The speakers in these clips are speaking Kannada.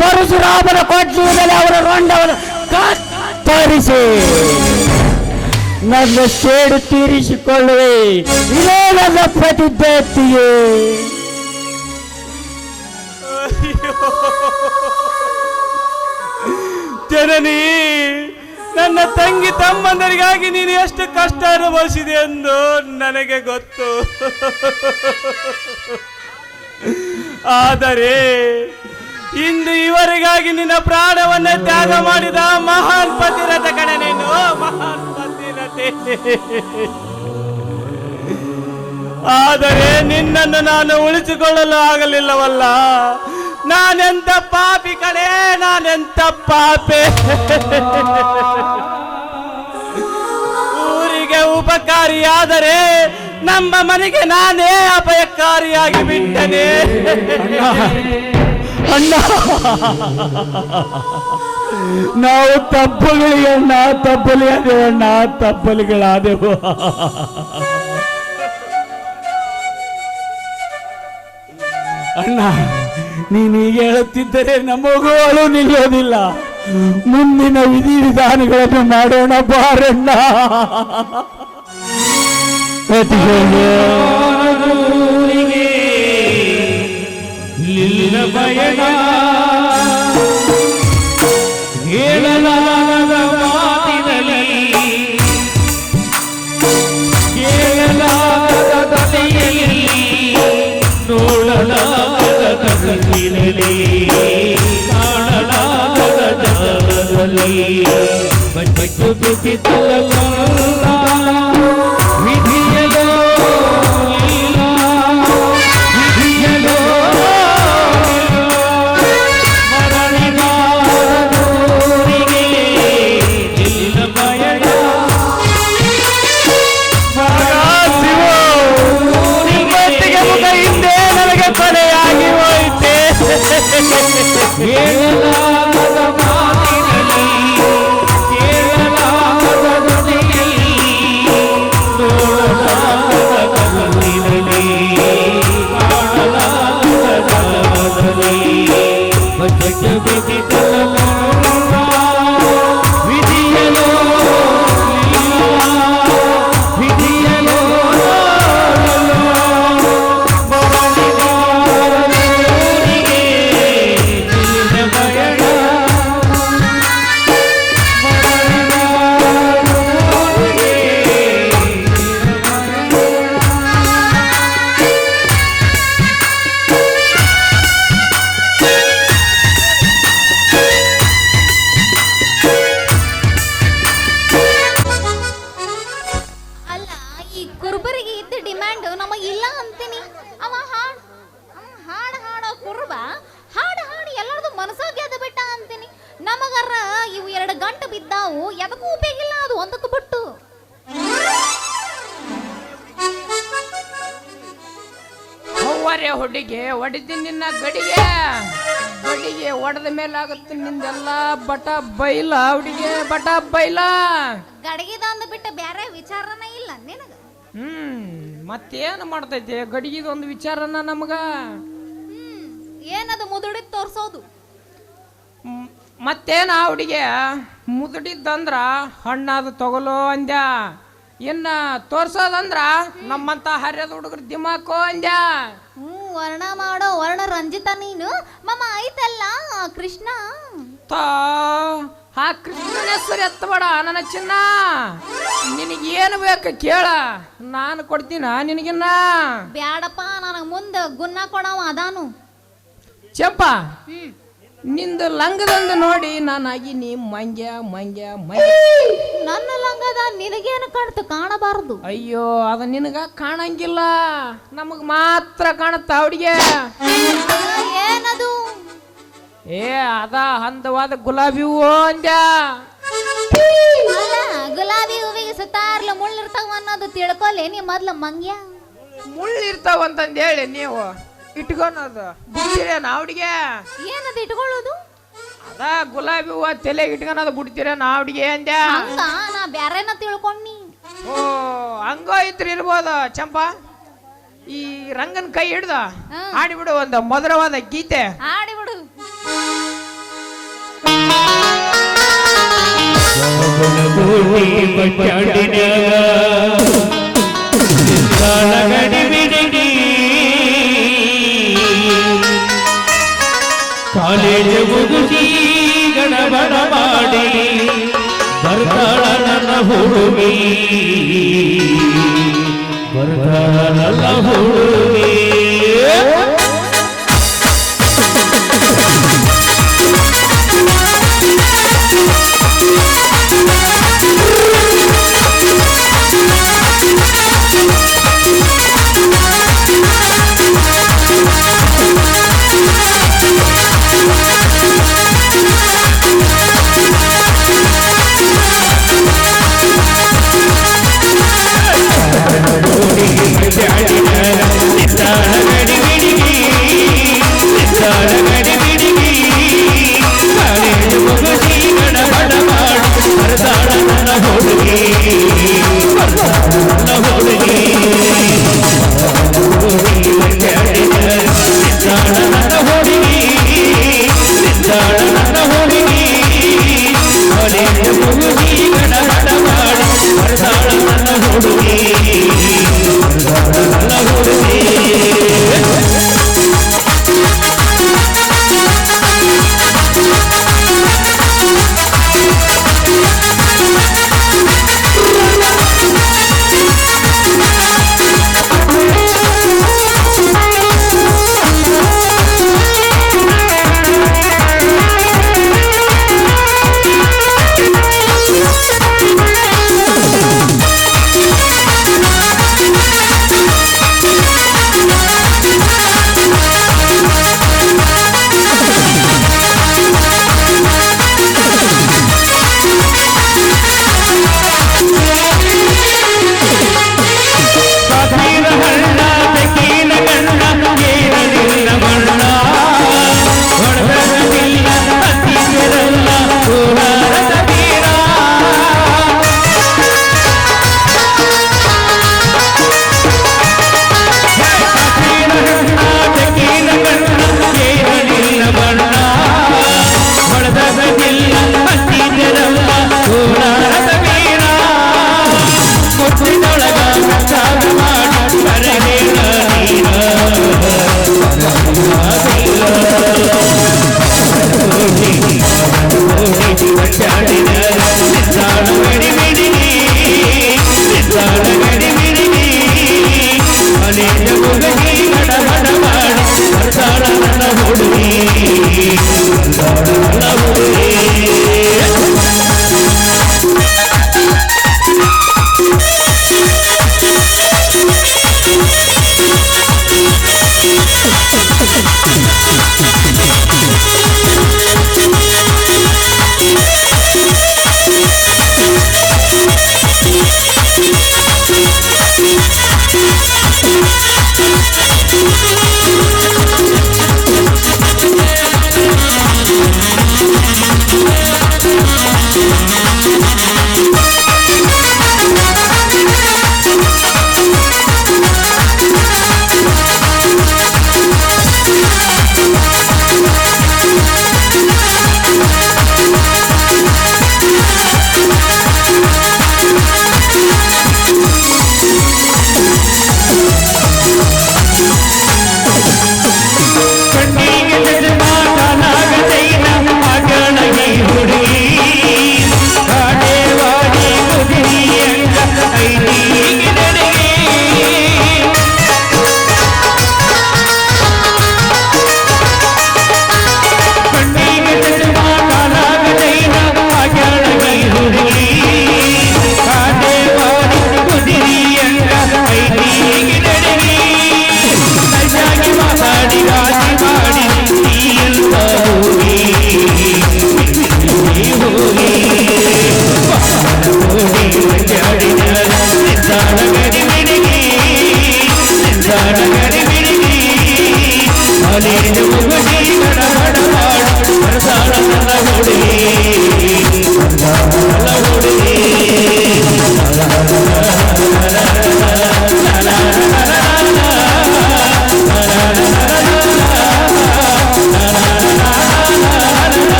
ಪರಶುರಾಮನ ಕೊಡ್ಲಿಯಲ್ಲಿ ಅವರ ರೊಂಡವನ್ನು ಕತ್ತರಿಸಿ ನನ್ನ ಸೇಡು ತೀರಿಸಿಕೊಳ್ಳುವೆ. ಇದೇ ನನ್ನ ಪ್ರತಿಜ್ಞೆಯೇ. ಜನನಿ, ನನ್ನ ತಂಗಿ ತಮ್ಮಂದರಿಗಾಗಿ ನೀನು ಎಷ್ಟು ಕಷ್ಟ ಅನುಭವಿಸಿದೆ ಎಂದು ನನಗೆ ಗೊತ್ತು. ಆದರೆ ಇಂದು ಇವರಿಗಾಗಿ ನಿನ್ನ ಪ್ರಾಣವನ್ನೇ ತ್ಯಾಗ ಮಾಡಿದ ಮಹಾನ್ ಪತಿರಥ ಕಣನೇನು, ಮಹಾನ್ ಪತಿರಥೆ. ಆದರೆ ನಿನ್ನನ್ನು ನಾನು ಉಳಿಸಿಕೊಳ್ಳಲು ಆಗಲಿಲ್ಲವಲ್ಲ. ನಾನೆಂತ ಪಾಪಿ ಕಣೆ, ನಾನೆಂತ ಪಾಪೆ. ಊರಿಗೆ ಉಪಕಾರಿಯಾದರೆ ನಮ್ಮ ಮನೆಗೆ ನಾನೇ ಅಪಾಯಕಾರಿಯಾಗಿ ಬಿಟ್ಟನೆ. ಅಣ್ಣ, ನಾವು ತಪ್ಪಲಿಗಳಣ್ಣ, ತಪ್ಪಲಿಯಾದೇವಣ್ಣ, ತಪ್ಪಲಿಗಳಾದೆವು. ಅಣ್ಣ, ನೀನು ಹೀಗೆ ಹೇಳುತ್ತಿದ್ದರೆ ನಮಗೂ ಅಳು ನಿಲ್ಲೋದಿಲ್ಲ. ಮುಂದಿನ ವಿಧಿ ವಿಧಾನಗಳನ್ನು ಮಾಡೋಣ ಬಾರಣ್ಣ. ಬಯಣ ಹೇಳಲಾಗದ ಮಾತಿನಲ್ಲಿ, ಕೇಳಲಾಗದ ದನಿಯಲ್ಲಿ, ನೋಡಲಾಗದ ಕಣ್ಣಿನಲ್ಲಿ, ಕಾಣಲಾಗದ ಜಾಗದಲ್ಲಿ ಬಚ್ಚು ಬಿಸಿತಲ್ಲ ವಿಧಿಯಲೋ ವಿಧಿಯಲೋ ಮರಳಿಗಾರೂರಿಗೆ ಇಲ್ಲ ಬಯಣ. ಊರಿಗೆ ಮುಖ ಹಿಂದೆ ನನಗೆ ಕೊನೆಯಾಗಿ ಹೋಯಿತೆ. ಹೇಳಲಾಗದ ಮಾತಿನಲ್ಲಿ, ಕೇಳಲಾಗದ ಧ್ವನಿಯಲ್ಲಿ, ನೋಡಲಾಗದ ಕಣ್ಣಿನಲ್ಲಿ, ಕಾಣಲಾಗದ ಜಾಗದಲ್ಲಿ ಬಚ್ಚ ಬಿಸಿತಲ್ಲ ವಿಧಿಯಲೋ ವಿಧಿಯಲೋ ಎದಕ್ಕೂ ಉಪಯೋಗಿಲ್ಲ, ಅದು ಒಂದಕ್ಕೂ ಬಿಟ್ಟು. ಅವ್ವರೇ ಹುಡುಗಿ ಹೊಡಿತೀನಿ ನಿನ್ನ ಗಡಿಗೆ, ಗಡಿಗೆ ಹೊಡೆದ ಮೇಲೆ ಆಗುತ್ತೆ ನಿಂದೆಲ್ಲ ಬಟ ಬೈಲ. ಹುಡುಗಿ ಬಟ ಬೈಲ ಗಡಿಗೆದೊಂದು ಬಿಟ್ಟು ಬೇರೆ ವಿಚಾರನೇ ಇಲ್ಲ ನಿನಗ. ಮತ್ತೇನು ಮಾಡ್ತೈತೆ ಗಡಿಗೆದೊಂದು ವಿಚಾರನ ನಮಗ. ಏನದು ಮುದುಡಿದ್ ತೋರ್ಸೋದು. ಮತ್ತೇನ ಹುಡುಗಿ ಮುದುಡಿದ್ದಂದ್ರ ಹಣ್ಣಾದ ತಗೊಲೋ ಅಂದ್ಯ, ಇನ್ನ ತೋರ್ಸೋದಂದ್ರ ನಮ್ಮಂತ ಹರ್ಯದ ಹುಡುಗರು ದಿಮಾಕೋ ಅಂದ್ಯ. ವರ್ಣ ಮಾಡೋ ವರ್ಣ ರಂಜಿತ ನೀನು ಮಮ್ಮ ಐತಲ್ಲ ಕೃಷ್ಣ. ಆ ಕೃಷ್ಣನ ಹೆಸರು ಎತ್ತಬೇಡ ನನ್ನ ಚಿನ್ನ. ನಿನಗೇನು ಬೇಕು ಕೇಳ, ನಾನು ಕೊಡ್ತೀನ ನಿನಗಿನ್ನ. ಬ್ಯಾಡಪ್ಪ, ನನಗೆ ಮುಂದೆ ಗುನ್ನ ಕೊಡವ ಅದಾನು. ಚಂಪ, ನಿಂದು ಲಂಗದಂದು ನೋಡಿ ನಾನಾಗಿನಿ ಮಂಗ್ಯ ಮಂಗ್ಯ ಮಂಗ್ಯ. ನನ್ನ ಲಂಗದ ನಿನಗೇನು ಕಾಣ್ತು? ಕಾಣಬಾರದು. ಅಯ್ಯೋ, ಅದ ನಿನಗ ಕಾಣಂಗಿಲ್ಲ, ನಮಗ್ ಮಾತ್ರ ಕಾಣುತ್ತ ಹುಡುಗಿ. ಏನದು? ಏ ಅದ ಹಂದವಾದ ಗುಲಾಬಿ ಹೂವು ಅಂದ್ಯ. ಗುಲಾಬಿ ಹೂವಿಗೆ ಸುತ್ತಾರ್ಲು ಮುಳ್ಳಿರ್ತಾವ ಅನ್ನೋದು ತಿಳ್ಕೊಲೆ ನೀ ಮೊದ್ಲು ಮಂಗ್ಯ. ಮುಳ್ಳಿರ್ತಾವಂತಂದು ಹೇಳಿ ನೀವು ಇಟ್ಕೊಳೋದು ಬಿಡ್ತೀರೇನ ಹುಡುಗಿ? ಏನದು ಇಟ್ಕೊಳ್ಳೋದು? ಅದ ಗುಲಾಬಿ ಹೂವ ತಲೆಗೆ ಇಟ್ಕೊಳೋದು ಬಿಡ್ತೀರೇನ ಹುಡುಗಿ ಅಂದ್ಯ. ನಾ ಬ್ಯಾರೇನ ತಿಳ್ಕೊಂಡಿ. ಓ ಹಂಗೋ ಇದ್ರ ಇರ್ಬೋದ ಚಂಪಾ. ಈ ರಂಗನ್ ಕೈ ಹಿಡ್ದ ಹಾಡಿಬಿಡು ಒಂದು ಮಧುರವಾದ ಗೀತೆ. ಹಾಡಿಬಿಡು. ಕೋಟಿ ಬಚ್ಚಾಡಿನ್ಯಾಗ ಗಡಿಬಿಡಿ ಕಾಲೇಜ್ ಮುಗಿಸಿ ಗಡಬಡ ಮಾಡಿ ಬರ್ತಾಳ ನನ್ನ ಹುಡುಗಿ ಬರ್ತಾಳ ನನ್ನ ಹುಡುಗಿ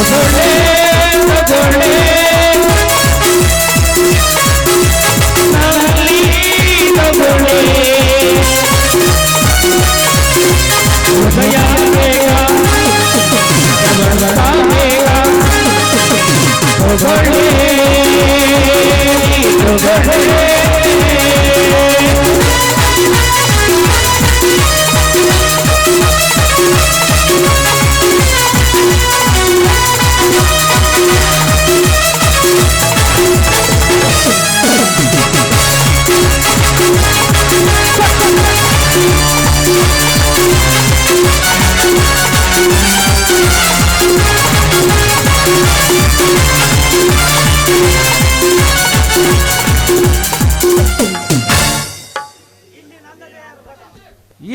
ತಗೊಳ್ಳೆ ತಗೊಳ್ಳೆ ನಲ್ಲಿ ತಗೊಳ್ಳೆ ಹೃದಯ ಬೇಗ ಜಗತ್ತ ಬೇಗ ತಗೊಳ್ಳೆ ತಗೊಳ್ಳೆ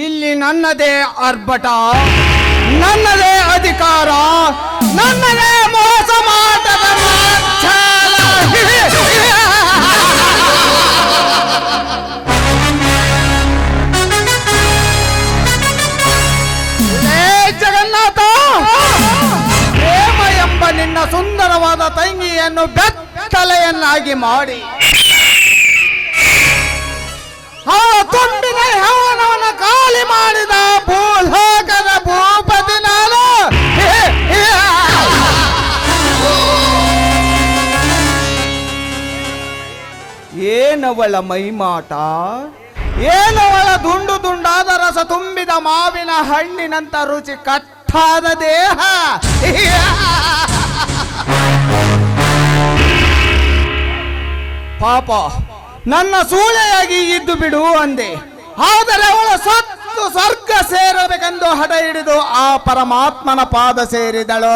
ಇಲ್ಲಿ ನನ್ನದೇ ಆರ್ಭಟ, ನನ್ನದೇ ಅಧಿಕಾರ, ನನ್ನದೇ ಮೋಸ ಮಾಟದ ಮಾಚ್ಛಾಲ. ಲೇ ಜಗನ್ನಾಥ, ಪ್ರೇಮ ಎಂಬ ನಿನ್ನ ಸುಂದರವಾದ ತಂಗಿಯನ್ನು ಬೆತ್ತಲೆಯನ್ನಾಗಿ ಮಾಡಿ ತುಂಬಿದ ಯೌವನವನ್ನು ಖಾಲಿ ಮಾಡಿದ ಭೂಲೋಕದ ಭೂಪತಿ ನಾನು. ಏನವಳ ಮೈಮಾಟ, ಏನವಳ ದುಂಡು ದುಂಡಾದ ರಸ ತುಂಬಿದ ಮಾವಿನ ಹಣ್ಣಿನಂತ ರುಚಿ ಕಟ್ಟಾದ ದೇಹ. ಪಾಪ ನನ್ನ ಸೂಳೆಯಾಗಿ ಇದ್ದು ಬಿಡು ಅಂದೆ, ಆದರೆ ಅವಳ ಸತ್ತು ಸ್ವರ್ಗ ಸೇರಬೇಕೆಂದು ಹಠ ಹಿಡಿದು ಆ ಪರಮಾತ್ಮನ ಪಾದ ಸೇರಿದಳು.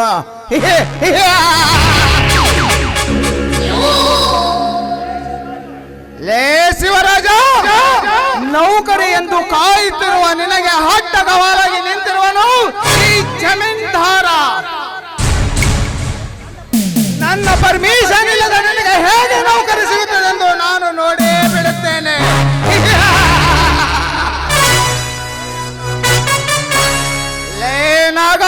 ಲೇ ಶಿವರಾಜ, ನೌಕರಿ ಎಂದು ಕಾಯುತ್ತಿರುವ ನಿನಗೆ ಅಡ್ಡಗವಾಲಾಗಿ ನಿಂತಿರುವನು ಈ ಜಮೀನ್ದಾರ. ನನ್ನ ಪರ್ಮಿಷನ್ ಇಲ್ಲದ ನಿನಗೆ ಹೇಗೆ ನೌಕರಿ ಸಿಗುತ್ತದೆಂದು ನಾನು ನೋಡೇ ಬಿಡುತ್ತೇನೆ. ಲೇನಾಗ,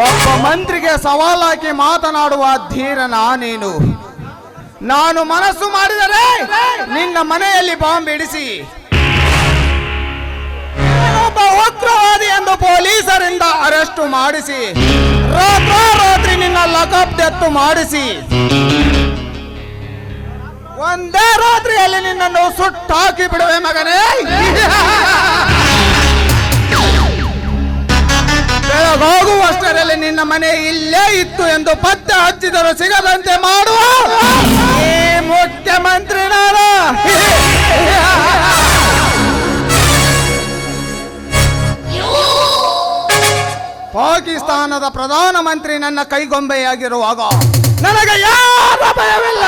ಒಬ್ಬ ಮಂತ್ರಿಗೆ ಸವಾಲಾಕಿ ಮಾತನಾಡುವ ಧೀರ ನಾನೇನು. ನಾನು ಮನಸ್ಸು ಮಾಡಿದರೆ ನಿನ್ನ ಮನೆಯಲ್ಲಿ ಬಾಂಬ್ ಇಡಿಸಿ ಒಬ್ಬ ಉಗ್ರವಾದಿ ಎಂದು ಪೊಲೀಸರಿಂದ ಅರೆಸ್ಟ್ ಮಾಡಿಸಿ ರಾತ್ರಿ ನಿನ್ನ ಲಾಕಪ್ ಡೆತ್ ಮಾಡಿಸಿ ಒಂದೇ ರಾತ್ರಿಯಲ್ಲಿ ನಿನ್ನನ್ನು ಸುಟ್ಟಾಕಿ ಬಿಡುವೆ ಮಗನೇ. ಬೆಳಗಾಗುವಷ್ಟರಲ್ಲಿ ನಿನ್ನ ಮನೆ ಇಲ್ಲೇ ಇತ್ತು ಎಂದು ಪತ್ತೆ ಹಚ್ಚಿದರೂ ಸಿಗದಂತೆ ಮಾಡುವ ಈ ಮುಖ್ಯಮಂತ್ರಿ ನಾನು. ಪಾಕಿಸ್ತಾನದ ಪ್ರಧಾನಮಂತ್ರಿ ನನ್ನ ಕೈಗೊಂಬೆಯಾಗಿರುವಾಗ ನನಗೆ ಯಾರ ಭಯವಿಲ್ಲ.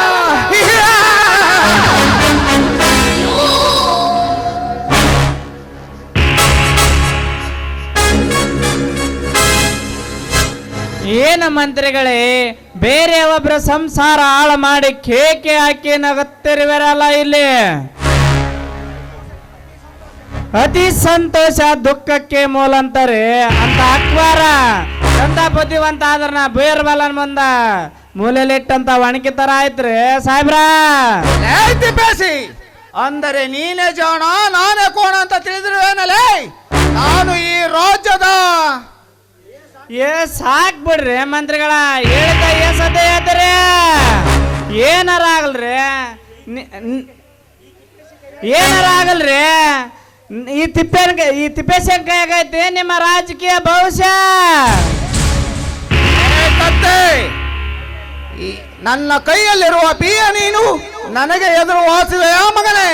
ಏನು ಮಂತ್ರಿಗಳೇ, ಬೇರೆ ಒಬ್ಬರ ಸಂಸಾರ ಹಾಳು ಮಾಡಿ ಕೇಕೆ ಹಾಕಿ ನಗುತ್ತಿರುವರಲ್ಲ ಇಲ್ಲಿ. ಅತಿ ಸಂತೋಷ ದುಃಖಕ್ಕೆ ಮೂಲ ಅಂತಾರೆ ಅಂತ ಅಕ್ವಾರ ಚಂದ ಬುದ್ಧಿವಂತ ಆದ್ರ ಬೇರ್ಬಲನ್ ಮುಂದ ಮೂಲೆಲಿಟ್ಟಂತ ಒಣಗಿ ತರ ಆಯ್ತ್ರಿ ಸಾಹೇಬ್ರ. ಬೇಸಿ ಅಂದರೆ ನೀನೇ ಜಾಣ ನಾನೇ ಕೋಣ ಅಂತ ತಿಳಿದಿರುವೇನಲೇ. ನಾನು ಈ ರಾಜ್ಯದ ಸಾಕ್ ಬಿಡ್ರಿ ಮಂತ್ರಿಗಳ, ಹೇಳಿದ ಸದ್ಯ ಹೇಳ್ತಾರೆ. ಏನಾರ ಆಗಲ್ರಿ, ಏನಾರ ಆಗಲ್ರಿ. ಈ ತಿಪ್ಪೇಶಂಕ ಆಗೈತಿ ನಿಮ್ಮ ರಾಜಕೀಯ ಭವಿಷ್ಯ. ನನ್ನ ಕೈಯಲ್ಲಿರುವ ಬೀಯ ನೀನು ನನಗೆ ಎದುರು ವಾಸಿವೆಯಾ ಮಗನೇ?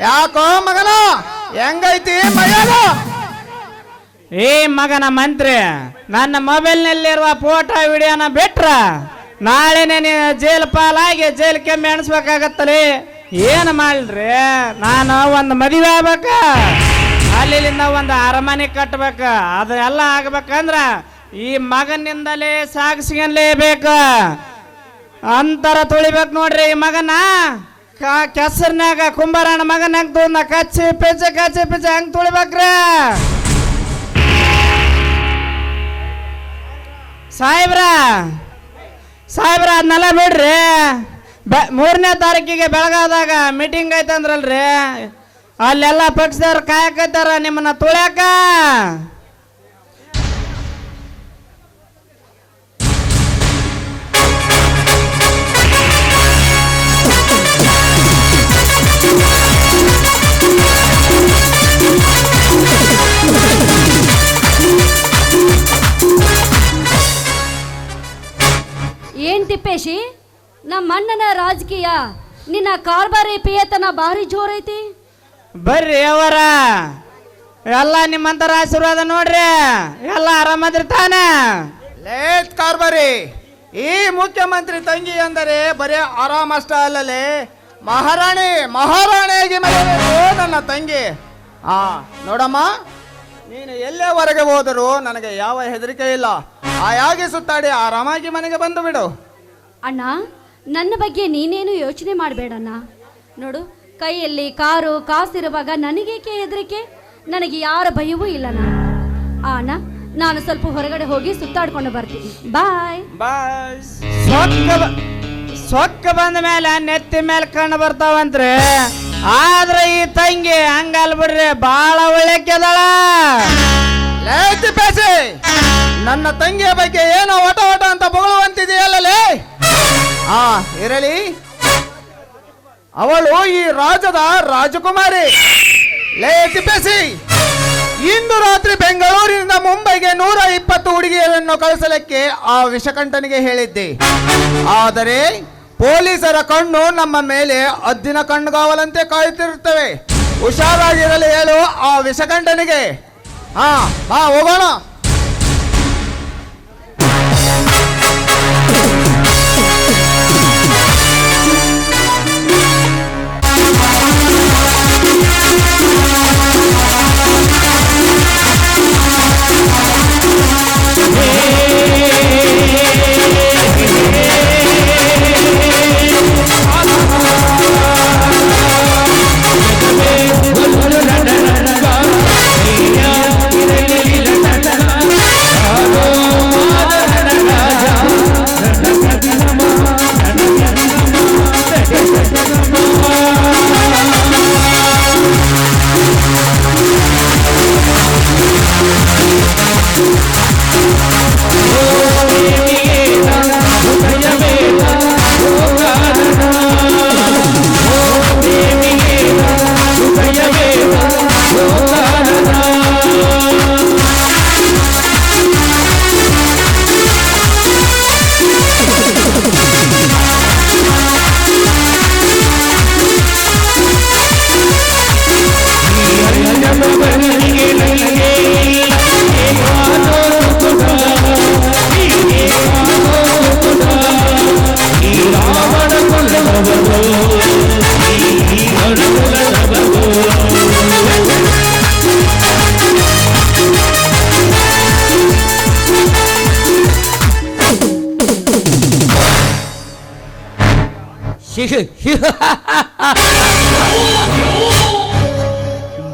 ಯಾಕೋ ಮಗನ, ಹೆಂಗೈತಿ ಮರ್ಯಾದ? ಏ ಮಗನ ಮಂತ್ರಿ, ನನ್ನ ಮೊಬೈಲ್ನಲ್ಲಿರುವ ಫೋಟೋ ವಿಡಿಯೋನ ಬಿಟ್ರ ನಾಳೆನೆ ನೀವು ಜೈಲ್ ಪಾಲಾಗಿ ಜೈಲ್ ಕೆಮ್ಮೆ ಎಣಿಸ್ಬೇಕಾಗತ್ತಲಿ. ಏನು ಮಾಡ್ರಿ, ನಾನು ಒಂದು ಮದುವೆ ಆಗ್ಬೇಕ, ಅಲ್ಲಿಂದ ಒಂದು ಅರಮನೆ ಕಟ್ಟಬೇಕ. ಅದೆಲ್ಲ ಆಗ್ಬೇಕಂದ್ರ ಈ ಮಗನಿಂದಲೇ ಸಾಗಿಸ್ಕೊಂಡ್ಲೇಬೇಕು. ಅಂತರ ತುಳಿಬೇಕು ನೋಡ್ರಿ ಈ ಮಗನ. ಕೆಸರ್ನಾಗ ಕುಂಬಾರಣ್ಣ ಮಗನಾಗ ಕಚ್ಚಿ ಪಿಚ್ಚ ಹಂಗ್ ತುಳಿಬೇಕ್ರಿ. ಸಾಹೇಬ್ರ ಸಾಹೇಬ್ರ ಅದನ್ನೆಲ್ಲ ಬಿಡ್ರಿ. 3ನೇ ತಾರೀಕಿಗೆ ಬೆಳಗಾದಾಗ ಮೀಟಿಂಗ್ ಐತಂದ್ರಲ್ರಿ, ಅಲ್ಲೆಲ್ಲ ಪಕ್ಷದವ್ರು ಕಾಯಕತ್ತಾರ ನಿಮ್ಮನ್ನ ತುಳ್ಯಾಕ. ಏನ್ ತಿಪ್ಪೇಶಿ, ನಮ್ಮ ಅಣ್ಣನ ರಾಜಕೀಯ ನಿನ್ನ ಕಾರ್ಬಾರಿ ಪಿಯತನ ಭಾರಿ ಜೋರೈತಿ. ಬರ್ರಿ ಅವರ ಎಲ್ಲ ನಿಮ್ಮಂತರ ಆಶೀರ್ವಾದ ನೋಡ್ರಿ, ಎಲ್ಲ ಆರಾಮದ್ರಿ ತಾನೆ. ಲೇಟ್ ಕಾರ್ಬಾರಿ, ಈ ಮುಖ್ಯಮಂತ್ರಿ ತಂಗಿ ಅಂದರೆ ಬರೀ ಆರಾಮಷ್ಟ ಅಲ್ಲಲೇ, ಮಹಾರಾಣಿಯಾಗಿ ಮರೆಯಬೇಕು ನನ್ನ ತಂಗಿ. ನೋಡಮ್ಮ, ನೀನು ಎಲ್ಲೇವರೆಗೆ ಹೋದರೂ ನನಗೆ ಯಾವ ಹೆದರಿಕೆ ಇಲ್ಲ. ಆಯಾಗಿ ಸುತ್ತಾಡಿ ಆರಾಮಾಗಿ ಮನೆಗೆ ಬಂದು ಬಿಡು. ಅಣ್ಣ, ನನ್ನ ಬಗ್ಗೆ ನೀನೇನು ಯೋಚನೆ ಮಾಡಬೇಡಣ್ಣ. ನೋಡು, ಕೈಯಲ್ಲಿ ಕಾರು ಕಾಸಿರುವಾಗ ನನಗೇಕೆ ಹೆದರಿಕೆ? ನನಗೆ ಯಾರ ಭಯವೂ ಇಲ್ಲಣ್ಣ. ಅಣ್ಣ, ನಾನು ಸ್ವಲ್ಪ ಹೊರಗಡೆ ಹೋಗಿ ಸುತ್ತಾಡ್ಕೊಂಡು ಬರ್ತೀನಿ. ಬಾಯ್ ಬಾಯ್. ಸೊಕ್ಕ ಬಂದ ಮೇಲೆ ನೆತ್ತಿ ಮೇಲೆ ಕಣ್ಣು ಬರ್ತಾವಂತ್ರಿ. ಆದ್ರೆ ಈ ತಂಗಿ ಹಂಗಲ್ ಬಿಡ್ರಿ, ಬಾಳ ಒಳ್ಳೆಕ್ಕೆದಳ. ಲೇತಿ ನನ್ನ ತಂಗಿಯ ಬಗ್ಗೆ ಏನೋ ಒಟ ಅಂತ ಬೊಗಳುವಂತಿದೆಯಲ್ಲೇ. ಇರಲಿ, ಅವಳು ಈ ರಾಜ್ಯದ ರಾಜಕುಮಾರಿ. ಲೇತಿ ಇಂದು ರಾತ್ರಿ ಬೆಂಗಳೂರಿನಿಂದ ಮುಂಬೈಗೆ 120 ಹುಡುಗಿಯರನ್ನು ಕಳಿಸಲಿಕ್ಕೆ ಆ ವಿಷಕಂಠನಿಗೆ ಹೇಳಿದ್ದೆ. ಆದರೆ ಪೊಲೀಸರ ಕಣ್ಣು ನಮ್ಮ ಮೇಲೆ ಅದ್ದಿನ ಕಣ್ಣುಗಾವಲಂತೆ ಕಾಯುತ್ತಿರುತ್ತವೆ. ಹುಷಾರಾಗಿರಲಿ ಹೇಳು ಆ ವಿಷಕಂಠನಿಗೆ. ಹೋಗೋಣ.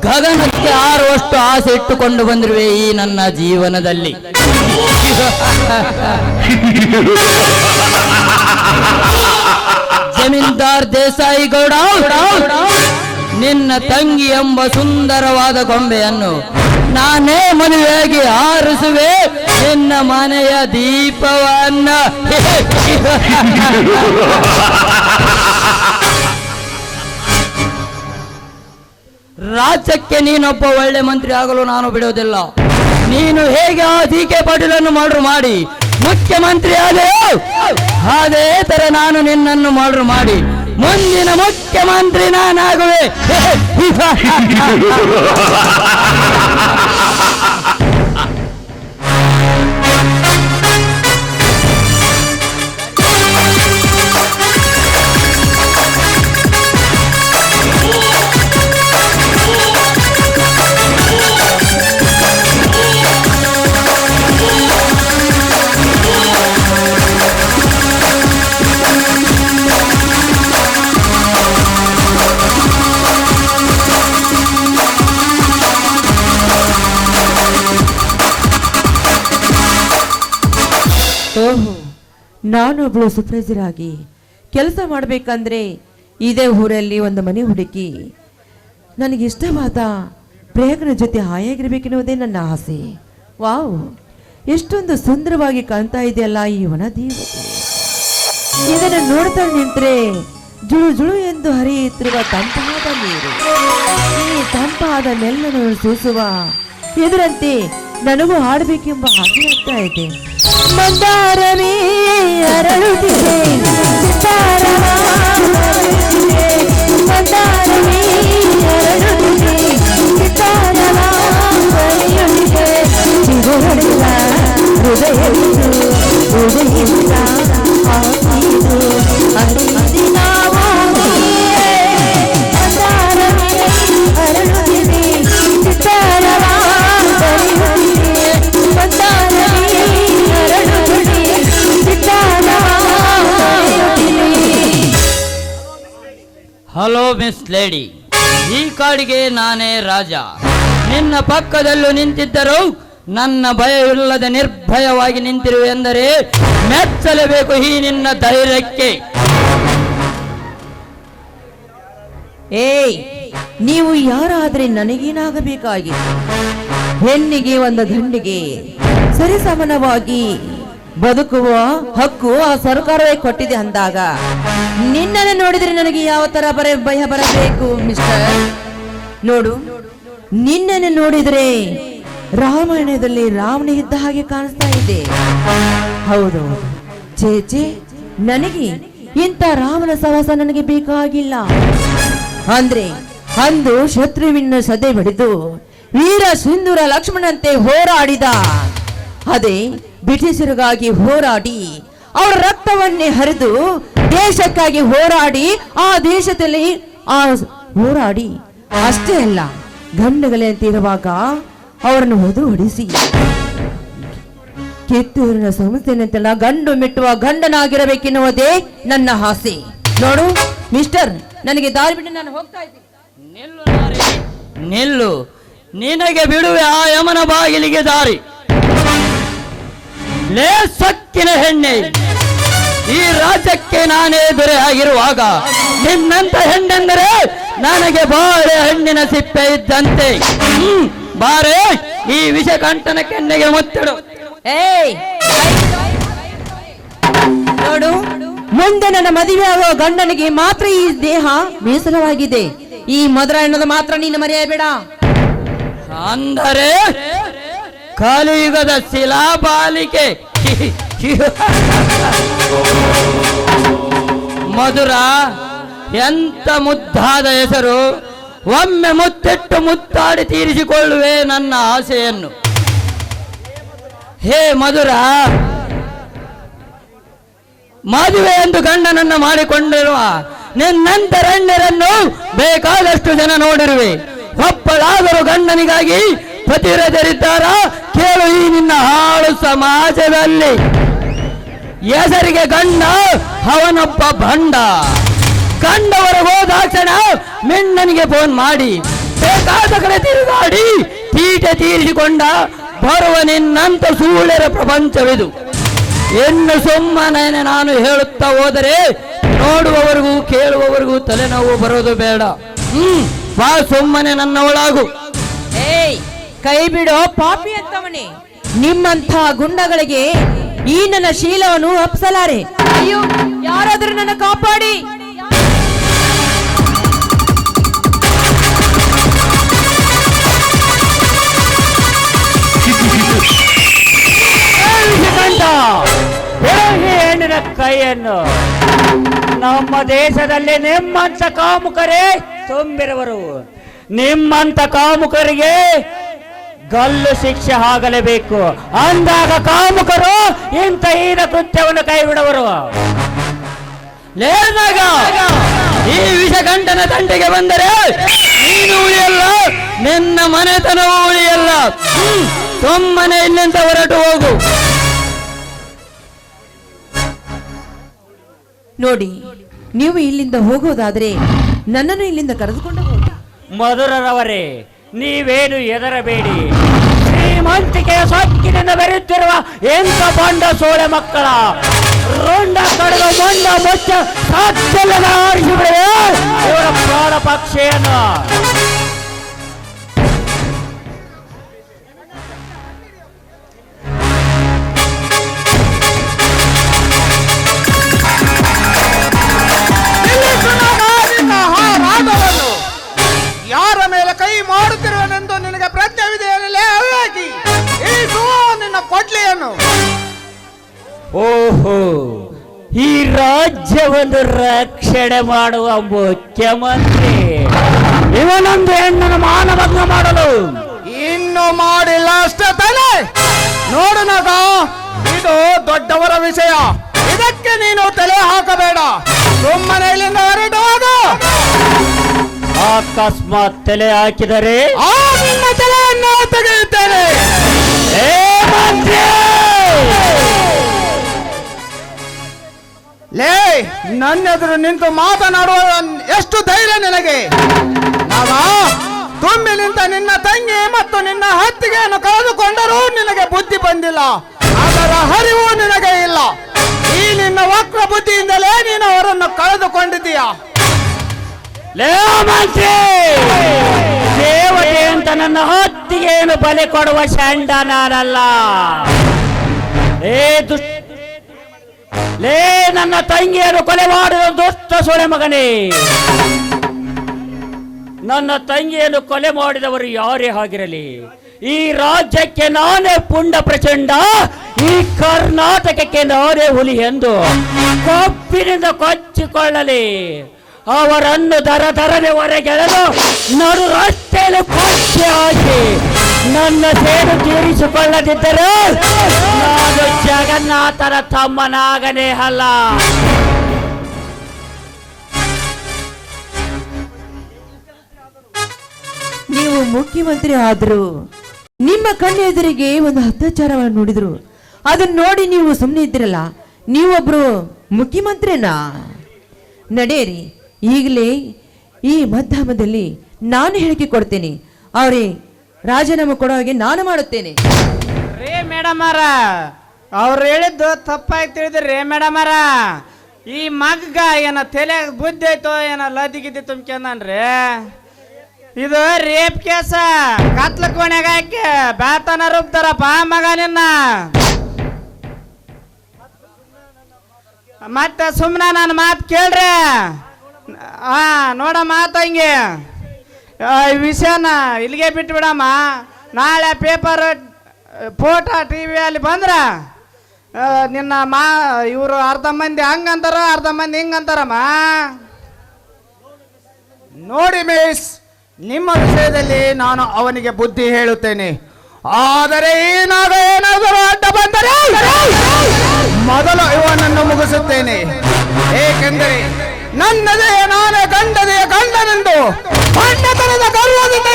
ಗಗನಕ್ಕೆ ಆರುವಷ್ಟು ಆಸೆ ಇಟ್ಟುಕೊಂಡು ಬಂದಿರುವೆ ಈ ನನ್ನ ಜೀವನದಲ್ಲಿ. ಜಮೀನ್ದಾರ್ ದೇಸಾಯಿ ಗೌಡ, ನಿನ್ನ ತಂಗಿ ಎಂಬ ಸುಂದರವಾದ ಗೊಂಬೆಯನ್ನು ನಾನೇ ಮದುವೆಯಾಗಿ ಆರಿಸುವೆ ನಿನ್ನ ಮನೆಯ ದೀಪವನ್ನ. ರಾಜ್ಯಕ್ಕೆ ನೀನೊಬ್ಬ ಒಳ್ಳೆ ಮಂತ್ರಿ ಆಗಲು ನಾನು ಬಿಡುವುದಿಲ್ಲ. ನೀನು ಹೇಗೆ ಆ ಡಿ.ಕೆ. ಪಾಟೀಲನ್ನು ಮರ್ಡರ್ ಮಾಡಿ ಮುಖ್ಯಮಂತ್ರಿ ಆದೆಯೋ ಅದೇ ತರ ನಾನು ನಿನ್ನನ್ನು ಮರ್ಡರ್ ಮಾಡಿ ಮುಂದಿನ ಮುಖ್ಯಮಂತ್ರಿ ನಾನಾಗುವೆ. ನಾನೊಬ್ಳು ಸೂಪರ್ವೈಸರ್ ಆಗಿ ಕೆಲಸ ಮಾಡಬೇಕಂದ್ರೆ ಇದೇ ಊರಲ್ಲಿ ಒಂದು ಮನೆ ಹುಡುಕಿ ನನಗಿಷ್ಟವಾದ ಪ್ರೇಯಕನ ಜೊತೆ ಹಾಯಾಗಿರ್ಬೇಕೆನ್ನುವುದೇ ನನ್ನ ಆಸೆ. ವಾವ್, ಎಷ್ಟೊಂದು ಸುಂದರವಾಗಿ ಕಾಣ್ತಾ ಇದೆಯಲ್ಲ ಈ ವನದೇವತೆ. ಇದನ್ನು ನೋಡ್ತಾ ನಿಂತ್ರೆ ಜುಳು ಜುಳು ಎಂದು ಹರಿಯುತ್ತಿರುವ ತಂಪಾದ ನೀರು, ಈ ತಂಪಾದ ನೆಲ್ಲನ್ನು ಸೂಸುವ ಇದರಂತೆ ನನಗೂ ಹಾಡಬೇಕೆಂಬ ಆಸೆ ಆಗ್ತಾ ಇದೆ. ಮಂದಾರವೇ ಅರಳುತ್ತಿದೆ, ಸಿತಾರವ ಅರಳುತ್ತಿದೆ, ಮಂದಾರವೇ ಅರಳುತ್ತಿದೆ, ಸಿತಾರವ ಅರಳುತ್ತಿದೆ, ಚಿಗುರೊಡೆದ ಹೃದಯವಿದು ಹೃದಯವಿದ ಆಸೀದು ಅಂದಿನ ವಾಣಿಯೇ. ಮಂದಾರವೇ ಅರಳುತ್ತಿದೆ, ಸಿತಾರವ ಅರಳುತ್ತಿದೆ, ಮಂದಾರವೇ ಅರಳುತ್ತಿದೆ, ಸಿತಾರವ ಅರಳುತ್ತಿದೆ. ಹಲೋ ಮಿಸ್ ಲೇಡಿ, ಈ ಕಾಡಿಗೆ ನಾನೇ ರಾಜ. ನಿನ್ನ ಪಕ್ಕದಲ್ಲೂ ನಿಂತಿದ್ದರೂ ನನ್ನ ಭಯವಿಲ್ಲದೆ ನಿರ್ಭಯವಾಗಿ ನಿಂತಿರುವೆ ಎಂದರೆ ಮೆಚ್ಚಲೇಬೇಕು ಈ ನಿನ್ನ ಧೈರ್ಯಕ್ಕೆ. ಏಯ್, ನೀವು ಯಾರಾದ್ರೆ ನನಗೇನಾಗಬೇಕಾಗಿದೆ? ಹೆಣ್ಣಿಗೆ ಒಂದು ಗಂಡಿಗೆ ಸರಿಸಮಾನವಾಗಿ ಬದುಕುವ ಹಕ್ಕು ಆ ಸರ್ಕಾರವೇ ಕೊಟ್ಟಿದೆ ಅಂದಾಗ ನಿನ್ನನ್ನು ನೋಡಿದ್ರೆ ನನಗೆ ಯಾವ ತರ ಭಯ ಬರಬೇಕು ಮಿಸ್ಟರ್? ನೋಡು, ನಿನ್ನನ್ನು ನೋಡಿದ್ರೆ ರಾಮಾಯಣದಲ್ಲಿ ರಾವಣ ಇದ್ದ ಹಾಗೆ ಕಾಣಿಸ್ತಾ ಇದೆ. ಹೌದು, ಚೇಚೆ, ನನಗೆ ಇಂಥ ರಾಮನ ಸಹವಾಸ ನನಗೆ ಬೇಕಾಗಿಲ್ಲ. ಅಂದ್ರೆ ಅಂದು ಶತ್ರುವಿನ ಸದೆ ಬಡಿದು ವೀರ ಸಿಂಧೂರ ಲಕ್ಷ್ಮಣಂತೆ ಹೋರಾಡಿದ, ಅದೇ ಬ್ರಿಟಿಷರಿಗಾಗಿ ಹೋರಾಡಿ ಅವರ ರಕ್ತವನ್ನೇ ಹರಿದು ದೇಶಕ್ಕಾಗಿ ಹೋರಾಡಿ ಆ ದೇಶದಲ್ಲಿ ಹೋರಾಡಿ ಅಷ್ಟೇ ಅಲ್ಲ, ಗಂಡುಗಳಂತಿರುವಾಗ ಅವರನ್ನು ಹೊಡಿಸಿ ಕಿತ್ತೂರಿನ ಸಮಸ್ಯೆನಂತೆಲ್ಲ ಗಂಡು ಮೆಟ್ಟುವ ಗಂಡನಾಗಿರಬೇಕೆನ್ನುವುದೇ ನನ್ನ ಆಸೆ. ನೋಡು ಮಿಸ್ಟರ್, ನನಗೆ ದಾರಿ ಬಿಟ್ಟು ನಾನು ಹೋಗ್ತಾ ಇದ್ದೀನಿ. ನಿಲ್ಲು ನಾರಿ, ನಿಲ್ಲು, ನಿನಗೆ ಬಿಡುವೆ ಆ ಯಮನ ಬಾಗಿಲಿಗೆ ದಾರಿ. ಲೇ ಸಕ್ಕಿನ ಹೆಣ್ಣೆ, ಈ ರಾಜ್ಯಕ್ಕೆ ನಾನೇ ದೊರೆ ಆಗಿರುವಾಗ ನಿನ್ನಂತ ಹೆಣ್ಣೆಂದರೆ ನನಗೆ ಬಾಳೆ ಹಣ್ಣಿನ ಸಿಪ್ಪೆ ಇದ್ದಂತೆ. ಬಾರೆ, ಈ ವಿಷಕಂಠನ ಕೆನ್ನೆಗೆ ಮುತ್ತಿಡು. ಏಯ್, ನೋಡು, ಮುಂದೆ ನನ್ನ ಮದುವೆ ಆಗುವ ಗಂಡನಿಗೆ ಮಾತ್ರ ಈ ದೇಹ ಮೀಸಲವಾಗಿದೆ. ಈ ಮಧುರಾಯಣದ ಮಾತ್ರ ನೀನು ಮರೆಯಬೇಡ. ಅಂದರೆ ಕಲಿಯುಗದ ಶಿಲಾಬಾಲಿಕೆ ಮಧುರ, ಎಂತ ಮುದ್ದಾದ ಹೆಸರು. ಒಮ್ಮೆ ಮುತ್ತಿಟ್ಟು ಮುತ್ತಾಡಿ ತೀರಿಸಿಕೊಳ್ಳುವೆ ನನ್ನ ಆಸೆಯನ್ನು. ಹೇ ಮಧುರ, ಮದುವೆ ಎಂದು ಗಂಡನನ್ನು ಮಾಡಿಕೊಂಡಿರುವ ನಿನ್ನಂತ ಹೆಣ್ಣರನ್ನು ಬೇಕಾದಷ್ಟು ಜನ ನೋಡಿರುವೆ. ಒಬ್ಬಳಾದರೂ ಗಂಡನಿಗಾಗಿ ಪತಿರದರಿದ್ದಾರ ಕೇಳು ಈ ನಿನ್ನ ಹಾಳು ಸಮಾಜದಲ್ಲಿ. ಹೆಸರಿಗೆ ಗಂಡ, ಅವನೊಬ್ಬ ಭಂಡ. ಕಂಡವರೆಗೆ ಹೋದಾಕ್ಷಣ ಮೆಣ್ಣನಿಗೆ ಫೋನ್ ಮಾಡಿ ಬೇಕಾದ ಕಡೆ ತಿರುಗಾಡಿ ತೀಟೆ ತೀರಿಸಿಕೊಂಡ ಬರುವ ನಿನ್ನಂತ ಸೂಳೆರ ಪ್ರಪಂಚವಿದು. ಇನ್ನು ಸುಮ್ಮನೆ ನಾನು ಹೇಳುತ್ತಾ ಹೋದರೆ ನೋಡುವವರಿಗೂ ಕೇಳುವವರಿಗೂ ತಲೆನೋವು ಬರೋದು ಬೇಡ. ಬಾ, ಸುಮ್ಮನೆ ನನ್ನ ಒಳಗು. ಏಯ್, ಕೈ ಬಿಡೋ ಪಾಪಿ ಅಂತವನೇ. ನಿಮ್ಮಂಥ ಗುಂಡಗಳಿಗೆ ಈ ನನ್ನ ಶೀಲವನ್ನು ಅಪ್ಸಲಾರೆ. ಅಯ್ಯೋ, ಯಾರಾದರೂ ನನ್ನ ಕಾಪಾಡಿ. ಹೆಣ್ಣಿನ ಕೈಯನ್ನು. ನಮ್ಮ ದೇಶದಲ್ಲಿ ನಿಮ್ಮಂತ ಕಾಮುಕರೇ ತುಂಬಿರುವರು. ನಿಮ್ಮಂತ ಕಾಮುಕರಿಗೆ ಗಲ್ಲು ಶಿಕ್ಷೆ ಆಗಲೇಬೇಕು. ಅಂದಾಗ ಕಾಮುಕರು ಇಂಥ ಹೀನ ಕೃತ್ಯವನ್ನು ಕೈಬಿಡುವರು. ಲೇನಾಗ ಈ ವಿಷಗಂಟನ ತಂಟೆಗೆ ಬಂದರೆ ನೀನು ಉಳಿಯಲ್ಲ, ನಿನ್ನ ಮನೆತನವೂ ಉಳಿಯಲ್ಲ. ಸುಮ್ಮನೆ ಇಲ್ಲಿಂದ ಹೊರಟು ಹೋಗು. ನೋಡಿ, ನೀವು ಇಲ್ಲಿಂದ ಹೋಗೋದಾದ್ರೆ ನನ್ನನ್ನು ಇಲ್ಲಿಂದ ಕರೆದುಕೊಂಡು ಹೋಗಿ. ಮಧುರರವರೇ, ನೀವೇನು ಹೆದರಬೇಡಿ. ಶ್ರೀ ಶ್ರೀಮಂತಿಕೆಯ ಸೊಕ್ಕಿನಿಂದ ಬೆರೆಯುತ್ತಿರುವ ಎಂಥ ಬಂಡ ಸೋಳೆ ಮಕ್ಕಳ ರುಂಡ ಕಡಗ ಮೊಂಡ ಮುಚ್ಚ ಸಾಧ್ಯಲ್ಲದ ಆರಿಸಿಬಿಡುವೆ ಇವರ ಪ್ರಾಣ ಪಕ್ಷಿಯನ್ನು. ಯಾರ ಮೇಲೆ ಕೈ ಮಾಡುತ್ತಿರುವನೆಂದು ನಿನಗೆ ಪ್ರಜ್ಞವಿದೆಯಲ್ಲೇ ಅವಾಗಿ ಇಳಿಸು ನಿನ್ನ ಕೊಡ್ಲಿಯನ್ನು. ಓಹೋ, ಈ ರಾಜ್ಯವನ್ನು ರಕ್ಷಣೆ ಮಾಡುವ ಮುಖ್ಯಮಂತ್ರಿ ಇವನೊಂದು ಹೆಣ್ಣನ್ನು ಮಾನಭಂಗ ಮಾಡಲು ಇನ್ನು ಮಾಡಿಲ್ಲ ಅಷ್ಟೇ ತಾನೆ. ನೋಡು ನಗ, ಇದು ದೊಡ್ಡವರ ವಿಷಯ, ಇದಕ್ಕೆ ನೀನು ತಲೆ ಹಾಕಬೇಡ. ಸುಮ್ಮನೆ ಇಲ್ಲಿಂದ ಹೊರಟು ಹೋಗು. ಅಕಸ್ಮಾತ್ ತಲೆ ಹಾಕಿದರೆ ಆ ನಿನ್ನ ತಲೆಯನ್ನು ತೆಗೆಯುತ್ತೇನೆ. ಏ ಮಂತ್ರಿ! ಲೇ, ನನ್ನೆದುರು ನಿಂತು ಮಾತನಾಡುವ ಎಷ್ಟು ಧೈರ್ಯ ನಿನಗೆ? ಆಗ ತುಂಬಿ ನಿಂತ ನಿನ್ನ ತಂಗಿ ಮತ್ತು ನಿನ್ನ ಹತ್ತಿಗೆಯನ್ನು ಕಳೆದುಕೊಂಡರೂ ನಿನಗೆ ಬುದ್ಧಿ ಬಂದಿಲ್ಲ, ಅದರ ಹರಿವು ನಿನಗೆ ಇಲ್ಲ. ಈ ನಿನ್ನ ವಕ್ರ ಬುದ್ಧಿಯಿಂದಲೇ ನೀನು ಅವರನ್ನು ಕಳೆದುಕೊಂಡಿದ್ದೀಯ. ಲೇ ಮಂತ್ರಿ, ದೇವತೆ ಅಂತ ನನ್ನ ಹೊತ್ತಿಗೆಯನ್ನು ಬಲಿ ಕೊಡುವ ಷಂಡ ನಾನಲ್ಲ. ಲೇ ನನ್ನ ತಂಗಿಯನ್ನು ಕೊಲೆ ಮಾಡಿದ ದುಷ್ಟ ಸೊಳೆ ಮಗನೇ, ನನ್ನ ತಂಗಿಯನ್ನು ಕೊಲೆ ಮಾಡಿದವರು ಯಾರೇ ಆಗಿರಲಿ, ಈ ರಾಜ್ಯಕ್ಕೆ ನಾನೇ ಪುಂಡ ಪ್ರಚಂಡ, ಈ ಕರ್ನಾಟಕಕ್ಕೆ ನಾನೇ ಹುಲಿ ಎಂದು ಕೊಬ್ಬಿನಿಂದ ಕೊಚ್ಚಿಕೊಳ್ಳಲಿ. ಅವರನ್ನು ದರದರನೆ ಹೊರಗೆಳೆದು ನಡು ರಸ್ತೆಯಲ್ಲಿ ಕೊಚ್ಚಿ ಹಾಕಿ ನನ್ನ ಸೇಡು ತೀರಿಸಿಕೊಳ್ಳದಿದ್ದರೆ ನಾನು ಜಗನ್ನಾಥನ ತಮ್ಮನಾಗನೇ ಅಲ್ಲ. ನೀವು ಮುಖ್ಯಮಂತ್ರಿ ಆದ್ರು, ನಿಮ್ಮ ಕಣ್ಣೆದುರಿಗೆ ಒಂದು ಅತ್ಯಾಚಾರವನ್ನು ನೋಡಿದ್ರು, ಅದನ್ನ ನೋಡಿ ನೀವು ಸುಮ್ಮನೆ ಇದ್ದಿರಲ್ಲ. ನೀವೊಬ್ರು ಮುಖ್ಯಮಂತ್ರಿನಾ? ನಡೆಯಿರಿ, ಈಗಲೇ ಈ ಮಧ್ಯಮದಲ್ಲಿ ನಾನು ಹೇಳಿಕೆ ಕೊಡ್ತೇನೆ. ಅವ್ರಿ ರಾಜೀನಾಮೆ ಕೊಡೋ ಹಾಗೆ ನಾನು ಮಾಡುತ್ತೇನೆ. ರೇ ಮೇಡಮ್ ಅವರ, ಅವ್ರು ಹೇಳಿದ್ದು ತಪ್ಪಾಗಿ ತಿಳಿದ್ರಿ ಮೇಡಮ್ ಅವರ. ಈ ಮಗ್ಗ ಏನ ತಲೆ ಬುದ್ಧಿ ಐತೋ ಏನ ಲದಿಗಿದ್ದಿ ತುಂಬ್ಕೊಂಡ್ರಿ. ಇದು ರೇಪ್ ಕೇಸ, ಕತ್ಲ ಕೋಣೆಗೆ ಹಾಕಿ ಬ್ಯಾತನ ರೂಪ್ತಾರಪ್ಪ ಮಗ ನಿನ್ನ. ಮತ್ತೆ ಸುಮ್ಮನೆ ನನ್ನ ಮಾತು ಕೇಳ್ರಿ. ನೋಡ ಮಾತಂಗೆ ಈ ವಿಷಯನ ಇಲ್ಲಿಗೆ ಬಿಟ್ಟು ಬಿಡಮ್ಮ. ನಾಳೆ ಪೇಪರ್ ಫೋಟೋ ಟಿವಿಯಲ್ಲಿ ಬಂದ್ರ ನಿನ್ನ ಇವರು ಅರ್ಧ ಮಂದಿ ಹಂಗಂತಾರ, ಅರ್ಧ ಮಂದಿ ಹಿಂಗಂತಾರಮ್ಮ. ನೋಡಿ ಮಿಸ್, ನಿಮ್ಮ ವಿಷಯದಲ್ಲಿ ನಾನು ಅವನಿಗೆ ಬುದ್ಧಿ ಹೇಳುತ್ತೇನೆ. ಆದರೆ ಏನಾದರೂ ಅಡ್ಡ ಬಂದರೆ ಮೊದಲು ಇವನನ್ನು ಮುಗಿಸುತ್ತೇನೆ. ಏಕೆಂದರೆ ನನ್ನದೇ ನಾನೇ ಗಂಡದೆಯ ಗಂಡನೆಂದು ಗಂಡತನದ ಗರ್ವದಿಂದ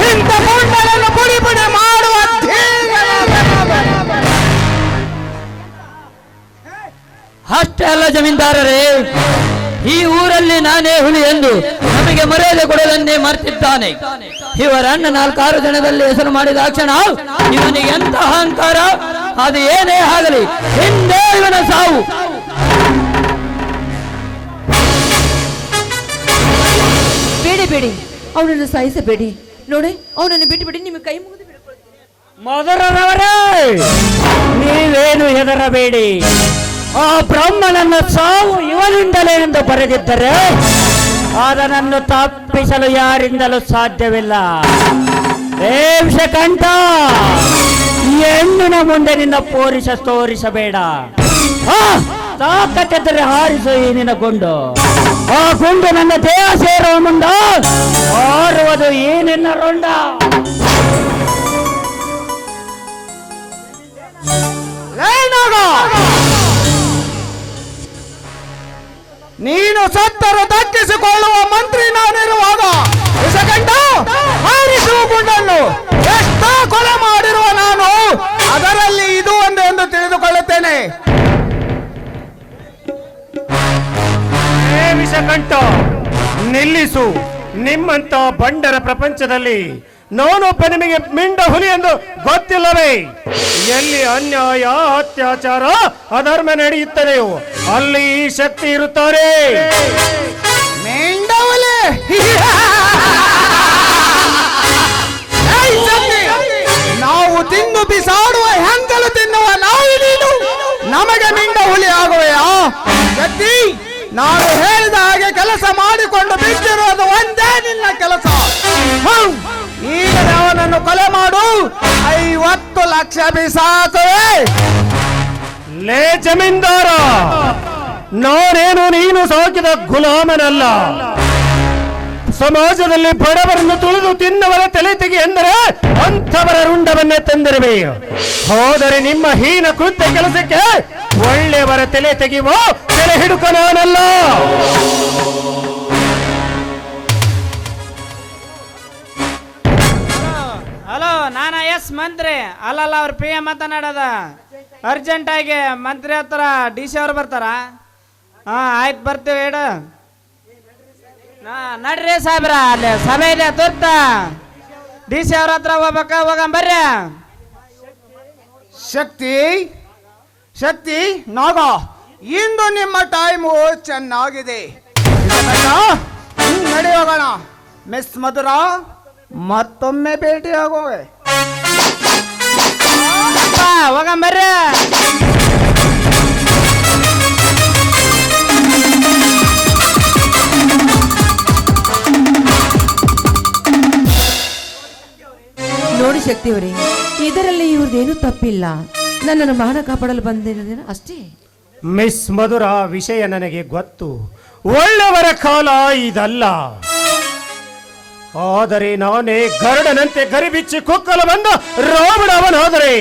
ಇಂಥ ಗುಂಡನನ್ನು ಪುಡಿ ಪುಡಿ ಮಾಡುವ ಅಷ್ಟೇ ಅಲ್ಲ ಜಮೀನ್ದಾರರೇ, ಈ ಊರಲ್ಲಿ ನಾನೇ ಹುಲಿ ಎಂದು ನಮಗೆ ಮರ್ಯಾದೆ ಕೊಡೋದನ್ನೇ ಮರ್ತಿದ್ದಾನೆ. ಇವರ ಅಣ್ಣ 4-6 ಜನದಲ್ಲಿ ಹೆಸರು ಮಾಡಿದ ಕ್ಷಣ ಇವನಿಗೆ ಎಂತ ಅಹಂಕಾರ, ಅದು ಏನೇ ಆಗಲಿ ಹಿಂದೆ ಇವನ ಸಾವು. ಬೇಡಿ ಬೇಡಿ, ಅವನನ್ನು ಸಾಯಿಸಬೇಡಿ. ನೋಡಿ, ಅವನನ್ನು ಬಿಟ್ಟು ಬಿಡಿ, ನಿಮ್ಮ ಕೈ ಮುಗಿದು ಬಿಡ್ಕೊಳ್ತೀನಿ. ಮೊದಲರವರೇ, ನೀವೇನು ಹೆದರಬೇಡಿ. ಆ ಬ್ರಹ್ಮನನ್ನ ಸಾವು ಇವನಿಂದಲೇ ಎಂದು ಬರೆದಿದ್ದರೆ ಅದನ್ನು ತಪ್ಪಿಸಲು ಯಾರಿಂದಲೂ ಸಾಧ್ಯವಿಲ್ಲ. ಏ ವಿಷಕಂಠ, ಹೆಣ್ಣಿನ ಮುಂದೆ ನಿನ್ನ ತೋರಿಸಬೇಡ. ತಾಕತ್ತಿದ್ದರೆ ಹಾರಿಸು ಈ ನಿನ್ನ ಗುಂಡು. ಆ ಗುಂಡು ನನ್ನ ದೇಹ ಸೇರುವ ಮುಂದ ಹಾರುವುದು ಈ ನಿನ್ನ ರುಂಡ. ನೀನು ಸತ್ತರು ದಕ್ಕಿಸಿಕೊಳ್ಳುವ ಮಂತ್ರಿ ನಾನಿರುವಾಗ ವಿಷಕಂಠ ಹಾರಿಸುವ ಗುಂಡನ್ನು ಎಷ್ಟೋ ಕೊಲೆ ಮಾಡಿರುವ ನಾನು ಅದರಲ್ಲಿ ಇದು ಒಂದು ಎಂದು ತಿಳಿದುಕೊಳ್ಳುತ್ತೇನೆ. ವಿಷಕಂಠ, ನಿಲ್ಲಿಸು. ನಿಮ್ಮಂತ ಬಂಡರ ಪ್ರಪಂಚದಲ್ಲಿ ನಾನೊಬ್ಬ ನಿಮಗೆ ಮಿಂಡ ಹುಲಿ ಎಂದು ಗೊತ್ತಿಲ್ಲವೇ? ಎಲ್ಲಿ ಅನ್ಯಾಯ ಅತ್ಯಾಚಾರ ಅಧರ್ಮ ನಡೆಯುತ್ತದೆಯೋ ಅಲ್ಲಿ ಈ ಶಕ್ತಿ ಇರುತ್ತಾರೆ. ಮೆಂಡವಲೆ ನಾವು ತಿಂದು ಬಿಸಾಡುವ ಹೆಂಕಲು ತಿನ್ನುವ ನಾವು ನೀನು ನಮಗೆ ಮಿಂಡ ಹುಲಿ ಆಗುವೆಯಾ? ಶಕ್ತಿ, ನಾನು ಹೇಳಿದ ಹಾಗೆ ಕೆಲಸ ಮಾಡಿಕೊಂಡು ಬಿಟ್ಟಿರೋದು ಒಂದೇ ನಿನ್ನ ಕೆಲಸ. ಈಗ ಅವನನ್ನು ಕೊಲೆ ಮಾಡು, 50 ಲಕ್ಷ ಬಿಸಾಕುವೆ. ಲೇ ಜಮೀನ್ದಾರ, ನಾನೇನು ನೀನು ಸಾಕಿದ ಗುಲಾಮನಲ್ಲ. ಸಮಾಜದಲ್ಲಿ ಬಡವರನ್ನು ತುಳಿದು ತಿನ್ನವರ ತಲೆ ತೆಗಿ ಎಂದರೆ ಅಂಥವರ ರುಂಡವನ್ನೇ ತಂದಿರುವೆ. ಹೋದರೆ ನಿಮ್ಮ ಹೀನ ಕೃತ್ಯ ಕೆಲಸಕ್ಕೆ ಒಳ್ಳೆಯವರ ತಲೆ ತೆಗೆಯುವ ತಲೆ ಹಿಡುಕ ನಾನಲ್ಲ. ಹಲೋ, ನಾನ ಎಸ್ ಮಂತ್ರಿ. ಅಲ್ಲಲ್ಲ, ಅವ್ರ PM ಮಾತನಾಡೋದ. ಅರ್ಜೆಂಟ್ ಆಗಿ ಮಂತ್ರಿ ಹತ್ರ DC ಅವ್ರು ಬರ್ತಾರ? ಹಾ, ಆಯ್ತು, ಬರ್ತೀವಿ. ಹೇಳು. ನಡ್ರಿ ಸಾಹೇಬ್ರ, ಅಲ್ಲಿ ಸಭೆ ಇದೆ ತುರ್ತ. DC ಅವ್ರ ಹತ್ರ ಹೋಗಂಬರ್ರಿ. ಶಕ್ತಿ, ಶಕ್ತಿ, ನಾಗ, ಇಂದು ನಿಮ್ಮ ಟೈಮು ಚೆನ್ನಾಗಿದೆ. ನಡಿ ಹೋಗೋಣ. ಮಿಸ್ ಮಧುರಾ, ಮತ್ತೊಮ್ಮೆ ಭೇಟಿಯಾಗುವೆ. ಹೋಗಂಬರ್ರಿ. ನೋಡಿ ಶಕ್ತಿಯವರೇ, ಇದರಲ್ಲಿ ಇವ್ರದ್ದೇನು ತಪ್ಪಿಲ್ಲ. ನನ್ನನ್ನು ಮಾನ ಕಾಪಾಡಲು ಬಂದಿರೋದೇನು ಅಷ್ಟೇ. ಮಿಸ್ ಮಧುರ, ವಿಷಯ ನನಗೆ ಗೊತ್ತು. ಒಳ್ಳೆಯವರ ಕಾಲ ಇದಲ್ಲ. ಆದರೆ ನಾನೇ ಗರುಡನಂತೆ ಗರಿಬಿಚ್ಚಿ ಕುಕ್ಕಲು ಬಂದ ರಾವಣ ಅವನಾದರೆ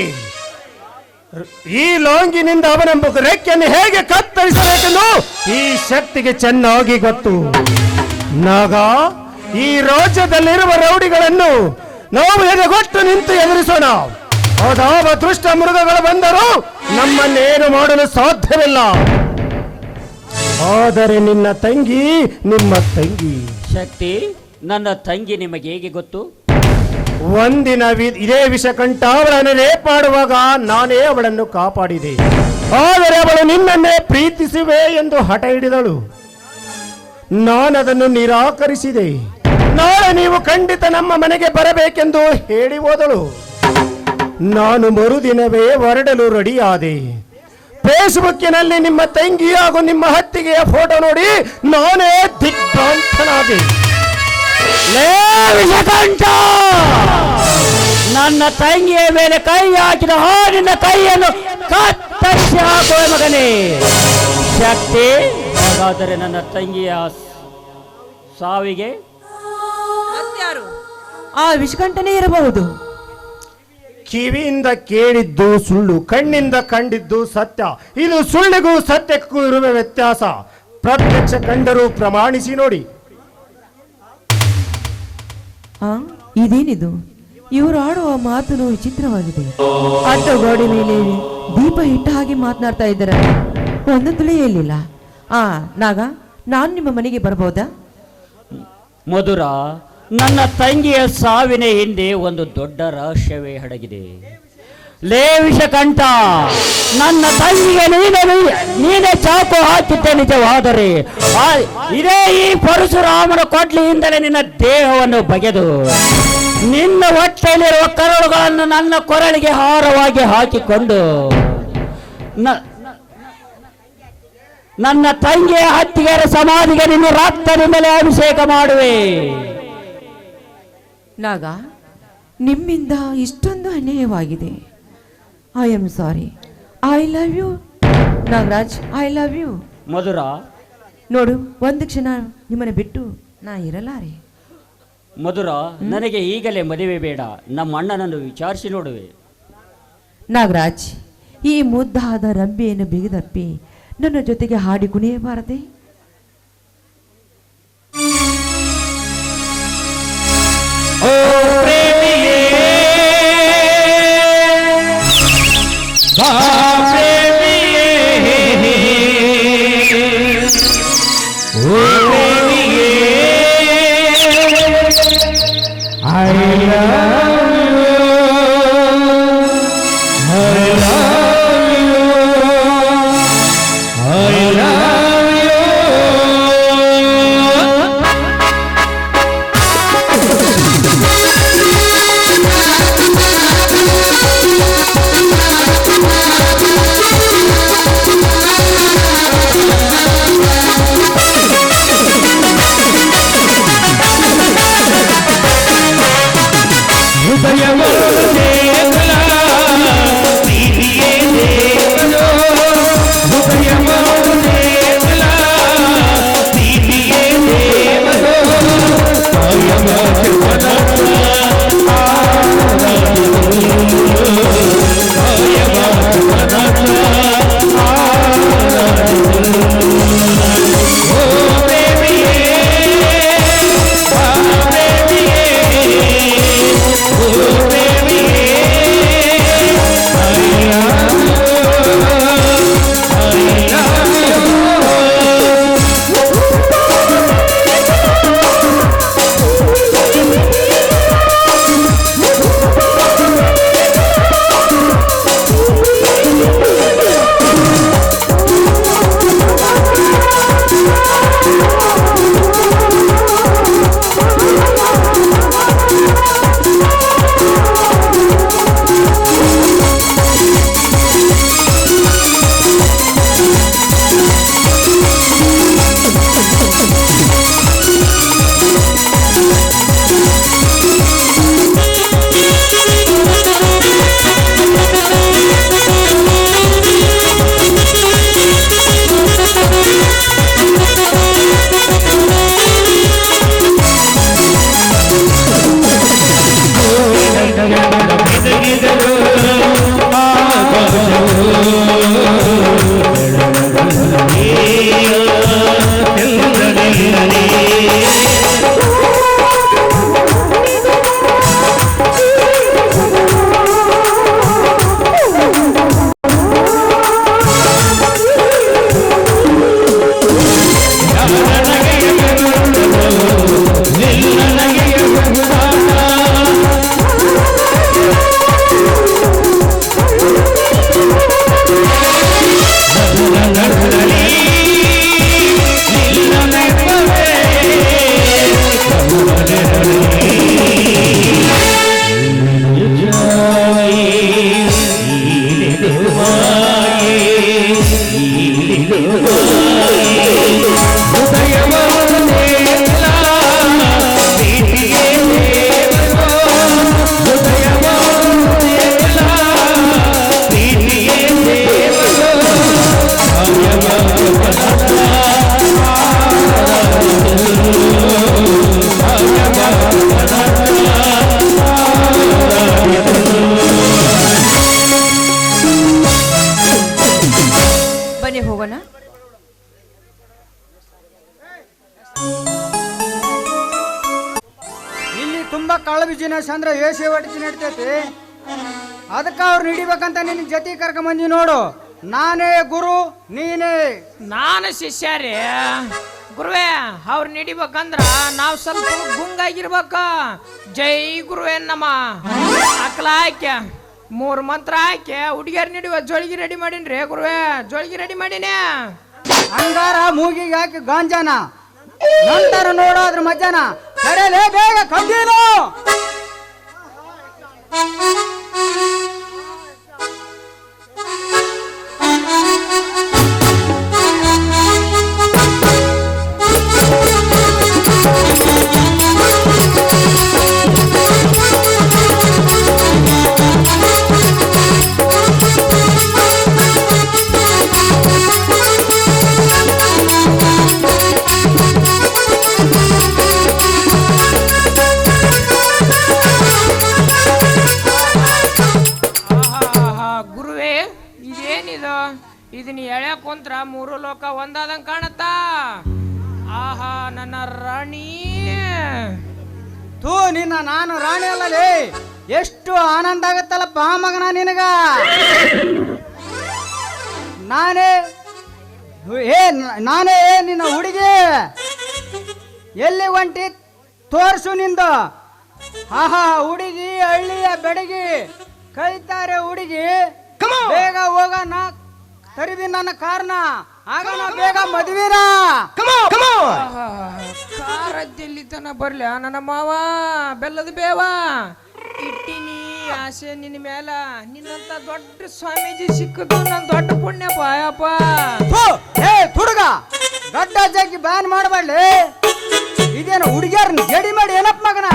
ಈ ಲಾಂಗಿನಿಂದ ಅವನ ರೆಕ್ಕೆಯನ್ನು ಹೇಗೆ ಕತ್ತರಿಸಬೇಕೆಂದು ಈ ಶಕ್ತಿಗೆ ಚೆನ್ನಾಗಿ ಗೊತ್ತು. ನಾಗ, ಈ ರಾಜ್ಯದಲ್ಲಿರುವ ರೌಡಿಗಳನ್ನು ನಾವು ಎದೆಗೊಟ್ಟು ನಿಂತು ಎದುರಿಸೋಣ. ಅದಾವ ದುಷ್ಟ ಮೃಗಗಳು ಬಂದರೂ ನಮ್ಮನ್ನೇನು ಮಾಡಲು ಸಾಧ್ಯವಿಲ್ಲ. ಆದರೆ ನಿನ್ನ ತಂಗಿ, ನಿಮ್ಮ ತಂಗಿ ಶಕ್ತಿ, ನನ್ನ ತಂಗಿ ನಿಮಗೆ ಹೇಗೆ ಗೊತ್ತು? ಒಂದಿನ ಇದೇ ವಿಷಕಂಠ ಅವಳನ್ನು ರೇಪ್ ಮಾಡುವಾಗ ನಾನೇ ಅವಳನ್ನು ಕಾಪಾಡಿದೆ. ಆದರೆ ಅವಳು ನಿನ್ನನ್ನೇ ಪ್ರೀತಿಸುವೆ ಎಂದು ಹಠ ಹಿಡಿದಳು. ನಾನದನ್ನು ನಿರಾಕರಿಸಿದೆ. ನಾಳೆ ನೀವು ಖಂಡಿತ ನಮ್ಮ ಮನೆಗೆ ಬರಬೇಕೆಂದು ಹೇಳಿ ಹೋದಳು. ನಾನು ಮರುದಿನವೇ ಹೊರಡಲು ರೆಡಿಯಾದೆ. ಫೇಸ್ಬುಕ್ಕಿನಲ್ಲಿ ನಿಮ್ಮ ತಂಗಿ ಹಾಗೂ ನಿಮ್ಮ ಹತ್ತಿಗೆಯ ಫೋಟೋ ನೋಡಿ ನಾನೇ ದಿಗ್ಭ್ರಾಂತನಾದೆ. ವಿಷಕಂಠ, ನನ್ನ ತಂಗಿಯ ಮೇಲೆ ಕೈ ಹಾಕಿದ ಹಾಡಿನ ಕೈಯನ್ನು ಕತ್ತರಿಸಿ ಹಾಕುವ ಮಗನೇ. ಶಕ್ತಿ, ಹಾಗಾದರೆ ನನ್ನ ತಂಗಿಯ ಸಾವಿಗೆ ಮತ್ಯಾರು? ಆ ವಿಷಕಂಠನೇ ಇರಬಹುದು. ಕಿವಿಯಿಂದ ಕೇಳಿದ್ದು ಸುಳ್ಳು, ಕಣ್ಣಿಂದ ಕಂಡಿದ್ದು ಸತ್ಯ. ಇದು ಸುಳ್ಳಿಗೂ ಸತ್ಯಕ್ಕೂ ಇರುವ ವ್ಯತ್ಯಾಸ. ಪ್ರತ್ಯಕ್ಷ ಕಂಡರೂ ಪ್ರಮಾಣಿಸಿ ನೋಡಿ. ಇದೇನಿದು? ಇವರು ಆಡುವ ಮಾತು ವಿಚಿತ್ರವಾಗಿದೆ. ಅಡ್ಡ ಗೋಡೆ ಮೇಲೆ ದೀಪ ಇಟ್ಟ ಹಾಗೆ ಮಾತನಾಡ್ತಾ ಇದ್ದಾರೆ. ಒಂದು ತಿಳಿಯಲಿಲ್ಲ. ನಾಗ, ನಾನು ನಿಮ್ಮ ಮನೆಗೆ ಬರಬಹುದಾ? ಮಧುರ, ನನ್ನ ತಂಗಿಯ ಸಾವಿನ ಹಿಂದೆ ಒಂದು ದೊಡ್ಡ ರಹಸ್ಯವೇ ಅಡಗಿದೆ. ಲೇ ವಿಷಕಂಠ, ನನ್ನ ತಂಗಿಗೆ ನೀನೇ ಚಾಕು ಹಾಕಿದ್ದೆ ನಿಜವಾದರೆ ಇದೇ ಈ ಪರಶುರಾಮನ ಕೊಡ್ಲಿಯಿಂದಲೇ ನಿನ್ನ ದೇಹವನ್ನು ಬಗೆದು ನಿನ್ನ ಹೊಟ್ಟೆಯಲ್ಲಿರುವ ಕರಳುಗಳನ್ನು ನನ್ನ ಕೊರಳಿಗೆ ಹಾರವಾಗಿ ಹಾಕಿಕೊಂಡು ನನ್ನ ತಂಗಿಯ ಹತ್ತಿಗೆರ ಸಮಾಧಿಗೆ ನಿನ್ನ ರಕ್ತದಿಂದಲೇ ಅಭಿಷೇಕ ಮಾಡುವೆ. ನಾಗ, ನಿಮ್ಮಿಂದ ಇಷ್ಟೊಂದು ಅನ್ಯಾಯವಾಗಿದೆ. I am sorry. I love you Nagaraj, I love you. Madhura, ನೋಡು, ಒಂದು ಕ್ಷಣ ನಿಮ್ಮನ್ನು ಬಿಟ್ಟು ನಾ ಇರಲಾರೆ. ಮಧುರ, ನನಗೆ ಈಗಲೇ ಮದುವೆ ಬೇಡ. ನಮ್ಮ ಅಣ್ಣನನ್ನು ವಿಚಾರಿಸಿ ನೋಡುವೆ. ನಾಗರಾಜ್, ಈ ಮುದ್ದಾದ ರಂಬೆಯನ್ನು ಬಿಗಿದಪ್ಪಿ ನನ್ನ ಜೊತೆಗೆ ಹಾಡಿ ಕುಣಿಯಬಾರದೆ? ಓ ಪ್ರೇಮಿಯೇ, ಬಾ ಪ್ರೇಮಿಯೇ, ಓ ಪ್ರೇಮಿಯೇ, I love you. I love you. I love you. ಬನ್ನಿ ಹೋಗೋಣ. ಇಲ್ಲಿ ತುಂಬಾ ಕಳ್ಳ ಬಿಸಿನೆಸ್ ಅಂದ್ರೆ ಏಸಿ ಹೊಡಿಸಿ ನಡ್ತೈತಿ. ಅದಕ್ಕೆ ಅವ್ರು ಹಿಡಿಬೇಕಂತ ನಿನ್ ಜೊತೆ ಕರ್ಕೊಂಬಂದಿ ನೋಡು. ನಾನೇ ಗುರು, ನೀನೇ ನಾನು ಶಿಷ್ಯ ರೀ ಗುರುವೇ. ಅವ್ರು ನಡಿಬೇಕಂದ್ರ ನಾವು ಸ್ವಲ್ಪ ಗುಂಗಾಗಿರ್ಬೇಕ. ಜೈ ಗುರುವೇ ನಮ್ಮ ಅಕ್ಲ ಹಾಕ್ಯ 3 ಮಂತ್ರ ಹಾಕಿ ಹುಡುಗಿಯರ್ ನಡಿವ ಜೋಳಿಗೆ ರೆಡಿ ಮಾಡೀನ್ರಿ ಗುರುವೇ. ಜೋಳಿಗೆ ರೆಡಿ ಮಾಡೀನಿ. ಹಂಗಾರ ಮೂಗಿಗೆ ಹಾಕಿ ಗಾಂಜಾನ ನಂತರ ನೋಡೋದ್ರ ಮಧ್ಯಾಹ್ನ ಸರಿಯಲೇ ಬೇಗ ಕಂಡೀನು. ಇದನ್ನ ಎಳೆ ಕುಂತ್ರ 3 ಲೋಕ ಒಂದಾದಂಗ ಕಾಣತ್ತ. ಆಹಾ ನನ್ನ ರಾಣಿ. ತೂ ನಿನ್ನ ನಾನು ರಾಣಿ ಅಲ್ಲಲೇ. ಎಷ್ಟು ಆನಂದ ಆಗತ್ತಲ್ಲಪ್ಪ ಮಗನ ನಿನಗ. ನಾನೇ ನಿನ್ನ ಹುಡುಗಿ. ಎಲ್ಲಿ ಹೊಂಟಿ ತೋರ್ಸು ನಿಂದು. ಆಹಾ ಹುಡುಗಿ ಹಳ್ಳಿಯ ಬೆಡಗಿ ಕೈತಾರೆ ಹುಡುಗಿ ಬೇಗ ಹೋಗೋಣ ತರಿದಿ ನನ್ನ ಕಾರ್ನ ಆಗೋಣ ಬೇಗ ಮದುವಿನ ಕಾರದ್ದಲ್ಲಿ ತನ ಬರ್ಲ ನನ್ನ ಮಾವ ಬೆಲ್ಲದ ಬೇವ ಇಟ್ಟಿನಿ ಆಸೆ ನಿನ್ನ ಮೇಲ ನಿನ್ನಂತ ದೊಡ್ಡ ಸ್ವಾಮೀಜಿ ಸಿಕ್ಕದು ನನ್ ದೊಡ್ಡ ಪುಣ್ಯಪ್ಪ ಅಯ್ಯಪ್ಪ. ಏ ಹುಡುಗ ದೊಡ್ಡ ಜಗ್ಗಿ ಬ್ಯಾನ್ ಮಾಡಬಾರ್ಲಿ. ಇದೇನು ಹುಡುಗಿಯರ್ನ ಜಡಿ ಮಾಡಿ ಏನಪ್ಪ ಮಗನ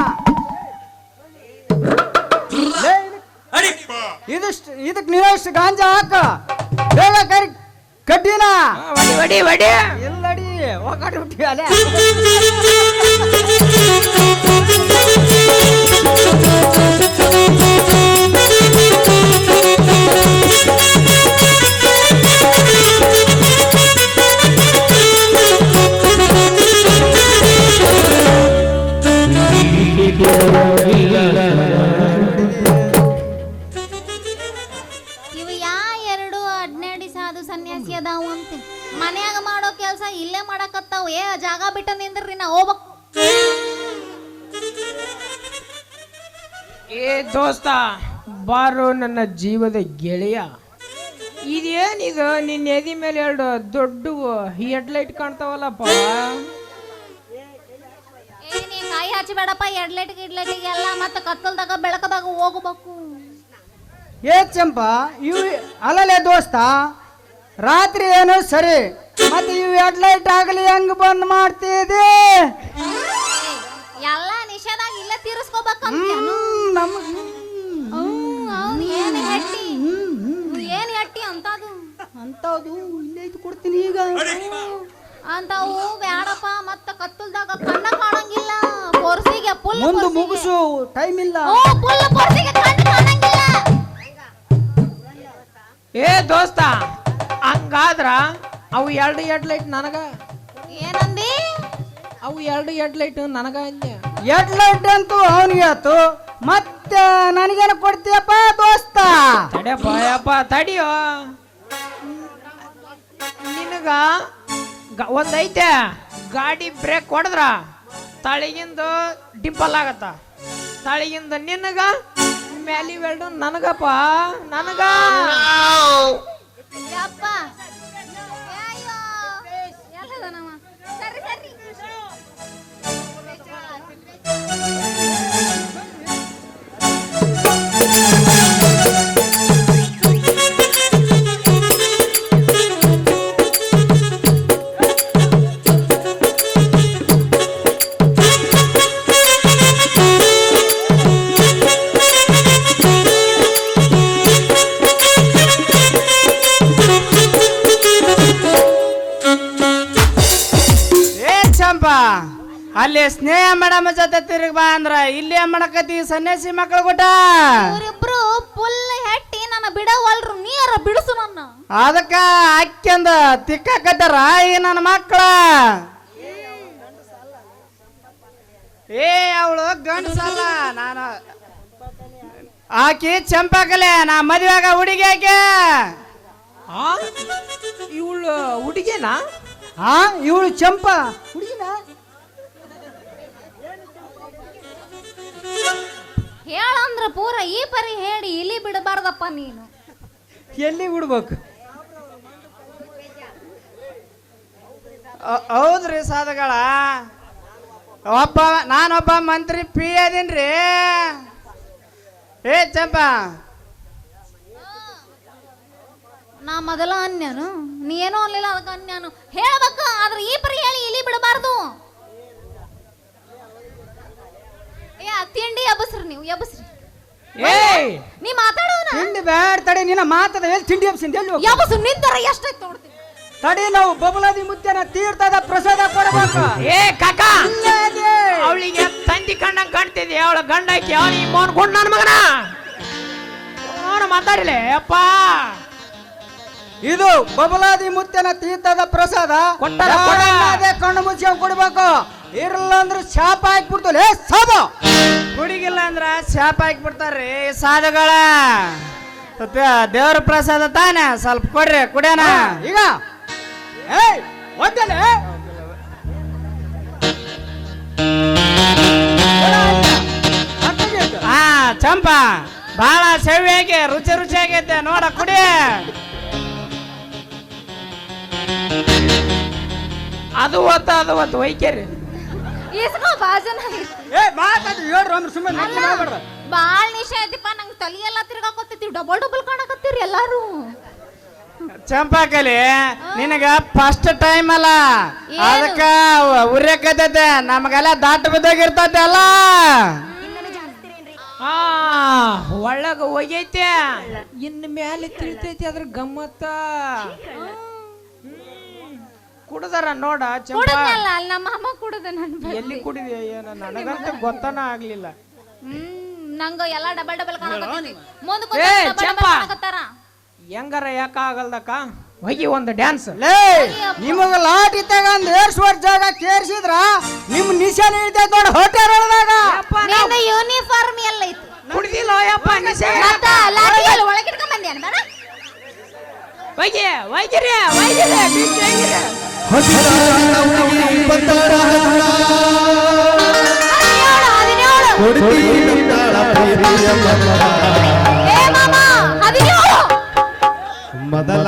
ಇದಿಷ್ಟು ಇದಕ್ ನೀವಷ್ಟು ಗಾಂಜಾ ಹಾಕ ಬೇಗ ಕರಿ ಕಡ್ಡಿನ ವಡಿ ವಡಿ ಇಲ್ಲಡಿ ಹೋಗಾಡಿ ಹುಟ್ಟಿ ಅಲೆ ಇವು ಯಾ ಎರಡು ಹಡ್ನೆರಡು ಸಾಧು ಸನ್ಯಾಸಿ ಅದಾವು ಅಂತ ಮನ್ಯಾಗ ಮಾಡೋ ಕೆಲಸ ಇಲ್ಲೇ ಮಾಡಕತ್ತಾವ. ಏ ಜಾಗ ಬಿಟ್ಟ ನಿಂದ್ರಿ ನಾ ಹೋಗ್ಬೇಕು. ಏ ದೋಸ್ತ ಬಾರೋ ನನ್ನ ಜೀವದ ಗೆಳೆಯ. ಇದೇನಿದು ನಿನ್ನ ಎದಿ ಮೇಲೆ ಎರಡು ದೊಡ್ಡ ಹೆಡ್ಲೈಟ್ ಕಾಣ್ತಾವಲ್ಲಪ್ಪ. ಏ ನೀ ಕಾಯಿ ಹಚ್ಚಬೇಡಪ್ಪ. ಎಡ್ಲೈಟ್ ಗಿಡ್ಲೈಟಿಗೆ ಎಲ್ಲ ಮತ್ತೆ ಕತ್ತಲ್ದಾಗ ಬೆಳಕದಾಗ ಹೋಗ್ಬೇಕು. ಏ ಚಂಪಾ ಇವು ಅಲ್ಲಲೇ ದೋಸ್ತ ರಾತ್ರಿ ಏನು ಸರಿ ಮತ್ತೆ ಇವು ಹೆಡ್ಲೈಟ್ ಆಗಲಿ ಹೆಂಗ್ ಬಂದ್ ಮಾಡ್ತಿದ್ದೆ ಎಲ್ಲ ನಿಷೇಧಾಗ ಇಲ್ಲೇ ತೀರಿಸ್ಕೋಬೇಕಂತ ಏನ್ ಹಟ್ಟಿ ಏನ್ ಹಟ್ಟಿ ಅಂತದು ಅಂತದು ಇಲ್ಲೇ ಐತಿ ಕೊಡ್ತೀನಿ ಈಗ ಅಂತವು ಬ್ಯಾಡಪ್ಪ. ಮತ್ತ ಕತ್ತಲ್ದಾಗ ಕಣ್ಣ ಕಾಣಂಗಿಲ್ಲ. ಪೊರ್ಸಿಗೆ ಫುಲ್ ಮುಂದೆ ಮುಗಿಸು ಟೈಮ್ ಇಲ್ಲ. ಫುಲ್ ಪೊರ್ಸಿಗೆ ಕಣ್ಣು ಕಾಣಂಗಿಲ್ಲ. ಏ ದೋಸ್ತ ಹಂಗಾದ್ರ ಅವು ಎರಡು ಹೆಡ್ಲೈಟ್ ನನಗ. ಏನಂದಿ? ಅವು ಎರಡು ಹೆಡ್ಲೈಟ್ ನನಗ ಅಂದೆ. ಹೆಡ್ಲೈಟ್ ಅಂತೂ ಅವನಿಗೆ ಆತು ಮತ್ತೆ ನನಗೇನು ಕೊಡ್ತೀಯಪ್ಪ ದೋಸ್ತ? ತಡಿಯಪ್ಪ ಯಪ್ಪ ತಡಿಯೋ. ನಿನಗ ಒಂದೈತೆ ಗಾಡಿ ಬ್ರೇಕ್ ಹೊಡೆದ್ರ ತಳಿಗಿಂದ ಡಿಂಪಲ್ ಆಗತ್ತ. ತಳಿಗಿಂದ ನಿನಗ ಮ್ಯಾಲಿ ವೆಲ್ಡು ನನಗಪ್ಪ ನನಗ. ಯಪ್ಪ ಅಯ್ಯೋ ಎಲ್ಲದನವ ಸರಿ ಸರಿ. ಅಲ್ಲಿ ಸ್ನೇಹ ಮೇಡಮ್ ಜೊತೆ ತಿರುಗಿ ಬಾ ಅಂದ್ರ ಇಲ್ಲಿ ಮಾಡಕತ್ತಿ ಸನ್ಯಾಸಿ ಮಕ್ಕಳು ಗುಟ. ಇವರಿಬ್ರು ಫುಲ್ ಹೆಟ್ಟಿ ನನ್ನ ಬಿಡವಲ್ರು. ನೀರ ಬಿಡಿಸು ನನ್ನ. ಅದಕ್ಕ ಅಕ್ಕಿಂದ ತಿಕ್ಕಾಕತ್ತಾರ ಈ ನನ್ನ ಮಕ್ಕಳ. ಏ ಅವಳು ಗಂಡಸಲ್ಲ, ನಾನು ಆಕಿ ಚಂಪಾಕಲೆ. ನಾ ಮದುವೆಗ ಹುಡುಗಿ ಆಕೆ. ಇವಳು ಹುಡುಗಿನಾ? ಹಾ ಇವಳು ಚಂಪಾ ಹುಡುಗಿನ. ಹೇಳಂದ್ರ ಪೂರ ಈ ಪರಿ ಹೇಳಿ ಇಲ್ಲಿ ಬಿಡಬಾರ್ದಪ್ಪ ನೀನು. ಎಲ್ಲಿ ಬಿಡ್ಬೇಕು? ಹೌದ್ರಿ ಸಾಧುಗಳ. ನಾನೊಬ್ಬ ಮಂತ್ರಿ ಪಿ ಅದೀನ್ರಿ. ಏ ಚಂಪಾ ನಾ ಮೊದಲ ಅನ್ಯಾನು ನೀ ಏನೋ ಅನ್ಲಿಲ್ಲ ಅದಕ್ಕೆ ಅನ್ಯಾನು ಹೇಳ್ಬೇಕು. ಆದ್ರೆ ಈ ಪರಿ ಹೇಳಿ ಇಲ್ಲಿ ಬಿಡಬಾರ್ದು. ಏ ತಿಂಡಿ ಎಬ್ಬಸ್ರಿ ನೀವು ಎಬ್ಬಸ್ರಿ. ಏಯ್ ನೀ ಮಾತಾಡೋನ ತಿಂಡಿ ಬ್ಯಾಡ ತಡಿ. ನಿನ್ನ ಮಾತದ ಎಲ್ಲಿ ತಿಂಡಿ ಎಬ್ಸಿಂದ ಎಲ್ಲಿ ಹೋಗ್ತಿ? ಎಬ್ಬಸು ನಿಂತರ ಎಷ್ಟೈತೆ ನೋಡ್ತೀನಿ. ತಡಿ ನಾವು ಬಬಲಾದಿ ಮುತ್ಯನ ತೀರ್ಥದ ಪ್ರಸಾದ ಕೊಡಬೇಕು. ಏ ಕಾಕ ಅವಳಿಗೆ ತಂದಿ ಕಂಡಂಗ್ ಕಾಣ್ತಿದ್ದೆ. ಅವಳ ಗಂಡ ಅವನಿಗೆ ಮೋನ್ ಕೊಂಡು ನನ್ನ ಮಗನ ಅವನು ಮಾತಾಡಲೇ ಅಪ್ಪ. ಇದು ಬಬಲಾದಿ ಮುತ್ಯನ ತೀರ್ಥದ ಪ್ರಸಾದ. ಕೊಟ್ಟಾರ ಅದೇ ಕಣ್ಣು ಮುಚ್ಚಿ ಕೊಡ್ಬೇಕು. ಇರಲ್ಲ ಅಂದ್ರೆ ಶಾಪ ಹಾಕ್ಬಿಡ್ತಲ್ಲ ಸಾಬ. ಹುಡುಗಿಲ್ಲ ಅಂದ್ರ ಶಾಪ ಹಾಕ್ಬಿಡ್ತಾರ್ರಿ ಸಾಧುಗಳ. ದೇವ್ರ ಪ್ರಸಾದ ತಾನೆ, ಸ್ವಲ್ಪ ಕೊಡ್ರಿ ಕುಡಿಯೋಣ. ಈಗ ಏಯ್ ಒದ್ದಲೆ ಚಂಪಾ ಬಹಳ ಸವಿಯಾಗಿ ರುಚಿ ರುಚಿಯಾಗೈತೆ ನೋಡ ಕುಡಿ. ಅದು ಒತ್ತು ವೈಕ್ಯರಿ ಇಸ್ಕೋ ಬಾಜನ ಬಾಳ್ ನಿಶೆ ಐತಿಪ್ಪ, ನಂಗೆ ತಲಿ ಎಲ್ಲ ತಿರ್ಗಾಕೊತೈತಿ, ಡಬಲ್ ಕಾಣಕತ್ತೀರಿ ಎಲ್ಲಾರು. ಚಂಪಾಕಲಿ ನಿನಗ ಫಸ್ಟ್ ಟೈಮ್ ಅಲ್ಲ, ಅದಕ್ಕ ಉರ್ಯಕತೈತೆ, ನಮಗೆಲ್ಲ ದಾಟ ಬಿದ್ದೋಗಿರ್ತೈತೆ ಅಲ್ಲ. ಒಳಗ ಹೋಗೈತೆ, ಇನ್ನು ಮ್ಯಾಲೆ ತಿಳಿತೈತಿ ಅದ್ರ ಗಮ್ಮತ್ತ. ಕುಡ್ದಾರ ನೋಡ ಚಂಪಾ. ಕುಡದಲ್ಲ, ಅಲ್ಲಿ ನಮ್ಮ ಅಮ್ಮ ಕುಡದ ಎಲ್ಲಿ ಕುಡಿದೆ ಏನ ನನಗಂತ ಗೊತ್ತಾನ ಆಗ್ಲಿಲ್ಲ. ನಂಗ ಎಲ್ಲ ಡಬಲ್ ಕಾಣಕತ್ತಿ. ಚಂಪಾ ಹೆಂಗಾರ ಯಾಕ ಆಗಲ್ದಕ್ಕ, ಹೋಗಿ ಒಂದು ಡ್ಯಾನ್ಸ್. ನಿಮಗ ಲಾಟ್ ಇದ್ದಾಗ ಒಂದ್ ಏರ್ಸ್ವರ್ ಜಾಗ ಕೇರ್ಸಿದ್ರ ನಿಮ್ ನಿಶಾನೆ ಇರ್ತೈತೆ ನೋಡ ಹೋಟೆಲ್ ಒಳದಾಗ. ನಿನ್ನ ಯೂನಿಫಾರ್ಮ್ ಎಲ್ಲ ಐತಿ. ಕುಡ್ದಿಲ್ಲ ಯಪ್ಪ ನಿಶೆ. ಮತ್ತ ಲಾಟಿ ಎಲ್ಲ ಒಳಗೆ ಇಟ್ಕೊಂಡ್ ಬಂದಿ ಅನ್ಬೇಡ. ಹೋಗಿರಿ ಮೊದಲ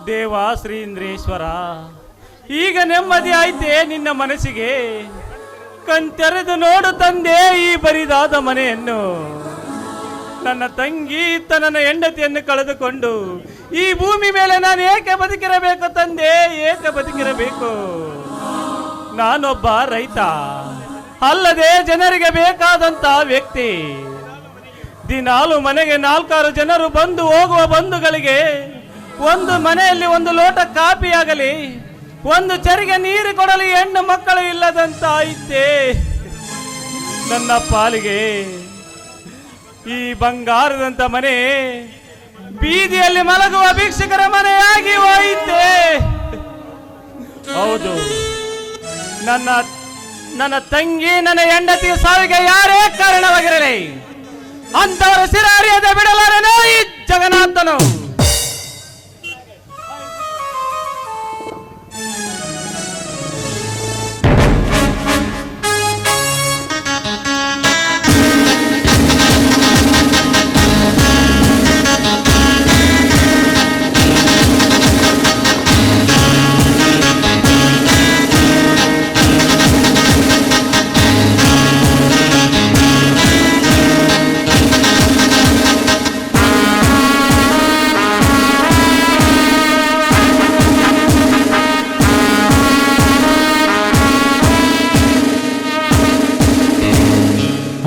ದೇವ ಶ್ರೀಂದ್ರೇಶ್ವರ, ಈಗ ನೆಮ್ಮದಿ ಆಯ್ತೆ ನಿನ್ನ ಮನಸ್ಸಿಗೆ. ಕಣ್ತೆರೆದು ನೋಡು ತಂದೆ ಈ ಬರಿದಾದ ಮನೆಯನ್ನು. ನನ್ನ ತಂಗಿ ತನ್ನ ಹೆಂಡತಿಯನ್ನು ಕಳೆದುಕೊಂಡು ಈ ಭೂಮಿ ಮೇಲೆ ನಾನು ಏಕೆ ಬದುಕಿರಬೇಕು ತಂದೆ, ಏಕೆ ಬದುಕಿರಬೇಕು? ನಾನೊಬ್ಬ ರೈತ ಅಲ್ಲದೆ ಜನರಿಗೆ ಬೇಕಾದಂತ ವ್ಯಕ್ತಿ. ದಿನಾಲು ಮನೆಗೆ 4-6 ಜನರು ಬಂದು ಹೋಗುವ ಬಂಧುಗಳಿಗೆ ಒಂದು ಮನೆಯಲ್ಲಿ ಒಂದು ಲೋಟ ಕಾಫಿ ಆಗಲಿ, ಒಂದು ಚರಿಗೆ ನೀರು ಕೊಡಲಿ ಹೆಣ್ಣು ಮಕ್ಕಳು ಇಲ್ಲದಂತ ಐತೆ ನನ್ನ ಪಾಲಿಗೆ. ಈ ಬಂಗಾರದಂತ ಮನೆ ಬೀದಿಯಲ್ಲಿ ಮಲಗುವ ಭಿಕ್ಷುಕರ ಮನೆಯಾಗಿ ಹೋಯಿತೆ. ಹೌದು, ನನ್ನ ತಂಗಿ, ನನ್ನ ಹೆಂಡತಿ ಸಾವಿಗೆ ಯಾರೇ ಕಾರಣವಾಗಿರಲಿ, ಅಂತವರ ಸಿರಾರಿಯದೆ ಬಿಡಲಾರನು ಈ ಜಗನ್ನಾಥನು.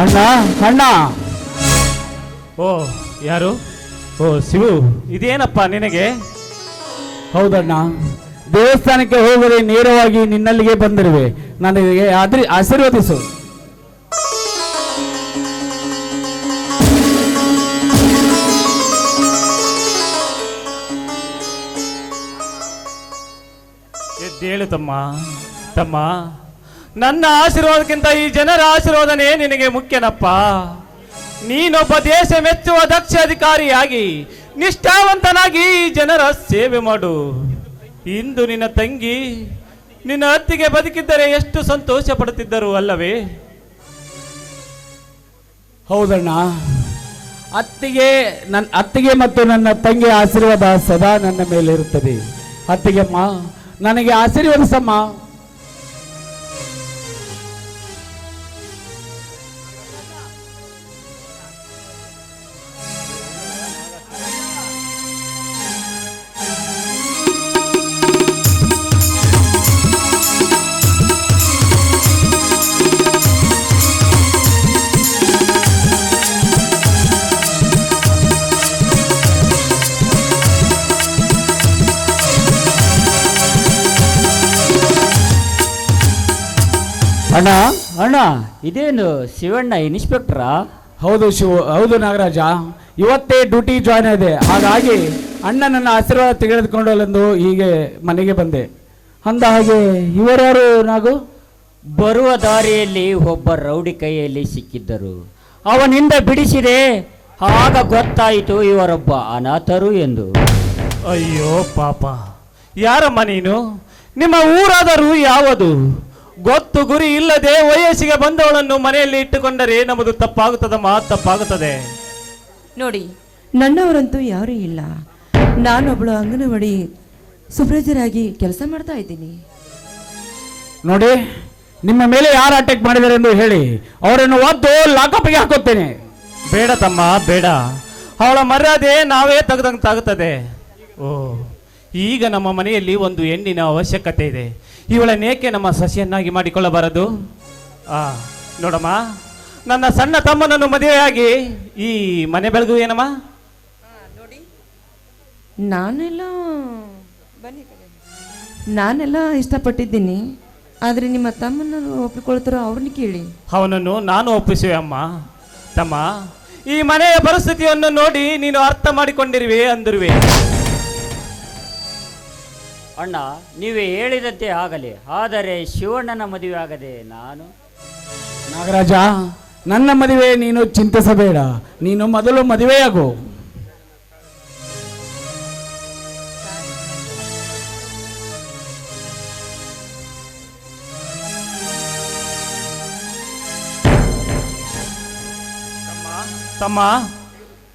ಅಣ್ಣ ಅಣ್ಣ. ಓ, ಯಾರು? ಓ ಶಿವು, ಇದೇನಪ್ಪ ನಿನಗೆ? ಹೌದಣ್ಣ, ದೇವಸ್ಥಾನಕ್ಕೆ ಹೋಗದೆ ನೇರವಾಗಿ ನಿನ್ನಲ್ಲಿಗೆ ಬಂದಿರುವೆ. ನನಗೆ ಆಶೀರ್ವದಿಸು. ಎದ್ದೇಳು ತಮ್ಮ. ನನ್ನ ಆಶೀರ್ವಾದಕ್ಕಿಂತ ಈ ಜನರ ಆಶೀರ್ವಾದನೇ ನಿನಗೆ ಮುಖ್ಯನಪ್ಪ. ನೀನೊಬ್ಬ ದೇಶ ಮೆಚ್ಚುವ ದಕ್ಷ ಅಧಿಕಾರಿಯಾಗಿ ನಿಷ್ಠಾವಂತನಾಗಿ ಈ ಜನರ ಸೇವೆ ಮಾಡು. ಇಂದು ನಿನ್ನ ತಂಗಿ, ನಿನ್ನ ಅತ್ತಿಗೆ ಬದುಕಿದ್ದರೆ ಎಷ್ಟು ಸಂತೋಷ ಪಡುತ್ತಿದ್ದರು ಅಲ್ಲವೇ? ಹೌದಣ್ಣ, ಅತ್ತಿಗೆ ಮತ್ತು ನನ್ನ ತಂಗಿ ಆಶೀರ್ವಾದ ಸದಾ ನನ್ನ ಮೇಲೆ ಇರುತ್ತದೆ. ಅತ್ತಿಗೆಮ್ಮ, ನನಗೆ ಆಶೀರ್ವದಿಸಮ್ಮ. ಅಣ್ಣ ಅಣ್ಣ, ಇದೇನು ಶಿವಣ್ಣ ಇನ್ಸ್ಪೆಕ್ಟ್ರಾ? ಹೌದು ನಾಗರಾಜ, ಇವತ್ತೇ ಡ್ಯೂಟಿ ಜಾಯ್ನ್ ಆಗಿದೆ. ಹಾಗಾಗಿ ಅಣ್ಣನನ್ನ ಆಶೀರ್ವಾದ ತೆಗೆದುಕೊಂಡಲೆಂದು ಹೀಗೆ ಮನೆಗೆ ಬಂದೆ. ಅಂದ ಹಾಗೆ ಇವರ್ಯಾರು ನಾಗು? ಬರುವ ದಾರಿಯಲ್ಲಿ ಒಬ್ಬ ರೌಡಿ ಕೈಯಲ್ಲಿ ಸಿಕ್ಕಿದ್ದರು. ಅವನಿಂದ ಬಿಡಿಸಿದೆ. ಆಗ ಗೊತ್ತಾಯಿತು ಇವರೊಬ್ಬ ಅನಾಥರು ಎಂದು. ಅಯ್ಯೋ ಪಾಪ, ಯಾರಮ್ಮ ನೀನು? ನಿಮ್ಮ ಊರಾದರೂ ಯಾವುದು? ಗೊತ್ತು ಗುರಿ ಇಲ್ಲದೆ ವಯಸ್ಸಿಗೆ ಬಂದವಳನ್ನು ಮನೆಯಲ್ಲಿ ಇಟ್ಟುಕೊಂಡರೆ ನಮ್ಮದು ತಪ್ಪಾಗುತ್ತದೆ. ನೋಡಿ, ನನ್ನವರಂತೂ ಯಾರೂ ಇಲ್ಲ. ನಾನೊಬ್ಬಳು ಅಂಗನವಾಡಿ ಸುಪ್ರಜರಾಗಿ ಕೆಲಸ ಮಾಡ್ತಾ ಇದ್ದೀನಿ. ನೋಡಿ, ನಿಮ್ಮ ಮೇಲೆ ಯಾರು ಅಟ್ಯಾಕ್ ಮಾಡಿದ್ದಾರೆ ಎಂದು ಹೇಳಿ ಅವರನ್ನು ಒದ್ದು ಲಾಕಪ್ಗೆ ಹಾಕುತ್ತೇನೆ. ಬೇಡ ತಮ್ಮ, ಬೇಡ. ಅವಳ ಮರ್ಯಾದೆ ನಾವೇ ತೆಗೆದಂತಾಗುತ್ತದೆ. ಓ, ಈಗ ನಮ್ಮ ಮನೆಯಲ್ಲಿ ಒಂದು ಹೆಣ್ಣಿನ ಅವಶ್ಯಕತೆ ಇದೆ. ಇವಳನ್ನೇಕೆ ನಮ್ಮ ಸಸಿಯನ್ನಾಗಿ ಮಾಡಿಕೊಳ್ಳಬಾರದು? ನೋಡಮ್ಮ, ನನ್ನ ಸಣ್ಣ ತಮ್ಮನನ್ನು ಮದುವೆಯಾಗಿ ಈ ಮನೆ ಬೆಳಗುವೇನಮ್ಮ? ನಾನೆಲ್ಲ ಇಷ್ಟಪಟ್ಟಿದ್ದೀನಿ. ಆದರೆ ನಿಮ್ಮ ತಮ್ಮನನ್ನು ಒಪ್ಪಿಕೊಳ್ತಾರೋ ಅವ್ರನ್ನ ಕೇಳಿ. ಅವನನ್ನು ನಾನು ಒಪ್ಪಿಸುವೆ ಅಮ್ಮ. ತಮ್ಮ, ಈ ಮನೆಯ ಪರಿಸ್ಥಿತಿಯನ್ನು ನೋಡಿ ನೀನು ಅರ್ಥ ಮಾಡಿಕೊಂಡಿರುವೆ ಅಂದಿರುವೆ. ಅಣ್ಣ, ನೀವೇ ಹೇಳಿದಂತೆ ಆಗಲಿ. ಆದರೆ ಶಿವಣ್ಣನ ಮದುವೆ ಆಗದೆ ನಾನು? ನಾಗರಾಜ, ನನ್ನ ಮದುವೆ ನೀನು ಚಿಂತಿಸಬೇಡ. ನೀನು ಮೊದಲು ಮದುವೆಯಾಗು. ತಮ್ಮ,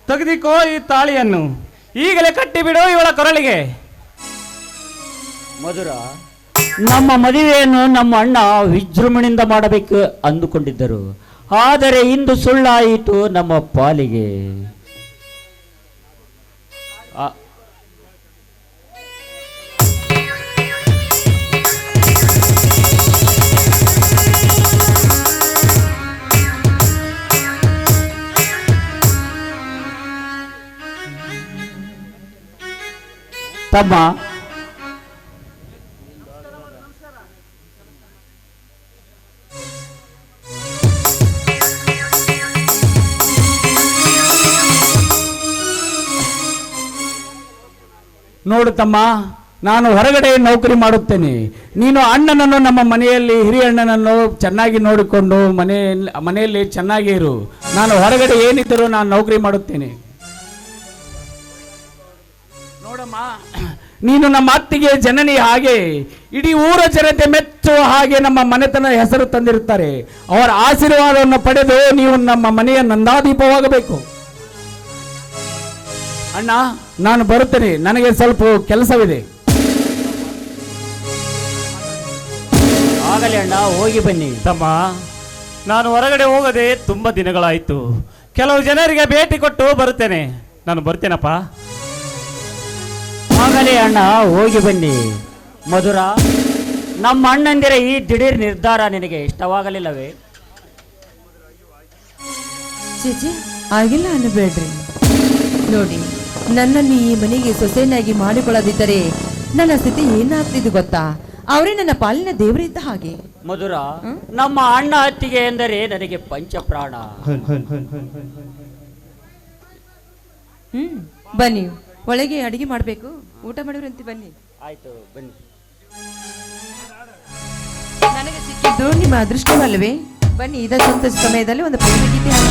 ತೆಗೆದುಕೋ ಈ ತಾಳಿಯನ್ನು. ಈಗಲೇ ಕಟ್ಟಿಬಿಡು ಇವಳ ಕೊರಳಿಗೆ. ಮಧುರ, ನಮ್ಮ ಮದುವೆಯನ್ನು ನಮ್ಮ ಅಣ್ಣ ವಿಜೃಂಭಣೆಯಿಂದ ಮಾಡಬೇಕು ಅಂದುಕೊಂಡಿದ್ದರು. ಆದರೆ ಇಂದು ಸುಳ್ಳಾಯಿತು ನಮ್ಮ ಪಾಲಿಗೆ. ತಮ್ಮ, ನೋಡು ತಮ್ಮ, ನಾನು ಹೊರಗಡೆ ನೌಕರಿ ಮಾಡುತ್ತೇನೆ. ನೀನು ಅಣ್ಣನನ್ನು ನಮ್ಮ ಮನೆಯಲ್ಲಿ ಹಿರಿಯ ಅಣ್ಣನನ್ನು ಚೆನ್ನಾಗಿ ನೋಡಿಕೊಂಡು ಮನೆಯಲ್ಲಿ ಚೆನ್ನಾಗಿ ಇರು. ನಾನು ಹೊರಗಡೆ ಏನಿದ್ದರೂ ನಾನು ನೌಕರಿ ಮಾಡುತ್ತೇನೆ. ನೋಡಮ್ಮ, ನೀನು ನಮ್ಮ ಅತ್ತಿಗೆ ಜನನಿ ಹಾಗೆ ಇಡೀ ಊರ ಜನತೆ ಮೆಚ್ಚುವ ಹಾಗೆ ನಮ್ಮ ಮನೆತನ ಹೆಸರು ತಂದಿರುತ್ತಾರೆ. ಅವರ ಆಶೀರ್ವಾದವನ್ನು ಪಡೆದು ನೀವು ನಮ್ಮ ಮನೆಯ ನಂದಾದೀಪವಾಗಬೇಕು. ಅಣ್ಣ, ನಾನು ಬರುತ್ತೇನೆ, ನನಗೆ ಸ್ವಲ್ಪ ಕೆಲಸವಿದೆ. ಆಗಲಿ ಅಣ್ಣ, ಹೋಗಿ ಬನ್ನಿ. ತಮ್ಮ, ನಾನು ಹೊರಗಡೆ ಹೋಗದೆ ತುಂಬ ದಿನಗಳಾಯಿತು. ಕೆಲವು ಜನರಿಗೆ ಭೇಟಿ ಕೊಟ್ಟು ಬರುತ್ತೇನೆ. ನಾನು ಬರ್ತೇನಪ್ಪ. ಆಗಲಿ ಅಣ್ಣ, ಹೋಗಿ ಬನ್ನಿ. ಮಧುರ, ನಮ್ಮ ಅಣ್ಣಂದಿರ ಈ ದಿಢೀರ್ ನಿರ್ಧಾರ ನಿನಗೆ ಇಷ್ಟವಾಗಲಿಲ್ಲವೇ? ಚೇಚೆ, ಆಗಿಲ್ಲ ಅನ್ನಬೇಡ್ರಿ. ನೋಡಿ, ನನ್ನನ್ನು ಈ ಮನೆಗೆ ಸೊಸೆಯನ್ನಾಗಿ ಮಾಡಿಕೊಳ್ಳದಿದ್ದರೆ ನನ್ನ ಸ್ಥಿತಿ ಏನಾಗ್ತಿದ್ದು ಗೊತ್ತಾ? ಅವರೇ ನನ್ನ ಪಾಲಿನ ದೇವರಿದ್ದ ಹಾಗೆ. ಮಧುರ, ನಮ್ಮ ಅಣ್ಣ ಅತ್ತಿಗೆ ಎಂದರೆ ನನಗೆ ಪಂಚಪ್ರಾಣ. ಬನ್ನಿ, ಒಳಗೆ ಅಡಿಗೆ ಮಾಡಬೇಕು, ಊಟ ಮಾಡಿವ್ರಂತೆ. ಬನ್ನಿ. ಆಯ್ತು, ಬನ್ನಿ. ನನಗೆ ಸಿಕ್ಕಿದ್ದು ನಿಮ್ಮ ಅದೃಷ್ಟವಲ್ಲವೇ? ಬನ್ನಿ, ಇದ ಸಂತೋಷ ಸಮಯದಲ್ಲಿ ಒಂದು ಪ್ರೇಮ ಗೀತೆ ಹಾಡಿ.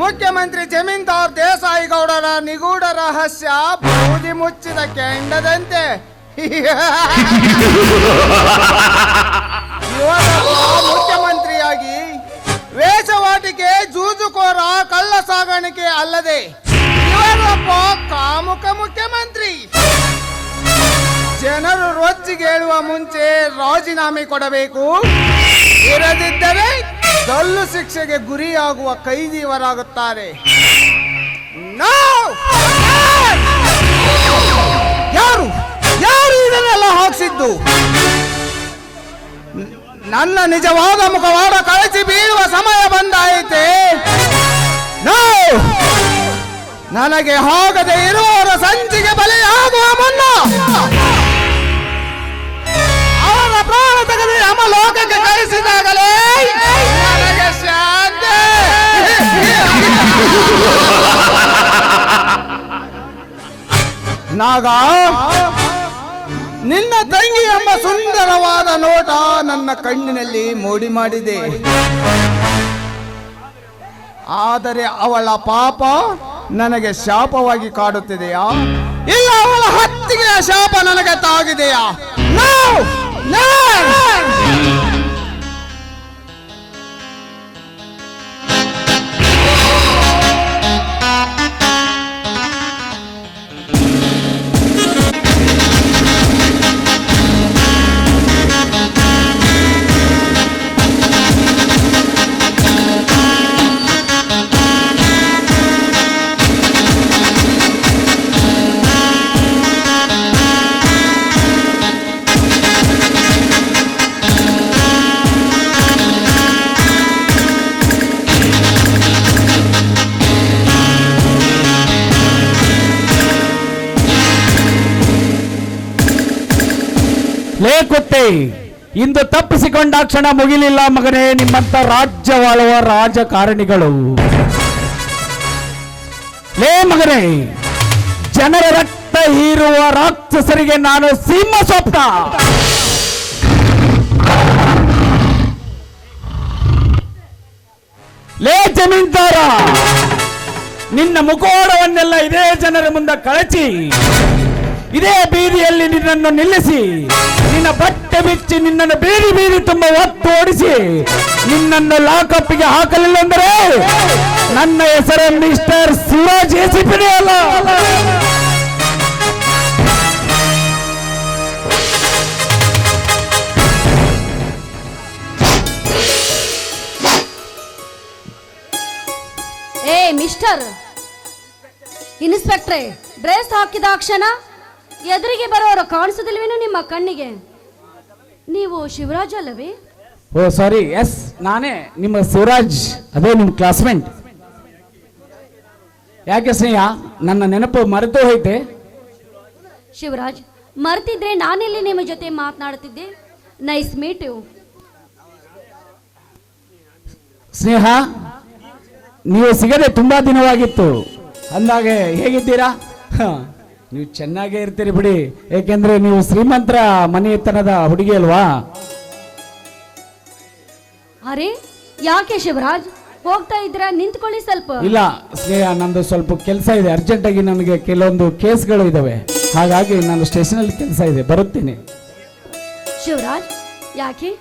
ಮುಖ್ಯಮಂತ್ರಿ ಜಮೀನ್ದಾರ್ ದೇಸಾಯಿ ಗೌಡರ ನಿಗೂಢ ರಹಸ್ಯ ಬೂದಿ ಮುಚ್ಚಿದ ಕೆಂಡದಂತೆ ಇವರೊಬ್ಬ ಮುಖ್ಯಮಂತ್ರಿಯಾಗಿ ವೇಷವಾಟಿಕೆ, ಜೂಜುಕೋರ, ಕಳ್ಳ ಸಾಗಾಣಿಕೆ ಅಲ್ಲದೆ ಇವರೊಬ್ಬ ಕಾಮುಕ ಮುಖ್ಯಮಂತ್ರಿ. ಜನರು ರೊಚ್ಚಿಗೆ ಹೇಳುವ ಮುಂಚೆ ರಾಜೀನಾಮೆ ಕೊಡಬೇಕು, ಇರದಿದ್ದರೆ ಗಲ್ಲು ಶಿಕ್ಷೆಗೆ ಗುರಿಯಾಗುವ ಕೈದಿಯವರಾಗುತ್ತಾರೆ. ಯಾರು ಯಾರು ಇದನ್ನೆಲ್ಲ ಹಾಕ್ಸಿದ್ದು? ನನ್ನ ನಿಜವಾದ ಮುಖವಾಡ ಕಳಚಿ ಬೀಳುವ ಸಮಯ ಬಂದಾಯಿತೆ. ನನಗೆ ಹೋಗದೆ ಇರುವವರ ಸಂಚಿಗೆ ಬಲಿಯಾಗುವ ಮುನ್ನ ಅವರ ಪ್ರಾಣ ತೆಗೆದು ನಮ್ಮ ಲೋಕಕ್ಕೆ ಕಳಿಸಿದಾಗಲೇ ನನಗೆ ಶಾಂತಿ. ನಾಗ, ನಿನ್ನ ತಂಗಿ ಎಂಬ ಸುಂದರವಾದ ನೋಟ ನನ್ನ ಕಣ್ಣಿನಲ್ಲಿ ಮೋಡಿ ಮಾಡಿದೆ. ಆದರೆ ಅವಳ ಪಾಪ ನನಗೆ ಶಾಪವಾಗಿ ಕಾಡುತ್ತಿದೆಯಾ? ಇಲ್ಲ ಅವಳ ಹತ್ತಿಗೆಯ ಶಾಪ ನನಗೆ ತಾಗಿದೆಯಾ? ಲೇ ಕುತ್ತೆ, ಇಂದು ತಪ್ಪಿಸಿಕೊಂಡ ಕ್ಷಣ ಮುಗಿಲಿಲ್ಲ ಮಗನೇ ನಿಮ್ಮಂತ ರಾಜ್ಯವಾಳುವ ರಾಜಕಾರಣಿಗಳು. ಲೇ ಮಗನೇ, ಜನರ ರಕ್ತ ಹೀರುವ ರಾಕ್ಷಸರಿಗೆ ನಾನು ಸಿಂಹ ಸ್ವಪ್ನ. ಲೇ ಜಮೀನ್ದಾರ, ನಿನ್ನ ಮುಖವಾಡವನ್ನೆಲ್ಲ ಇದೇ ಜನರ ಮುಂದೆ ಕಳಚಿ ಇದೇ ಬೀದಿಯಲ್ಲಿ ನಿನ್ನನ್ನು ನಿಲ್ಲಿಸಿ ನಿನ್ನ ಬಟ್ಟೆ ಬಿಚ್ಚಿ ನಿನ್ನನ್ನು ಬೀದಿ ಬೀದಿ ತುಂಬ ಒತ್ತು ಓಡಿಸಿ ನಿನ್ನನ್ನು ಲಾಕಪ್ಪಿಗೆ ಹಾಕಲಿಲ್ಲ ಅಂದರೆ ನನ್ನ ಹೆಸರು ಮಿಸ್ಟರ್ ಶಿವರಾಜ್ ಎಸಿಪಿನೇ ಅಲ್ಲ. ಏ ಮಿಸ್ಟರ್ ಇನ್ಸ್ಪೆಕ್ಟ್ರೆ, ಡ್ರೆಸ್ ಹಾಕಿದ ಕ್ಷಣ ಎದುರಿಗೆ ಬರೋರು ಕಾಣಿಸೋದಿಲ್ವೇನೋ ನಿಮ್ಮ ಕಣ್ಣಿಗೆ? ನೀವು ಶಿವರಾಜ್ ಅಲ್ಲವೇ? ಓ ಸಾರಿ, ಎಸ್ ನಾನೇ ನಿಮ್ಮ ಶಿವರಾಜ್, ಅದೇ ನಿಮ್ಮ ಕ್ಲಾಸ್ಮೇಟ್. ಯಾಕೆ ಸ್ನೇಹ, ನನ್ನ ನೆನಪು ಮರೆತು ಹೋಯ್ತೆ? ಶಿವರಾಜ್, ಮರ್ತಿದ್ರೆ ನಾನೆಲ್ಲಿ ನಿಮ್ಮ ಜೊತೆ ಮಾತನಾಡುತ್ತಿದ್ದೆ. Nice meet you. ಸ್ನೇಹ, ನೀವು ಸಿಗದೆ ತುಂಬಾ ದಿನವಾಗಿತ್ತು. ಅಂದಾಗೆ ಹೇಗಿದ್ದೀರಾ? ನೀವು ಚೆನ್ನಾಗೇ ಇರ್ತೀರಿ ಬಿಡಿ, ಏಕೆಂದ್ರೆ ನೀವು ಶ್ರೀಮಂತರ ಮನೆತನದ ಹುಡುಗಿ ಅಲ್ವಾ? ಅರೆ ಯಾಕೆ ಶಿವರಾಜ್, ಹೋಗ್ತಾ ಇದ್ದೀರಾ? ನಿಂತ್ಕೊಳ್ಳಿ ಸ್ವಲ್ಪ. ಇಲ್ಲ ಸ್ನೇಹ, ನಂದು ಸ್ವಲ್ಪ ಕೆಲಸ ಇದೆ, ಅರ್ಜೆಂಟ್ ಆಗಿ ನನಗೆ ಕೆಲವೊಂದು ಕೇಸ್ಗಳು ಇದಾವೆ, ಹಾಗಾಗಿ ನಾನು ಸ್ಟೇಷನಲ್ಲಿ ಕೆಲಸ ಇದೆ, ಬರುತ್ತೇನೆ. ಶಿವರಾಜ್, ಯಾಕೆ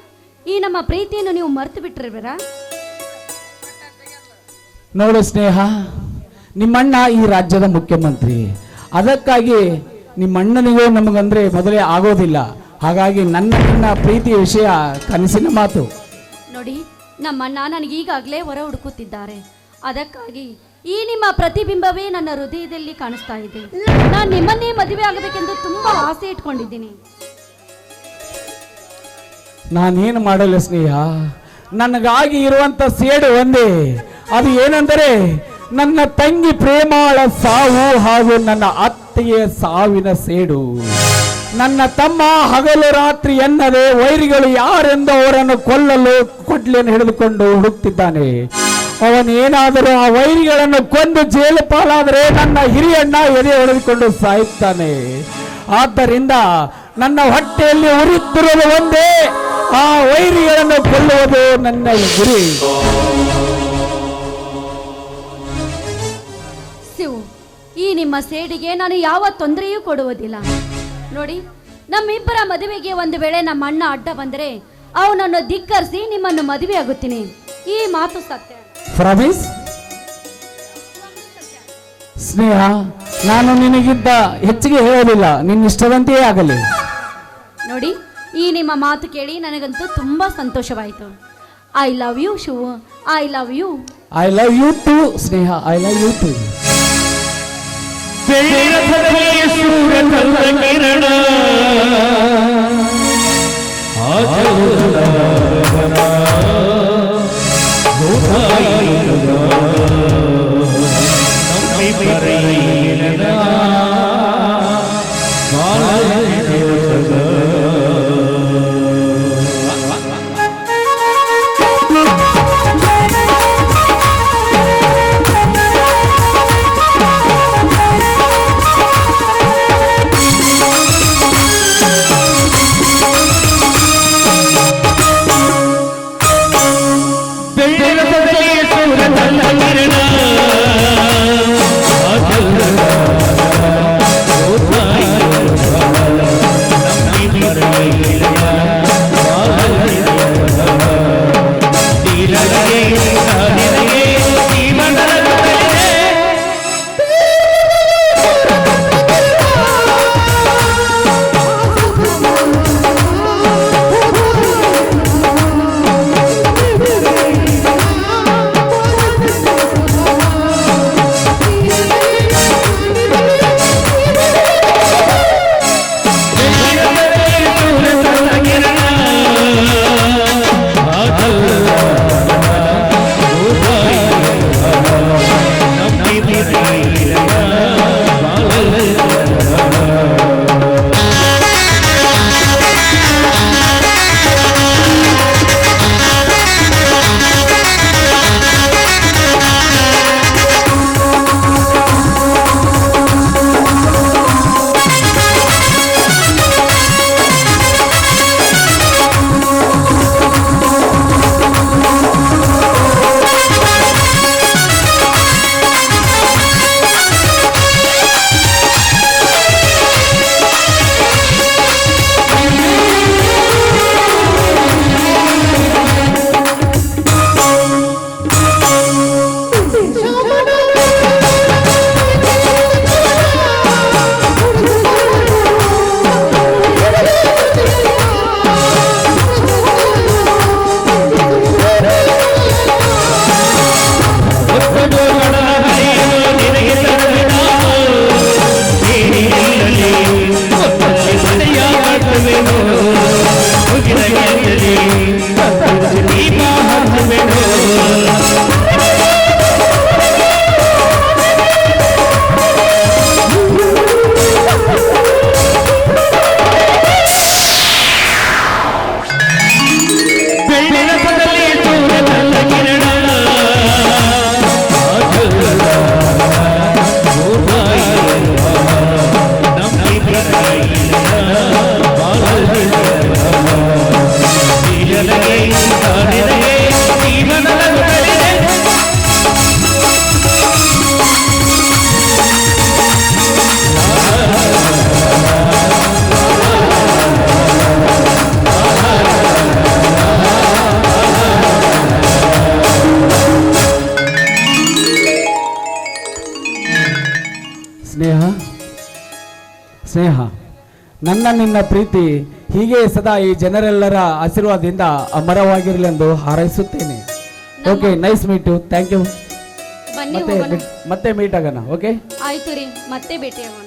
ಈ ನಮ್ಮ ಪ್ರೀತಿಯನ್ನು ನೀವು ಮರ್ತು ಬಿಟ್ಟಿರ್ಬೇರಾ? ನೋಡು ಸ್ನೇಹ, ನಿಮ್ಮಣ್ಣ ಈ ರಾಜ್ಯದ ಮುಖ್ಯಮಂತ್ರಿ, ಅದಕ್ಕಾಗಿ ನಿಮ್ಮಣ್ಣನಿಗೂ ನಮಗಂದ್ರೆ ಮೊದಲೇ ಆಗೋದಿಲ್ಲ, ಹಾಗಾಗಿ ನನ್ನ ಪ್ರೀತಿಯ ವಿಷಯ ಕನಸಿನ ಮಾತು. ನೋಡಿ, ನಮ್ಮಣ್ಣ ನನಗೆ ಈಗಾಗಲೇ ಹೊರ ಹುಡುಕುತ್ತಿದ್ದಾರೆ, ಅದಕ್ಕಾಗಿ ಈ ನಿಮ್ಮ ಪ್ರತಿಬಿಂಬವೇ ನನ್ನ ಹೃದಯದಲ್ಲಿ ಕಾಣಿಸ್ತಾ ಇದೆ. ನಾನು ನಿಮ್ಮನ್ನೇ ಮದುವೆ ಆಗಬೇಕೆಂದು ತುಂಬಾ ಆಸೆ ಇಟ್ಕೊಂಡಿದ್ದೀನಿ. ನಾನೇನು ಮಾಡಲ್ಲ ಸ್ನೇಹ, ನನಗಾಗಿ ಇರುವಂತ ಸೇಡು ಒಂದೇ, ಅದು ಏನೆಂದರೆ ನನ್ನ ತಂಗಿ ಪ್ರೇಮಾಳ ಸಾವು ಹಾಗೂ ನನ್ನ ಅತ್ತೆಯ ಸಾವಿನ ಸೇಡು. ನನ್ನ ತಮ್ಮ ಹಗಲು ರಾತ್ರಿ ಎನ್ನದೆ ವೈರಿಗಳು ಯಾರೆಂದು ಅವರನ್ನು ಕೊಲ್ಲಲು ಕೊಡ್ಲಿಯನ್ನು ಹಿಡಿದುಕೊಂಡು ಹುಡುಕ್ತಿದ್ದಾನೆ. ಅವನೇನಾದರೂ ಆ ವೈರಿಗಳನ್ನು ಕೊಂದು ಜೈಲು ಪಾಲಾದರೆ ನನ್ನ ಹಿರಿಯಣ್ಣ ಎದೆ ಹೊಡೆದುಕೊಂಡು ಸಾಯುತ್ತಾನೆ. ಆದ್ದರಿಂದ ನನ್ನ ಹೊಟ್ಟೆಯಲ್ಲಿ ಉರಿಯುತ್ತಿರುವುದು ಒಂದೇ, ಆ ವೈರಿಗಳನ್ನು ಕೊಲ್ಲುವುದು ನನ್ನ ಗುರಿ. ಶಿವು, ಈ ನಿಮ್ಮ ಸೇಡಿಗೆ ನಾನು ಯಾವ ತೊಂದರೆಯೂ ಕೊಡುವುದಿಲ್ಲ. ನೋಡಿ, ನಮ್ಮಿಬ್ಬರ ಮದುವೆಗೆ ಒಂದು ವೇಳೆ ನಮ್ಮ ಅಣ್ಣ ಅಡ್ಡ ಬಂದರೆ ಅವನನ್ನು ಧಿಕ್ಕರಿಸಿ ನಿಮ್ಮನ್ನು ಮದುವೆ ಆಗುತ್ತೀನಿ. ಈ ಮಾತು ಸತ್ಯ. ಪ್ರಾಮಿಸ್ ಸ್ನೇಹ, ನಾನು ನಿನಗಿದ್ದ ಹೆಚ್ಚಿಗೆ ಹೇಳಲಿಲ್ಲ, ನಿನ್ನ ಇಷ್ಟದಂತೆಯೇ ಆಗಲಿ. ನೋಡಿ, ಈ ನಿಮ್ಮ ಮಾತು ಕೇಳಿ ನನಗಂತೂ ತುಂಬಾ ಸಂತೋಷವಾಯಿತು. I love you Shivu, I love you. I love you too Sneha, I love you too. Sneha, ನನ್ನ ನಿನ್ನ ಪ್ರೀತಿ ಹೀಗೆ ಸದಾ ಈ ಜನರೆಲ್ಲರ ಆಶೀರ್ವಾದದಿಂದ ಅಮರವಾಗಿರಲಿ ಎಂದು ಹಾರೈಸುತ್ತೇನೆ. Okay, nice meet you, thank you. ಬನ್ನಿ ಹೋಗೋಣ. ಮತ್ತೆ ಮೀಟ್ ಆಗೋಣ. ಓಕೆ, ಆಯ್ತು ರೀ, ಮತ್ತೆ ಭೇಟಿಯಾಗೋಣ.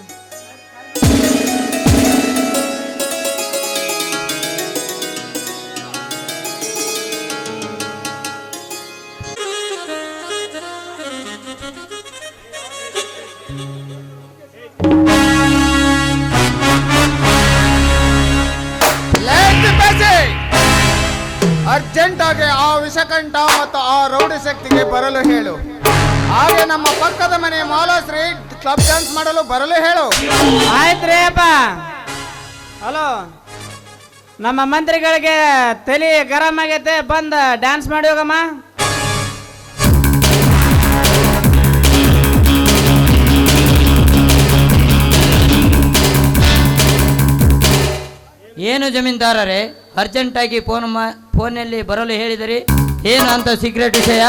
ಅರ್ಜೆಂಟ್ ಆಗಿ ಆ ವಿಷಕಂಠ ಮತ್ತು ಆ ರೌಡಿ ಶಕ್ತಿಗೆ ಬರಲು ಹೇಳು. ಹಾಗೆ ನಮ್ಮ ಪಕ್ಕದ ಮನೆ ಮಾಲಾಶ್ರೀ ಕ್ಲಬ್ ಡ್ಯಾನ್ಸ್ ಮಾಡಲು ಬರಲು ಹೇಳು. ಆಯ್ತ್ರಿ ಅಪ್ಪ. ಹಲೋ, ನಮ್ಮ ಮಂತ್ರಿಗಳಿಗೆ ತಲೆ ಗರಂ ಆಗೈತೆ, ಬಂದ ಡ್ಯಾನ್ಸ್ ಮಾಡಿ ಹೋಗಮ್ಮ. ಏನು ಜಮೀನ್ದಾರರೇ, ಅರ್ಜೆಂಟಾಗಿ ಫೋನಲ್ಲಿ ಬರಲು ಹೇಳಿದರೆ ಏನು ಅಂತ ಸೀಕ್ರೆಟ್ ವಿಷಯ?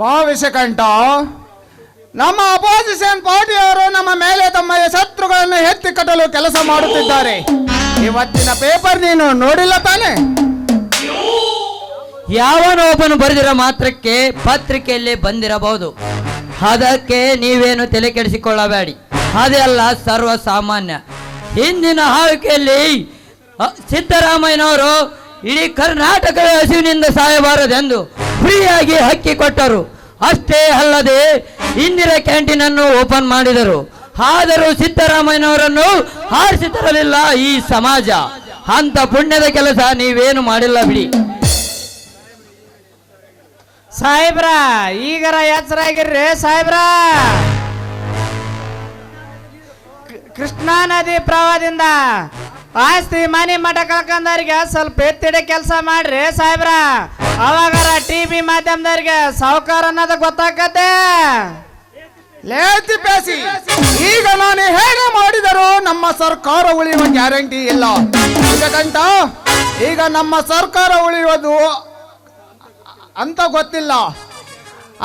ಭಾವಿಸಕಂಠ, ನಮ್ಮ ಅಪೋಸಿಷನ್ ಪಾರ್ಟಿಯವರು ನಮ್ಮ ಮೇಲೆ ತಮ್ಮ ಶತ್ರುಗಳನ್ನು ಎತ್ತಿ ಕಟ್ಟಲು ಕೆಲಸ ಮಾಡುತ್ತಿದ್ದಾರೆ. ಇವತ್ತಿನ ಪೇಪರ್ ನೀನು ನೋಡಿಲ್ಲ ತಾನೆ? ಯಾವನೋ ಒಬ್ಬನು ಬರೆದಿರೋ ಮಾತ್ರಕ್ಕೆ ಪತ್ರಿಕೆಯಲ್ಲಿ ಬಂದಿರಬಹುದು. ಅದಕ್ಕೆ ನೀವೇನು ತಲೆ ಕೆಡಿಸಿಕೊಳ್ಳಬೇಡಿ. ಅದೇ ಅಲ್ಲ ಸರ್ವ ಸಾಮಾನ್ಯ. ಹಿಂದಿನ ಆಳ್ವಿಕೆಯಲ್ಲಿ ಸಿದ್ದರಾಮಯ್ಯನವರು ಇಡೀ ಕರ್ನಾಟಕವೇ ಹಸಿವಿನಿಂದ ಸಾಯಬಾರದೆಂದು ಫ್ರೀಯಾಗಿ ಅಕ್ಕಿ ಕೊಟ್ಟರು. ಅಷ್ಟೇ ಅಲ್ಲದೆ ಇಂದಿರಾ ಕ್ಯಾಂಟೀನ್ ಅನ್ನು ಓಪನ್ ಮಾಡಿದರು. ಆದರೂ ಸಿದ್ದರಾಮಯ್ಯನವರನ್ನು ಆರಿಸಿ ತರಲಿಲ್ಲ ಈ ಸಮಾಜ. ಅಂತ ಪುಣ್ಯದ ಕೆಲಸ ನೀವೇನು ಮಾಡಿಲ್ಲ ಬಿಡಿ. ಸಾಹೇಬ್ರ, ಈಗರ ಎಚ್ಚರಾಗಿರ್ರಿ ಸಾಹೇಬ್ರ. ಕೃಷ್ಣಾ ನದಿ ಪ್ರವಾಹದಿಂದ ಆಸ್ತಿ ಮನೆ ಮಠ ಕಳ್ಕೊಂಡವ್ರಿಗೆ ಸ್ವಲ್ಪ ಎತ್ತಿಡೆ ಕೆಲಸ ಮಾಡ್ರಿ ಸಾಹೇಬ್ರ. ಅವಾಗಾರ ಟಿವಿ ಮಾಧ್ಯಮದವ್ರಿಗೆ ಸಾವುಕಾರ ಅನ್ನೋದು ಗೊತ್ತಾಗತ್ತೆ. ಲೇತಿ ಬೇಸಿ, ಈಗ ನಾನು ಹೇಗೆ ಮಾಡಿದರೂ ನಮ್ಮ ಸರ್ಕಾರ ಉಳಿಯುವ ಗ್ಯಾರಂಟಿ ಇಲ್ಲ. ಗಂಟ ಈಗ ನಮ್ಮ ಸರ್ಕಾರ ಉಳಿಯುವುದು ಅಂತ ಗೊತ್ತಿಲ್ಲ.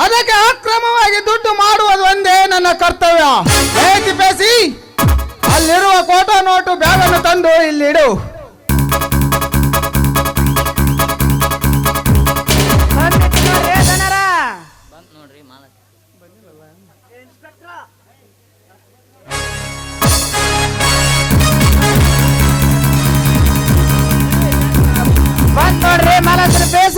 ಅದಕ್ಕೆ ಅಕ್ರಮವಾಗಿ ದುಡ್ಡು ಮಾಡುವುದು ಒಂದೇ ನನ್ನ ಕರ್ತವ್ಯ. ಲೇತಿ ಬೇಸಿ, ಅಲ್ಲಿರುವ ಕೋಟಾ ನೋಟು ಬ್ಯಾಗನ್ನು ತಂದು ಇಲ್ಲಿಡು. ಬಂದ್ ನೋಡ್ರಿ ಮಾಲತ್ರ ಬೇಸ.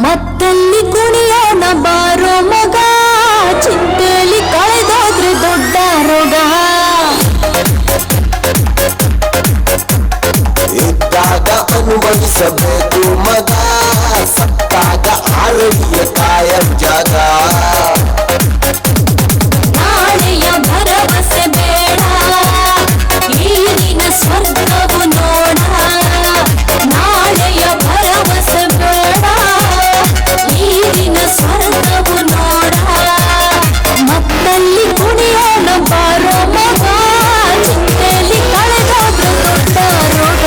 ಮತ್ತಲ್ಲಿ ಕುಣಿಯೋಣ ಬಾರೋ ಮಗ, ಚಿಂತೆಲಿ ಕಳೆದೋದ್ರೆ ದೊಡ್ಡ ರೋಗ. ಇದ್ದಾಗ ಅನುಭವಿಸಬೇಕು ಮಗ, ಸತ್ತಾಗ ಆರಡಿಯ ಕಾಯಂ ಜಾಗ. ನಾಳೆಯ ಭರವಸೆ ಬೇಡ, ಈಗಿನ ಸ್ವರ್ಗವು ನೋಡ. ನಾಳೆಯ ಭರವಸೆ ಬೇಡ, ಈಗಿನ ಸ್ವರ್ಗವು ನೋಡ. ಮತ್ತಲ್ಲಿ ಕುಣಿಯೋಣ ಬಾರೋ ಮಗ, ಚಿಂತೆಲಿ ಕಳೆದೋದ್ರೆ ದೊಡ್ಡ ರೋಗ.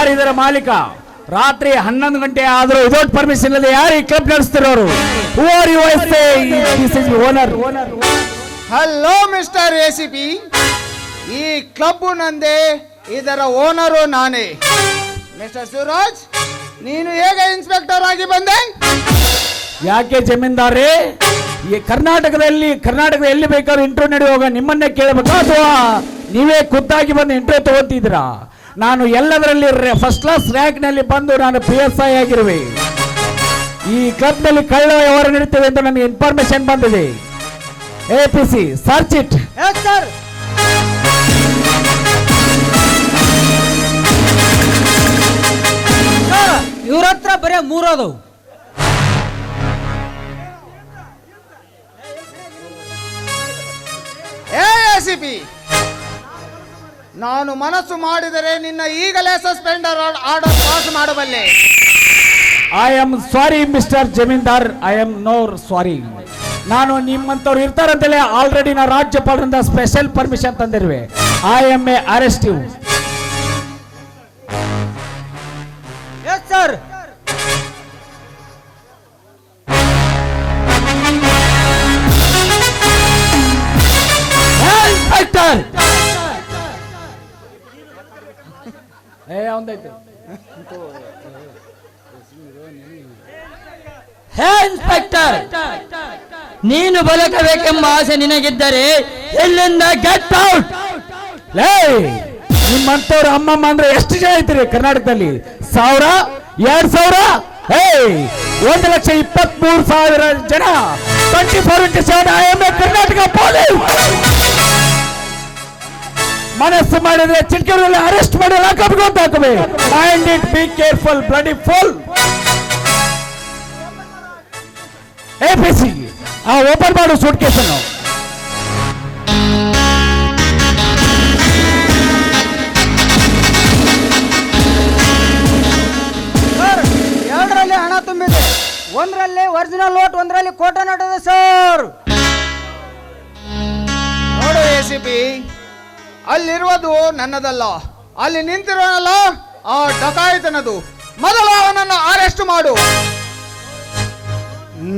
ಯಾರು ಇದರ ಮಾಲೀಕ? ರಾತ್ರಿ 11 ಗಂಟೆ ಆದರೂ ವಿದೌಟ್ ಪರ್ಮಿಷನ್ ಇಲ್ಲದೆ ಯಾರು ಈ ಕ್ಲಬ್ ನಡೆಸ್ತಿರೋರು? Who are you? I say this is owner. Hello mister ACP, ಈ ಕ್ಲಬ್ ನಂದೇ, ಇದರ ಓನರು ನಾನೇ. ಮಿಸ್ಟರ್ ಶಿವರಾಜ್, ನೀನು ಹೇಗೆ ಇನ್ಸ್ಪೆಕ್ಟರ್ ಆಗಿ ಬಂದೆ? ಯಾಕೆ ಜಮೀನ್ದಾರೇ, ಈ ಕರ್ನಾಟಕದ ಎಲ್ಲಿ ಬೇಕಾದ್ರೂ ಇಂಟರ್ವ್ಯೂ ನಡೆಯುವಾಗ ನಿಮ್ಮನ್ನೇ ಕೇಳಬೇಕಾ ಅಥವಾ ನೀವೇ ಖುದ್ದಾಗಿ ಬಂದು ಇಂಟರ್ವ್ಯೂ ತಗೋತಿದ್ದೀರಾ? ನಾನು ಎಲ್ಲದರಲ್ಲಿ ಫಸ್ಟ್ ಕ್ಲಾಸ್ ರ್ಯಾಂಕ್ ನಲ್ಲಿ ಬಂದು ನಾನು PSI ಆಗಿರುವೆ. ಈ ಕ್ಲಬ್ ನಲ್ಲಿ ಕಳ್ಳ ವ್ಯವಹಾರ ನಡೀತದೆ ಅಂತ ನನಗೆ ಇನ್ಫಾರ್ಮೇಶನ್ ಬಂದಿದೆ. APC search it. ಸರ್. ಇವ್ರ ಹತ್ರ ಬರೇ 3 ಅದಾವು. ACP, ನಾನು ಮನಸ್ಸು ಮಾಡಿದರೆ ನಿನ್ನ ಈಗಲೇ ಸಸ್ಪೆಂಡರ್ ಆರ್ಡರ್ ಪಾಸ್ ಮಾಡಬಲ್ಲೆ. ಐ ಆಮ್ ಸಾರಿ ಮಿಸ್ಟರ್ ಜಮೀನ್ದಾರ್, ಐ ಆಮ್ ನೋ ಸಾರಿ. ನಾನು ನಿಮ್ಮಂತವ್ರು ಇರ್ತಾರಂತಲೇ ಆಲ್ರೆಡಿ ನಾ ರಾಜ್ಯಪಾಲರಿಂದ ಸ್ಪೆಷಲ್ ಪರ್ಮಿಷನ್ ತಂದಿರುವೆ. ಐ ಆಮ್ ಎ ಅರೆಸ್ಟಿವ್. Yes sir. Inspector. Hey inspector, ನೀನು ಬದುಕಬೇಕೆಂಬ ಆಸೆ ನಿನಗಿದ್ದರೆ ಇಲ್ಲಿಂದ ಗೆಟ್ ಔಟ್. ಲೇ, ನಿಮ್ಮಂತವ್ರು ಅಮ್ಮಮ್ಮ ಅಂದ್ರೆ ಎಷ್ಟು ಜನ ಐತಿರಿ ಕರ್ನಾಟಕದಲ್ಲಿ? 1000, 2000, 1,23,000 ಜನ. 24/7 I am A Karnataka police. ಮನಸ್ಸು ಮಾಡಿದ್ರೆ ಚಿಟ್ಕೇರಲ್ಲಿ ಅರೆಸ್ಟ್ ಮಾಡಿ ಲಾಕಪ್ಗೆ ಹಾಕಬೇಕು. Mind it, be careful, bloody full. APC, open ಮಾಡು ಸೂಟ್ ಕೇಸನ್ನು. ಎರಡರಲ್ಲಿ ಹಣ ತುಂಬಿದೆ. ಒಂದರಲ್ಲಿ ಒರಿಜಿನಲ್ ನೋಟ್, ಒಂದರಲ್ಲಿ ಕೋಟ ನೋಟ್ ಇದೆ ಸರ್. ನೋಡು ACP, ಅಲ್ಲಿರುವುದು ನನ್ನದಲ್ಲ, ಅಲ್ಲಿ ನಿಂತಿರೋನಲ್ಲ ಆ ಡಕಾಯಿತನದು. ಮೊದಲು ಅವನನ್ನು ಅರೆಸ್ಟ್ ಮಾಡು.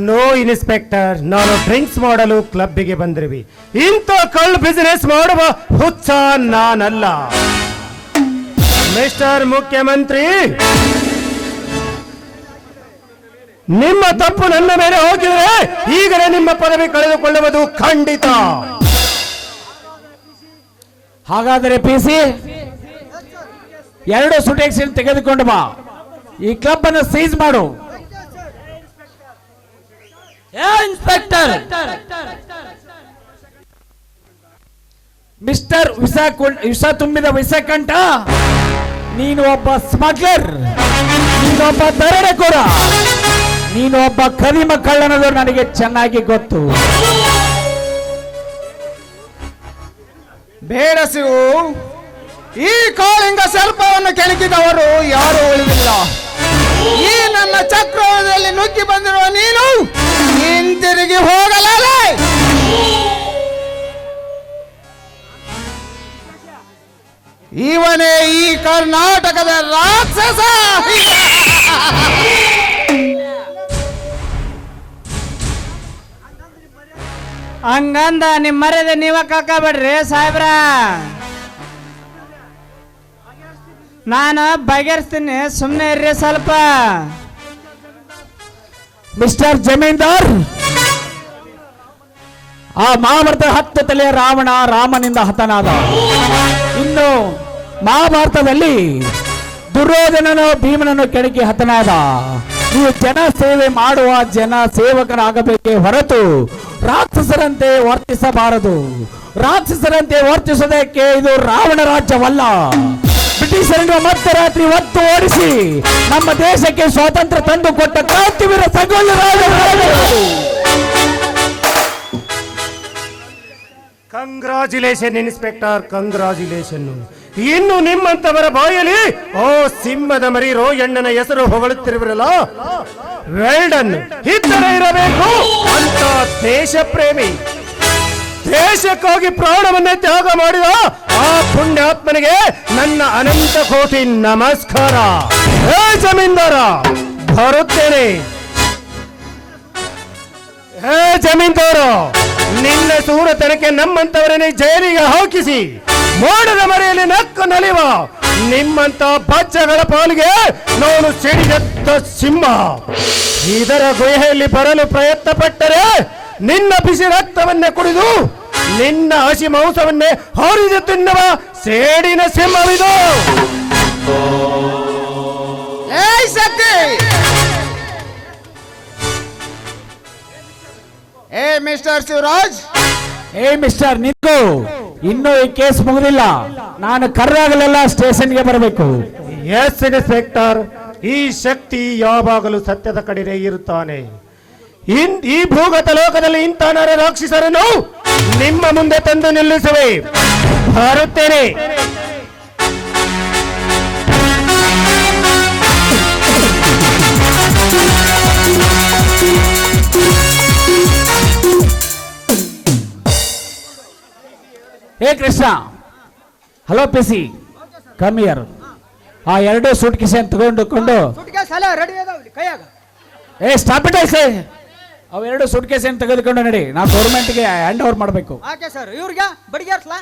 ನೋ ಇನ್ಸ್ಪೆಕ್ಟರ್, ನಾನು ಡ್ರಿಂಕ್ಸ್ ಮಾಡಲು ಕ್ಲಬ್ಬಿಗೆ ಬಂದಿರುವೆ. ಇಂಥ ಕಳ್ಳ ಬಿಸಿನೆಸ್ ಮಾಡುವ ಹುಚ್ಚ ನಾನಲ್ಲ. ಮಿಸ್ಟರ್ ಮುಖ್ಯಮಂತ್ರಿ, ನಿಮ್ಮ ತಪ್ಪು ನನ್ನ ಮೇಲೆ ಹೋಗಿದ್ರೆ ಈಗಲೇ ನಿಮ್ಮ ಪದವಿ ಕಳೆದುಕೊಳ್ಳುವುದು ಖಂಡಿತ. ಹಾಗಾದರೆ PC, 2 ಸುಟೇಕ್ಸ್ ತೆಗೆದುಕೊಂಡು ಬಾ. ಈ ಕ್ಲಬ್ ಅನ್ನು ಸೀಸ್ ಮಾಡು. ಇನ್ಸ್ಪೆಕ್ಟರ್. ಮಿಸ್ಟರ್ ವಿಷ ತುಂಬಿದ ವಿಷಕಂಠ, ನೀನು ಒಬ್ಬ ಸ್ಮಗ್ಲರ್, ನೀನೊಬ್ಬ ದರೋಡೆಕೋರ, ನೀನು ಒಬ್ಬ ಕದಿಮ ಕಳ್ಳನದು ನನಗೆ ಚೆನ್ನಾಗಿ ಗೊತ್ತು. ಬೇಡ ಶಿವು, ಈ ಕಾಳಿಂಗ ಸರ್ಪವನ್ನು ಕೆಣಕಿದವರು ಯಾರೂ ಉಳಿದಿಲ್ಲ. ಈ ನನ್ನ ಚಕ್ರದಲ್ಲಿ ನುಗ್ಗಿ ಬಂದಿರುವ ನೀನು ಹಿಂತಿರುಗಿ ಹೋಗಲಾರೆ. ಇವನೇ ಈ ಕರ್ನಾಟಕದ ರಾಕ್ಷಸ. ಹಂಗಂದ ನಿಮ್ ಮರ್ಯಾದೆ ನೀವ ಕಳ್ಕೊಬೇಡ್ರಿ ಸಾಹೇಬ್ರ. ನಾನು ಬಗೆಹರಿಸ್ತೀನಿ, ಸುಮ್ಮನೆ ಇರ್ರಿ ಸ್ವಲ್ಪ. ಮಿಸ್ಟರ್ ಜಮೀನ್ದಾರ್, ಆ ಮಹಾಭಾರತ 10 ತಲೆಯ ರಾಮನಿಂದ ಹತನಾದ. ಇನ್ನು ಮಹಾಭಾರತದಲ್ಲಿ ದುರ್ಯೋಧನನು ಭೀಮನನ್ನು ಕೆಣಕಿ ಹತನಾದ. ನೀವು ಜನ ಸೇವೆ ಮಾಡುವ ಜನ ಸೇವಕರಾಗಬೇಕೇ ಹೊರತು ರಾಕ್ಷಸರಂತೆ ವರ್ತಿಸಬಾರದು. ರಾಕ್ಷಸರಂತೆ ವರ್ತಿಸೋದಕ್ಕೆ ಇದು ರಾವಣ ರಾಜ್ಯವಲ್ಲ. ಬ್ರಿಟಿಷರನ್ನು ಮಧ್ಯರಾತ್ರಿ ಹೊತ್ತು ಓಡಿಸಿ ನಮ್ಮ ದೇಶಕ್ಕೆ ಸ್ವಾತಂತ್ರ್ಯ ತಂದು ಕೊಟ್ಟ ಕ್ರಾಂತಿವೀರ ಕಂಗ್ರಾಚುಲೇಷನ್ ಇನ್ಸ್ಪೆಕ್ಟರ್, ಕಂಗ್ರಾಚುಲೇಷನ್. ಇನ್ನು ನಿಮ್ಮಂತವರ ಬಾಯಲ್ಲಿ ಓ ಸಿಂಹದ ಮರಿ ರೋಯಣ್ಣನ ಹೆಸರು ಹೊಗಳುತ್ತಿರುವಿರಲ್ಲ, ವೆಲ್ಡನ್. ಇದ್ದರೆ ಇರಬೇಕು ಅಂತ ದೇಶ ಪ್ರೇಮಿ. ದೇಶಕ್ಕಾಗಿ ಪ್ರಾಣವನ್ನೇ ತ್ಯಾಗ ಮಾಡಿದ ಆ ಪುಣ್ಯಾತ್ಮನಿಗೆ ನನ್ನ ಅನಂತ ಕೋಟಿ ನಮಸ್ಕಾರ. ಹೇ ಜಮೀನ್ದಾರ, ಬರುತ್ತೇನೆ. ಹೇ ಜಮೀನ್ದಾರ, ನಿನ್ನ ಸೂರತನಕ್ಕೆ ನಮ್ಮಂತವರನ್ನೇ ಜೈಲಿಗೆ ಹಾಕಿಸಿ ಮೋಡದ ಮರೆಯಲ್ಲಿ ನಕ್ಕು ನಲಿವ ನಿಮ್ಮಂತ ಬಚ್ಚಗಳ ಪಾಲಿಗೆ ನಾನು ಸಿಡಿದತ್ತ ಸಿಂಹ. ಇದರ ಗುಹೆಯಲ್ಲಿ ಬರಲು ಪ್ರಯತ್ನ ಪಟ್ಟರೆ ನಿನ್ನ ಬಿಸಿ ರಕ್ತವನ್ನೇ ಕುಡಿದು ನಿನ್ನ ಹಸಿ ಮಾಂಸವನ್ನೇ ಹರಿದು ತಿನ್ನುವ ಸೇಡಿನ ಸಿಂಹವಿದು. ಏಯ್ ಶಕ್ತಿ! ಏ ಮಿಸ್ಟರ್ ಶಿವರಾಜ್, ಮಿಸ್ಟರ್ ನಿಂತು, ಇನ್ನೂ ಈ ಕೇಸ್ ಮುಗಿದಿಲ್ಲ. ನಾನು ಕರ್ರಾಗಲೆಲ್ಲ ಸ್ಟೇಷನ್ಗೆ ಬರಬೇಕು. ಎಸ್ ಇನ್ಸ್ಪೆಕ್ಟರ್, ಈ ಶಕ್ತಿ ಯಾವಾಗಲೂ ಸತ್ಯದ ಕಡೆನೇ ಇರುತ್ತಾನೆ. ಈ ಭೂಗತ ಲೋಕದಲ್ಲಿ ಇಂಥ ನರ ರಾಕ್ಷಸರನ್ನು ನಿಮ್ಮ ಮುಂದೆ ತಂದು ನಿಲ್ಲಿಸುವೆ. ಬರುತ್ತೇನೆ. ಏ Krishna, hello PC, come here. ಆ ಎರಡು ಸೂಟ್ ಕಿಸೆನ್ ತಗೊಂಡುಕೊಂಡು ಸ್ಟಾಪ್ ಇಟ್ ಐಸೆ. ಅವೆರಡು ಸೂಟ್ ಕೇಸನ್ನು ತೆಗೆದುಕೊಂಡು ನಡಿ, ನಾವು ಗೌರ್ಮೆಂಟ್ಗೆ ಹ್ಯಾಂಡ್ ಓವರ್ ಮಾಡಬೇಕು. Okay sir. ಇವ್ರಿಗೆ ಬಡಿಗಾರ್ಸ್ಲಾ?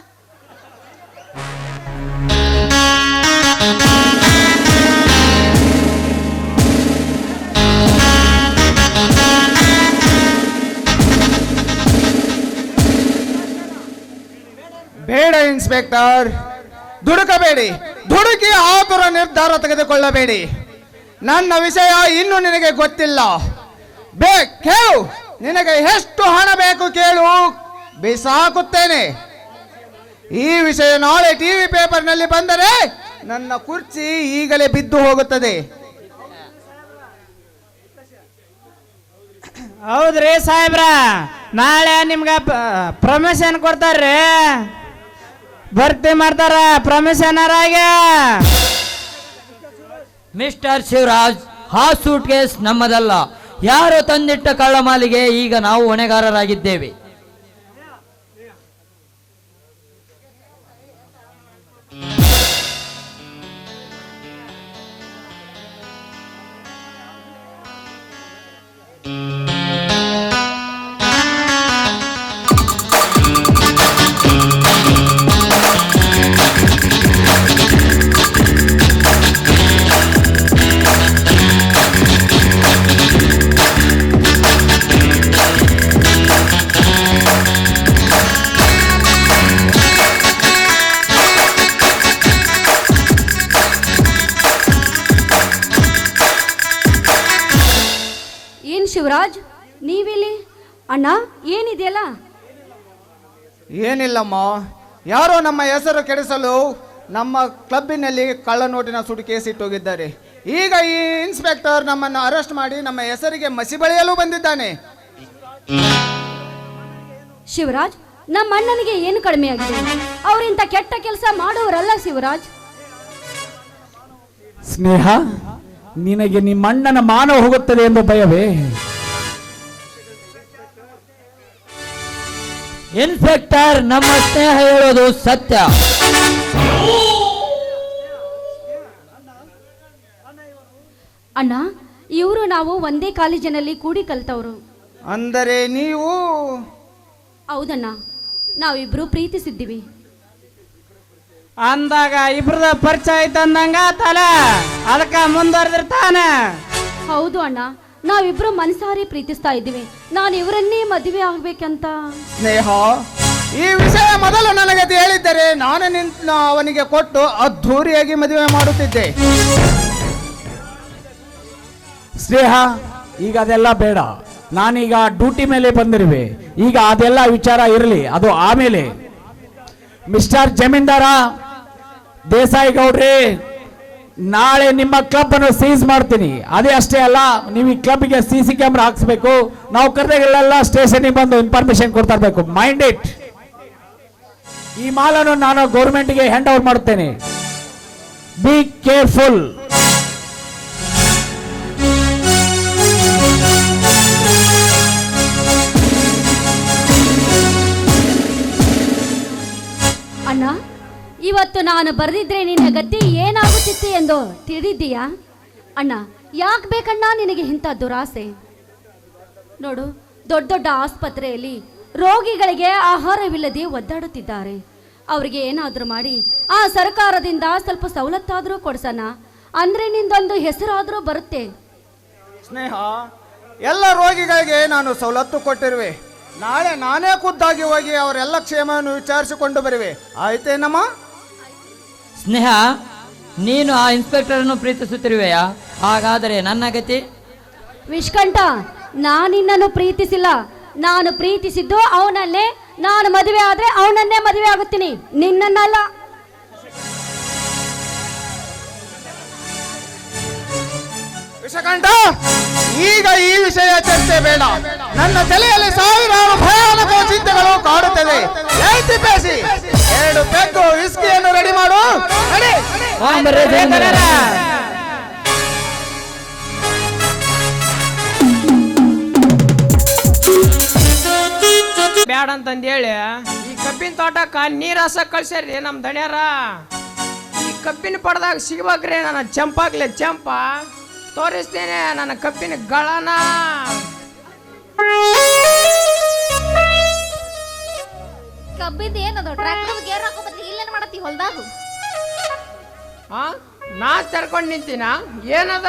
ಬೇಡ ಇನ್ಸ್ಪೆಕ್ಟರ್, ದುಡುಕಬೇಡಿ. ದುಡುಕಿ ಆತುರ ನಿರ್ಧಾರ ತೆಗೆದುಕೊಳ್ಳಬೇಡಿ. ನನ್ನ ವಿಷಯ ಇನ್ನೂ ನಿನಗೆ ಗೊತ್ತಿಲ್ಲ. ಕೇಳು, ನಿನಗೆ ಎಷ್ಟು ಹಣ ಬೇಕು ಕೇಳು, ಬಿಸಾಕುತ್ತೇನೆ. ಈ ವಿಷಯ ನಾಳೆ ಟಿವಿ ಪೇಪರ್ನಲ್ಲಿ ಬಂದರೆ ನನ್ನ ಕುರ್ಚಿ ಈಗಲೇ ಬಿದ್ದು ಹೋಗುತ್ತದೆ. ಹೌದ್ರಿ ಸಾಹೇಬ್ರ, ನಾಳೆ ನಿಮ್ಗೆ ಪ್ರಮೋಷನ್ ಕೊಡ್ತಾರ್ರಿ. ಭರ್ತಿ ಮಾಡ್ತಾರ ಪ್ರಮೋಷನರಾಗ. ಮಿಸ್ಟರ್ ಶಿವರಾಜ್, ಆ ಸೂಟ್ ಕೇಸ್ ನಮ್ಮದಲ್ಲ. ಯಾರು ತಂದಿಟ್ಟ ಕಳ್ಳ ಮಾಲಿಗೆ ಈಗ ನಾವು ಹೊಣೆಗಾರರಾಗಿದ್ದೇವೆ. ಶಿವರಾಜ್, ನೀವಿಲ್ಲಿ? ಅಣ್ಣ, ಏನಿದೆಯಲ್ಲ? ಏನಿಲ್ಲಮ್ಮ, ಯಾರೋ ನಮ್ಮ ಹೆಸರು ಕೆಡಿಸಲು ನಮ್ಮ ಕ್ಲಬ್ಬಿನಲ್ಲಿ ಕಳ್ಳ ನೋಟಿನ ಸುಡು ಕೇಸ್ ಇಟ್ಟೋಗಿದ್ದಾರೆ. ಈಗ ಈ ಇನ್ಸ್ಪೆಕ್ಟರ್ ನಮ್ಮನ್ನು ಅರೆಸ್ಟ್ ಮಾಡಿ ನಮ್ಮ ಹೆಸರಿಗೆ ಮಸಿ ಬಳಿಯಲು ಬಂದಿದ್ದಾನೆ. ಶಿವರಾಜ್, ನಮ್ಮ ಅಣ್ಣನಿಗೆ ಏನು ಕಡಿಮೆ ಆಗಿದೆ? ಅವರಿಂತ ಕೆಟ್ಟ ಕೆಲಸ ಮಾಡುವರಲ್ಲ ಶಿವರಾಜ್. ಸ್ನೇಹ, ನಿನಗೆ ನಿಮ್ಮ ಅಣ್ಣನ ಮಾನ ಹೋಗುತ್ತದೆ ಎಂದು ಭಯವೇ? ಇನ್ಸ್ಪೆಕ್ಟರ್, ನಮ್ಮ ಸ್ನೇಹ ಹೇಳೋದು ಸತ್ಯ. ಅಣ್ಣ, ಇವರು ನಾವು ಒಂದೇ ಕಾಲೇಜಿನಲ್ಲಿ ಕೂಡಿ ಕಲಿತವರು. ಅಂದರೆ ನೀವು? ಹೌದಣ್ಣ, ನಾವಿಬ್ರು ಪ್ರೀತಿಸಿದ್ದೀವಿ. ಅಂದಾಗ ಇಬ್ರದ ಪರಿಚಯ ಆಯ್ತು ಅಂದಂಗ ತಲ ಅದಕ್ಕ ಮುಂದುವರೆದಿರ್ತಾನ. ಹೌದು ಅಣ್ಣ, ನಾವಿಬ್ರು ಮನಸಾರಿ ಪ್ರೀತಿಸ್ತಾ ಇದ್ದೀವಿ. ನಾನು ಇವರನ್ನೇ ಮದುವೆ ಆಗ್ಬೇಕಂತ. ಸ್ನೇಹ, ಈ ವಿಷಯ ಮೊದಲು ನನಗೆ ಹೇಳಿದ್ದರೆ ನಾನು ಅವನಿಗೆ ಕೊಟ್ಟು ಅದ್ಧೂರಿಯಾಗಿ ಮದುವೆ ಮಾಡುತ್ತಿದ್ದೆ. ಸ್ನೇಹ, ಈಗ ಅದೆಲ್ಲ ಬೇಡ. ನಾನೀಗ ಡ್ಯೂಟಿ ಮೇಲೆ ಬಂದಿರುವೆ. ಈಗ ಅದೆಲ್ಲ ವಿಚಾರ ಇರಲಿ, ಅದು ಆಮೇಲೆ. ಮಿಸ್ಟರ್ ಜಮೀನ್ದಾರ ದೇಸಾಯಿ ಗೌಡ್ರಿ, ನಾಳೆ ನಿಮ್ಮ ಕ್ಲಬ್ ಅನ್ನು ಸೀಸ್ ಮಾಡ್ತೀನಿ. ಅದೇ ಅಷ್ಟೇ ಅಲ್ಲ, ನೀವು ಈ ಕ್ಲಬ್ಗೆ CC ಕ್ಯಾಮ್ರಾ ಹಾಕ್ಸ್ಬೇಕು. ನಾವು ಕರೆದಾಗಲೆಲ್ಲ ಸ್ಟೇಷನ್ಗೆ ಬಂದು ಇನ್ಫಾರ್ಮೇಶನ್ ಕೊಡ್ತಾ ಇರಬೇಕು. Mind it. ಈ ಮಾಲನ್ನು ನಾನು ಗೌರ್ಮೆಂಟ್ಗೆ ಹ್ಯಾಂಡ್ ಓವರ್ ಮಾಡುತ್ತೇನೆ. Be careful. ಇವತ್ತು ನಾನು ಬರೆದಿದ್ರೆ ನಿನ್ನ ಗತಿ ಏನಾಗುತ್ತಿತ್ತು ಎಂದು ತಿಳಿದೀಯಾ ಅಣ್ಣ? ಯಾಕೆ ಬೇಕಣ್ಣ ನಿನಗೆ ಇಂಥ ದುರಾಸೆ? ನೋಡು, ದೊಡ್ಡ ದೊಡ್ಡ ಆಸ್ಪತ್ರೆಯಲ್ಲಿ ರೋಗಿಗಳಿಗೆ ಆಹಾರವಿಲ್ಲದೆ ಒದ್ದಾಡುತ್ತಿದ್ದಾರೆ. ಅವರಿಗೆ ಏನಾದರೂ ಮಾಡಿ ಆ ಸರ್ಕಾರದಿಂದ ಸ್ವಲ್ಪ ಸವಲತ್ತಾದರೂ ಕೊಡ್ಸೋಣ ಅಂದ್ರೆ ನಿಂದೊಂದು ಹೆಸರಾದರೂ ಬರುತ್ತೆ. ಸ್ನೇಹ, ಎಲ್ಲ ರೋಗಿಗಳಿಗೆ ನಾನು ಸವಲತ್ತು ಕೊಟ್ಟಿರುವೆ. ನಾಳೆ ನಾನೇ ಖುದ್ದಾಗಿ ಹೋಗಿ ಅವರೆಲ್ಲ ಕ್ಷೇಮವನ್ನು ವಿಚಾರಿಸಿಕೊಂಡು ಬರುವೆ. ಆಯ್ತೇನಮ್ಮ? ಸ್ನೇಹ, ನೀನು ಆ ಇನ್ಸ್ಪೆಕ್ಟರನ್ನು ಪ್ರೀತಿಸುತ್ತಿರುವೆಯಾ? ಹಾಗಾದರೆ ನನ್ನ ಗತಿ? ವಿಷ್ಕಂಠ, ನಾನಿನ್ನನ್ನು ಪ್ರೀತಿಸಿಲ್ಲ. ನಾನು ಪ್ರೀತಿಸಿದ್ದು ಅವನನ್ನೇ. ನಾನು ಮದುವೆ ಆದ್ರೆ ಅವನನ್ನೇ ಮದುವೆ ಆಗುತ್ತೀನಿ, ನಿನ್ನನ್ನಲ್ಲ. ವಿಷಕಂಠ, ಈಗ ಈ ವಿಷಯ ಚರ್ಚೆ ಬೇಡ. ನನ್ನ ತಲೆಯಲ್ಲಿ ಸಾವಿರಾರು ಭಯಾನಕ ಚಿಂತೆಗಳು ಕಾಡುತ್ತದೆ. ಏತಿ ಪೇಸಿ 2 ಪೆಗ್ಗು ವಿಸ್ಕಿಯನ್ನು ರೆಡಿ ಮಾಡು. ನಡಿ. ಬ್ಯಾಡ ಅಂತಂದೇಳಿ ಈ ಕಬ್ಬಿನ ತೋಟಕ್ಕ ನೀರ್ ಹಾಸಕ್ ಕಳ್ಸ್ಯಾರ್ರಿ ನಮ್ ದಣ್ಯಾರ. ಈ ಕಬ್ಬಿನ ಪಡ್ದಾಗ ಸಿಗ್ಬೇಕ್ರಿ ನನ್ನ ಚಂಪಾಗ್ಲೆ ಚಂಪ. ತೋರಿಸ್ತೇನೆ ನನ್ನ ಕಬ್ಬಿನ ಗಳನ. ಕಬ್ಬಿದ ಏನದು? ಟ್ರ್ಯಾಕ್ಟರ್ ಗೇರ್ ಹಾಕೋ ಬದ್ಲಿ ಇಲ್ಲೇನ್ ಮಾಡತ್ತಿ ಹೊಲ್ದಾಗ? ನಾ ತರ್ಕೊಂಡ್ ನಿಂತೀನ. ಏನದ?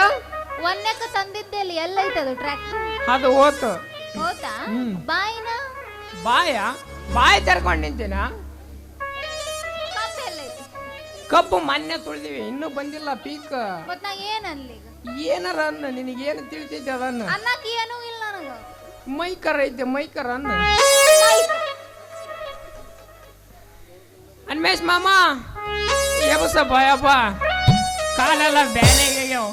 ಒಂದಕ್ಕ ತಂದಿದ್ದೆ ಅಲ್ಲಿ, ಎಲ್ಲೈತದು ಟ್ರ್ಯಾಕ್ಟರ್? ಅದು ಹೋತು. ಹೋತಾ? ಬಾಯಿನ ಬಾಯಿ ತರ್ಕೊಂಡ್ ನಿಂತೀನ. ಕಬ್ಬು ಎಲ್ಲೈತಿ? ಕಬ್ಬು ಮೊನ್ನೆ ತುಳಿದಿವಿ, ಇನ್ನೂ ಬಂದಿಲ್ಲ ಪೀಕ್. ಮತ್ ನಾ ಏನ್ ಅನ್ಲಿ? ಏನಾರ ಅನ್ನ, ನಿನಗೇನು ತಿಳಿತೈತಿ ಅದನ್ನ. ಅನ್ನಕ್ಕೆ ಏನೂ ಇಲ್ಲ ನನಗ. ಮೈಕರ್ ಐತೆ, ಮೈಕರ್ ಅನ್ನ. ಅನ್ಮೇಶ್ ಮಾಮ ಎಬಸ ಭಯಪ್ಪ, ಕಾಲೆಲ್ಲ ಬ್ಯಾನೆಗ್ಯಾವ.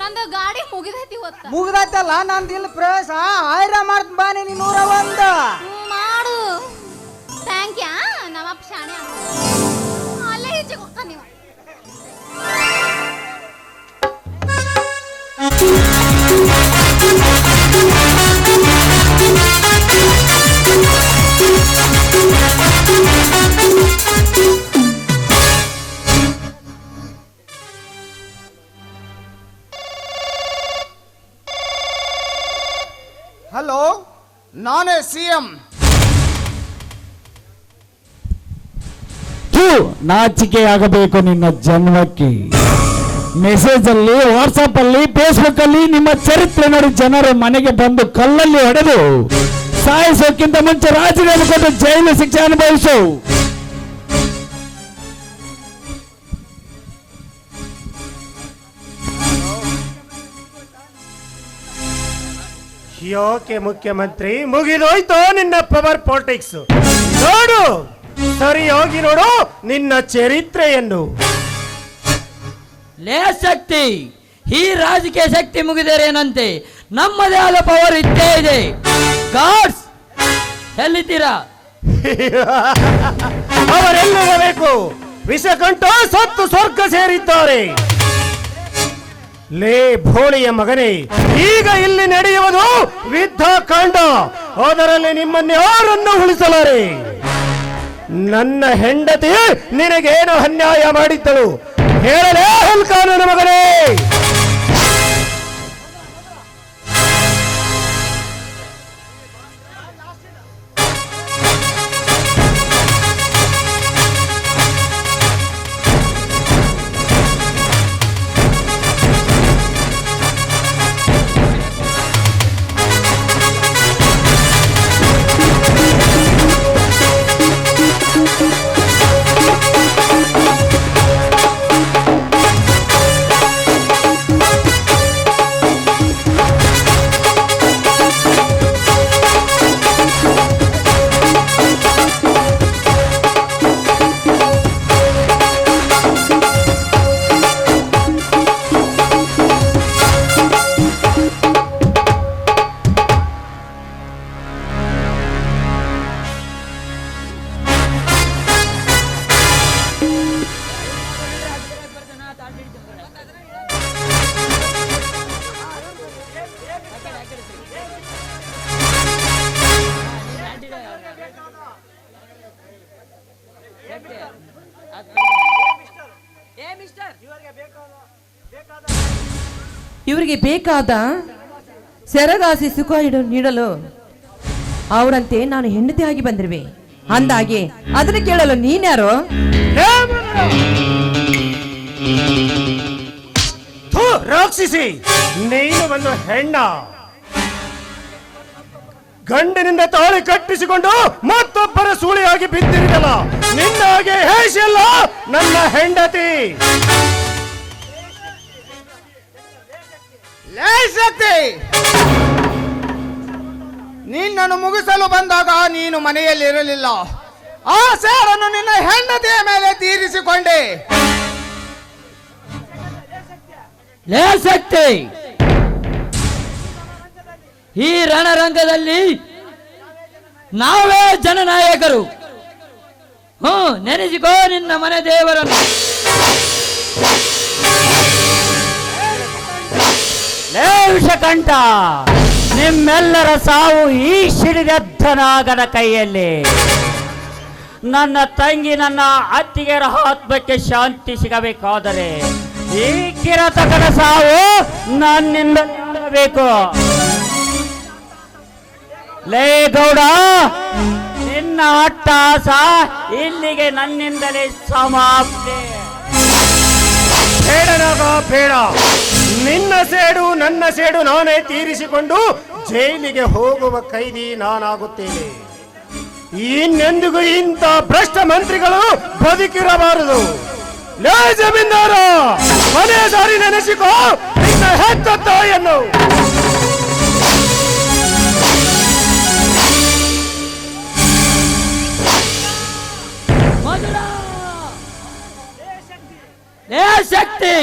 ನಂದು ಗಾಡಿ ಮುಗಿದೈತಿ ಇವತ್ತ. ಮುಗ್ದೈತಲ್ಲ ನಂದು ಇಲ್ಲಿ ಪ್ರವೇಶ. ಆಯ್ರ ಮಾಡ್ತ ಬಾನಿ ನೀ 101. ಮಾಡು. ಥ್ಯಾಂಕ್ ಯಾ ನಮ್ಮಪ್ಪ ಶಾಣೆ. ಅಲ್ಲೇ ಹೆಚ್ಚಿಗೆ ಹೋಗ್ತಾನೆ ನೀವು. ಹಲೋ, ನಾನೇ CM. ನಾಚಿಕೆ ಆಗಬೇಕು ನಿನ್ನ ಜನ್ಮಕ್ಕೆ. ಮೆಸೇಜ್ ಅಲ್ಲಿ, ವಾಟ್ಸಪ್ ಅಲ್ಲಿ, ಫೇಸ್ಬುಕ್ ಅಲ್ಲಿ ನಿಮ್ಮ ಚರಿತ್ರೆ ನೋಡಿ ಜನರು ಮನೆಗೆ ಬಂದು ಕಲ್ಲಲ್ಲಿ ಹೊಡೆದು ಸಾಯಿಸೋಕ್ಕಿಂತ ಮುಂಚೆ ರಾಜೀನಾಮೆ ಕೊಟ್ಟು ಜೈಲು ಶಿಕ್ಷೆ ಅನುಭವಿಸು. ಯಾಕೆ ಮುಖ್ಯಮಂತ್ರಿ, ಮುಗಿದೋಯ್ತು ನಿನ್ನ ಪವರ್ ಪಾಲಿಟಿಕ್ಸ್. ನೋಡು, ಸರಿಯಾಗಿ ನೋಡು ನಿನ್ನ ಚರಿತ್ರೆಯನ್ನು. ಲೇ ಶಕ್ತಿ, ಈ ರಾಜಕೀಯ ಶಕ್ತಿ ಮುಗಿದರೇನಂತೆ, ನಮ್ಮದೇ ಆದ ಪವರ್ ಇದ್ದೇ ಇದೆ. ಗಾಡ್ಸ್ ಎಲ್ಲಿದ್ದೀರಾ? ಅವರೆಲ್ಲಿರಬೇಕು? ವಿಷಕಂಠ ಸತ್ತು ಸ್ವರ್ಗ ಸೇರಿದ್ದಾರೆ. ಲೇ ಭೋಳಿಯ ಮಗನೇ, ಈಗ ಇಲ್ಲಿ ನಡೆಯುವುದು ಯುದ್ಧ ಕಾಂಡ. ಅದರಲ್ಲಿ ನಿಮ್ಮನ್ನು ಯಾರನ್ನು ಉಳಿಸಲಾರೆ. ನನ್ನ ಹೆಂಡತಿ ನಿನಗೇನು ಅನ್ಯಾಯ ಮಾಡಿದ್ದಳು ಹೇಳಲೇ ಹುಲ್ಕಾನನ ಮಗನೇ? ಇವರಿಗೆ ಬೇಕಾದ ಸೆರಗಾಸಿ ಸುಖ ನೀಡಲು ಅವರಂತೆ ನಾನು ಹೆಂಡತಿಯಾಗಿ ಬಂದಿರುವೆ. ಅಂದಾಗೆ ಅದನ್ನು ಕೇಳಲು ನೀನ್ಯಾರು? ರಾಕ್ಷಸಿ, ನೀನು ಒಂದು ಹೆಣ್ಣ. ಗಂಡಿನಿಂದ ತಾಳಿ ಕಟ್ಟಿಸಿಕೊಂಡು ಮತ್ತೊಬ್ಬರ ಸೂಳಿಯಾಗಿ ಬಿದ್ದಿರಿದಲ್ಲ, ನಿನ್ನ ಹಾಗೆ ಹೇಷಲ್ಲ ನನ್ನ ಹೆಂಡತಿ. ಶಕ್ತಿ, ನಿನ್ನನ್ನು ಮುಗಿಸಲು ಬಂದಾಗ ನೀನು ಮನೆಯಲ್ಲಿ ಇರಲಿಲ್ಲ. ಆ ಸೇರನ್ನು ನಿನ್ನ ಹೆಂಡತಿಯ ಮೇಲೆ ತೀರಿಸಿಕೊಂಡೆ. ಲೇ ಶಕ್ತಿ, ಈ ರಣರಂಗದಲ್ಲಿ ನಾವೇ ಜನನಾಯಕರು. ನೆನೆಸಿಕೋ ನಿನ್ನ ಮನೆ ದೇವರನ್ನು. ಲೇ ವಿಷಕಂಠ, ನಿಮ್ಮೆಲ್ಲರ ಸಾವು ಈ ಸಿಡಿದೆದ್ದನಾಗದ ಕೈಯಲ್ಲಿ. ನನ್ನ ತಂಗಿ ನನ್ನ ಅತ್ತಿಗೆರ ಆತ್ಮಕ್ಕೆ ಶಾಂತಿ ಸಿಗಬೇಕಾದರೆ ಈ ಕಿರತಕನ ಸಾವು ನನ್ನಿಂದ ಆಗಬೇಕು. ಲೇ ಗೌಡ, ನಿನ್ನ ಅಟ್ಟಹಾಸ ಇಲ್ಲಿಗೆ ನನ್ನಿಂದಲೇ ಸಮಾಪ್ತಿ. ಬೇಡನಾಗ ಬೇಡ, ನಿನ್ನ ಸೇಡು ನನ್ನ ಸೇಡು ನಾನೇ ತೀರಿಸಿಕೊಂಡು ಜೈಲಿಗೆ ಹೋಗುವ ಕೈದಿ ನಾನಾಗುತ್ತೇನೆ. ಇನ್ನೆಂದಿಗೂ ಇಂಥ ಭ್ರಷ್ಟ ಮಂತ್ರಿಗಳು ಬದುಕಿರಬಾರದು. ಲೇ ಜಮೀನ್ದಾರ, ಮನೆ ಸಾರಿ ನೆನೆಸಿಕೋ ನಿನ್ನ ಹೆತ್ತ ತಾಯಿಯನ್ನು. ಲೇ ಶಕ್ತಿ,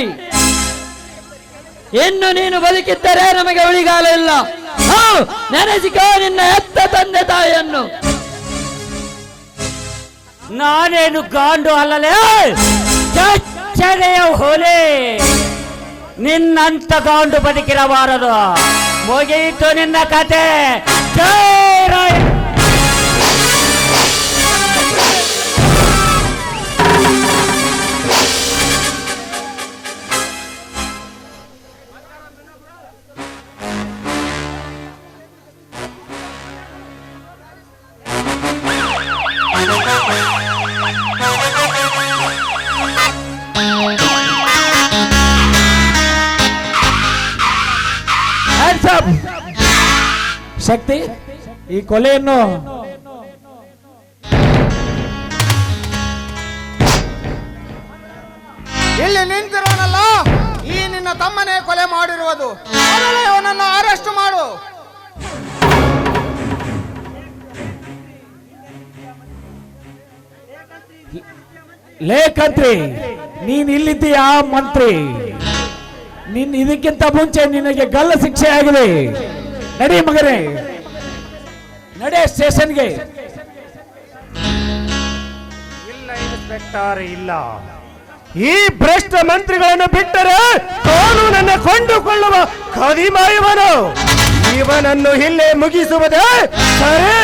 ಇನ್ನು ನೀನು ಬದುಕಿದ್ದರೆ ನಮಗೆ ಉಳಿಗಾಲ ಇಲ್ಲ. ನೆನೆಸಿಕೋ ನಿನ್ನ ಹೆತ್ತ ತಂದೆ ತಾಯಿಯನ್ನು. ನಾನೇನು ಗಾಂಡು ಅಲ್ಲಲೇ, ಚಚ್ಚನೆಯ ಹೊಲೆ. ನಿನ್ನಂತ ಗಾಂಡು ಬದುಕಿರಬಾರದು. ಮುಗಿಯಿತು ನಿನ್ನ ಕತೆ. ಜೈ ರಾಯ. ಶಕ್ತಿ, ಈ ಕೊಲೆಯನ್ನು ಇಲ್ಲಿ ನಿಂತಿರೋನಲ್ಲ, ಈ ನಿನ್ನ ತಮ್ಮನೇ ಕೊಲೆ ಮಾಡಿರುವುದು. ಮೊದಲೇ ಅವನನ್ನು ಅರೆಸ್ಟ್ ಮಾಡು. ಲೇಖಂತ್ರಿ, ನೀನ್ ಇಲ್ಲಿದ್ದೀಯಾ ಮಂತ್ರಿ? ಇದಕ್ಕಿಂತ ಮುಂಚೆ ನಿನಗೆ ಗಲ್ಲ ಶಿಕ್ಷೆ ಆಗಿದೆ. ನಡಿ ಮಗನೇ, ನಡೆ ಸ್ಟೇಷನ್ಗೆ. ಇಲ್ಲ ಇನ್ಸ್ಪೆಕ್ಟರ್, ಇಲ್ಲ. ಈ ಭ್ರಷ್ಟ ಮಂತ್ರಿಗಳನ್ನು ಬಿಟ್ಟರೆ ಕಾನೂನನ್ನು ಕೊಂಡುಕೊಳ್ಳುವ ಖದೀಮಾಯವನು. ಇವನನ್ನು ಇಲ್ಲೇ ಮುಗಿಸುವುದೇ ಸರಿ.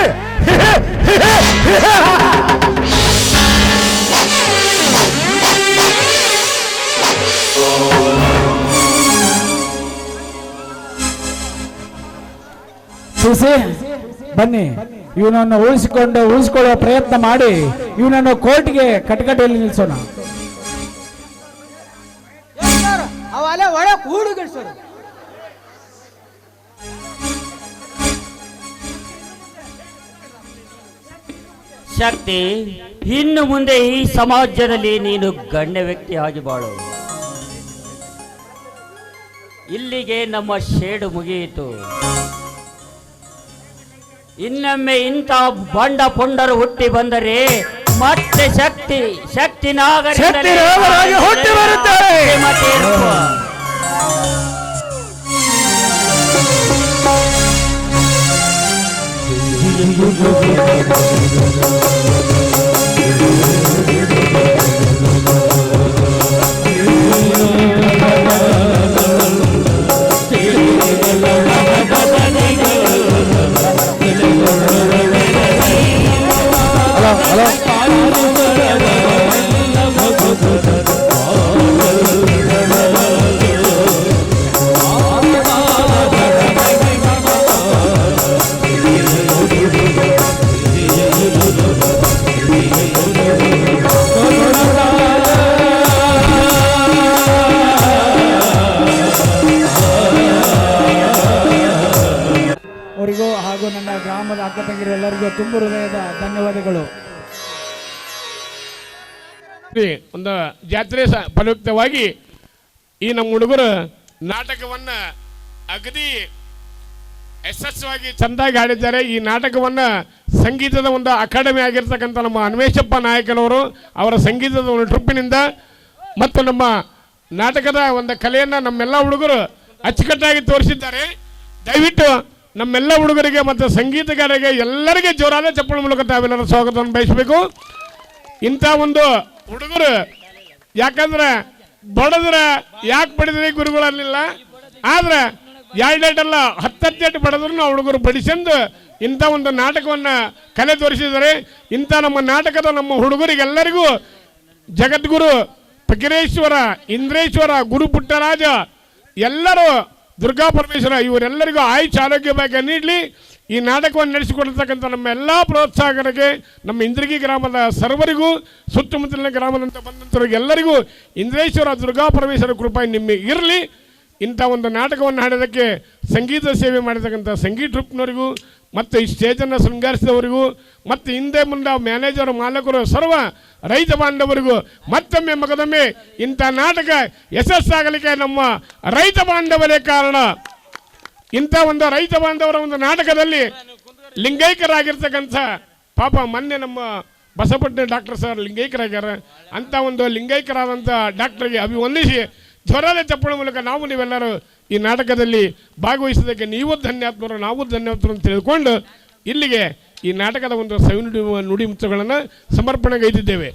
ಸಿಸಿ, ಬನ್ನಿ, ಇವನನ್ನು ಉಳಿಸಿಕೊಳ್ಳುವ ಪ್ರಯತ್ನ ಮಾಡಿ ಇವನನ್ನು ಕೋರ್ಟ್ಗೆ ಕಟಕಟೆಯಲ್ಲಿ ನಿಲ್ಲಿಸೋಣ. ಅವಲ್ಲ ಒಳ ಕೂಡುಗಿಡ್ಸೋರು. ಶಕ್ತಿ, ಇನ್ನು ಮುಂದೆ ಈ ಸಮಾಜದಲ್ಲಿ ನೀನು ಗಣ್ಯ ವ್ಯಕ್ತಿಯಾಗಿ ಬಾಳು. ಇಲ್ಲಿಗೆ ನಮ್ಮ ಶೇಡು ಮುಗಿಯಿತು. ಇನ್ನೊಮ್ಮೆ ಇಂಥ ಬಂಡ ಪೊಂಡರು ಹುಟ್ಟಿ ಬಂದರೆ ಮತ್ತೆ ಶಕ್ತಿ ನಾಗರಾಗಿ ಹುಟ್ಟಿ ಬರುತ್ತಾರೆ. ಅವರಿಗೂ ಹಾಗೂ ನನ್ನ ಗ್ರಾಮದ ಅಕ್ಕ ತಂಗಿರೆಲ್ಲರಿಗೂ ತುಂಬ ಹೃದಯದ ಧನ್ಯವಾದಗಳು. ಒಂದು ಜಾತ್ರೆ ಫಲಯುಕ್ತವಾಗಿ ಈ ನಮ್ಮ ಹುಡುಗರು ನಾಟಕವನ್ನ ಅಗದಿ ಯಶಸ್ವಿಯಾಗಿ ಚಂದಾಗಿ ಆಡಿದ್ದಾರೆ. ಈ ನಾಟಕವನ್ನ ಸಂಗೀತದ ಒಂದು ಅಕಾಡೆಮಿ ಆಗಿರ್ತಕ್ಕಂಥ ನಮ್ಮ ಅನ್ವೇಷಪ್ಪ ನಾಯಕನವರು ಅವರ ಸಂಗೀತದ ಒಂದು ಟ್ರೂಪಿನಿಂದ ಮತ್ತು ನಮ್ಮ ನಾಟಕದ ಒಂದು ಕಲೆಯನ್ನು ನಮ್ಮೆಲ್ಲ ಹುಡುಗರು ಅಚ್ಚುಕಟ್ಟಾಗಿ ತೋರಿಸಿದ್ದಾರೆ. ದಯವಿಟ್ಟು ನಮ್ಮೆಲ್ಲ ಹುಡುಗರಿಗೆ ಮತ್ತು ಸಂಗೀತಗಾರರಿಗೆ ಎಲ್ಲರಿಗೆ ಜೋರಾದ ಚಪ್ಪಳ ಮೂಲಕ ತಾವೆಲ್ಲರ ಸ್ವಾಗತವನ್ನು ಬಯಸಬೇಕು. ಇಂಥ ಒಂದು ಹುಡುಗರು ಯಾಕಂದ್ರೆ ಬಡದ್ರ ಯಾಕೆ ಬಡಿದ್ರೆ ಗುರುಗಳಲ್ಲಿಲ್ಲ, ಆದ್ರೆ 2 ಅಲ್ಲ 10 ಬಡದ್ರು ನಾವು ಹುಡುಗರು ಬಡಿಸಂದು ಇಂಥ ಒಂದು ನಾಟಕವನ್ನು ಕಲೆ ತೋರಿಸಿದ್ದಾರೆ. ಇಂಥ ನಮ್ಮ ನಾಟಕದ ನಮ್ಮ ಹುಡುಗರಿಗೆಲ್ಲರಿಗೂ ಜಗದ್ಗುರು ಫಕೀರೇಶ್ವರ, ಇಂದ್ರೇಶ್ವರ, ಗುರು ಪುಟ್ಟರಾಜ, ಎಲ್ಲರೂ ದುರ್ಗಾ ಪರಮೇಶ್ವರ ಇವರೆಲ್ಲರಿಗೂ ಆಯುಷ್ ಆರೋಗ್ಯ ಭಾಗ್ಯ ನೀಡಲಿ. ಈ ನಾಟಕವನ್ನು ನಡೆಸಿಕೊಡ್ತಕ್ಕಂಥ ನಮ್ಮ ಎಲ್ಲ ಪ್ರೋತ್ಸಾಹಕರಿಗೆ, ನಮ್ಮ ಇಂದ್ರಗಿ ಗ್ರಾಮದ ಸರ್ವರಿಗೂ, ಸುತ್ತಮುತ್ತಲಿನ ಗ್ರಾಮದಂತ ಬಂದಂಥವ್ರಿಗೆ ಎಲ್ಲರಿಗೂ ಇಂದ್ರೇಶ್ವರ ದುರ್ಗಾ ಪರಮೇಶ್ವರ ಕೃಪೆ ನಿಮಗೆ ಇರಲಿ. ಇಂಥ ಒಂದು ನಾಟಕವನ್ನು ಹಾಡೋದಕ್ಕೆ ಸಂಗೀತ ಸೇವೆ ಮಾಡಿರ್ತಕ್ಕಂಥ ಸಂಗೀತ ಟ್ರೂಪ್ನವರಿಗೂ ಮತ್ತು ಈ ಸ್ಟೇಜನ್ನು ಶೃಂಗರಿಸಿದವರಿಗೂ ಮತ್ತು ಹಿಂದೆ ಮುಂದೆ ಮ್ಯಾನೇಜರ್, ಮಾಲಕರು, ಸರ್ವ ರೈತ ಬಾಂಧವರಿಗೂ ಮತ್ತೊಮ್ಮೆ ಮಗದೊಮ್ಮೆ ಇಂಥ ನಾಟಕ ಯಶಸ್ಸಾಗಲಿಕ್ಕೆ ನಮ್ಮ ರೈತ ಬಾಂಧವರೇ ಕಾರಣ. ಇಂಥ ಒಂದು ರೈತ ಬಾಂಧವರ ಒಂದು ನಾಟಕದಲ್ಲಿ ಲಿಂಗೈಕ್ಯರಾಗಿರ್ತಕ್ಕಂಥ ಪಾಪ ಮೊನ್ನೆ ನಮ್ಮ ಬಸಪಟ್ಟಣ ಡಾಕ್ಟರ್ ಸರ್ ಲಿಂಗೈಕ್ಯರಾಗ್ಯಾರ. ಅಂಥ ಒಂದು ಲಿಂಗೈಕ್ಯರಾದಂಥ ಡಾಕ್ಟರ್ಗೆ ಅಭಿವಂದಿಸಿ ಜ್ವರದ ಚಪ್ಪಳ ಮೂಲಕ ನಾವು ನೀವೆಲ್ಲರೂ ಈ ನಾಟಕದಲ್ಲಿ ಭಾಗವಹಿಸೋದಕ್ಕೆ ನೀವು ಧನ್ಯಾತ್ಮರು, ನಾವು ಧನ್ಯವಾದರು ಅಂತ ತಿಳಿದುಕೊಂಡು ಇಲ್ಲಿಗೆ ಈ ನಾಟಕದ ಒಂದು ನುಡಿ ಮುಚ್ಚಗಳನ್ನು ಸಮರ್ಪಣೆಗೈದಿದ್ದೇವೆ.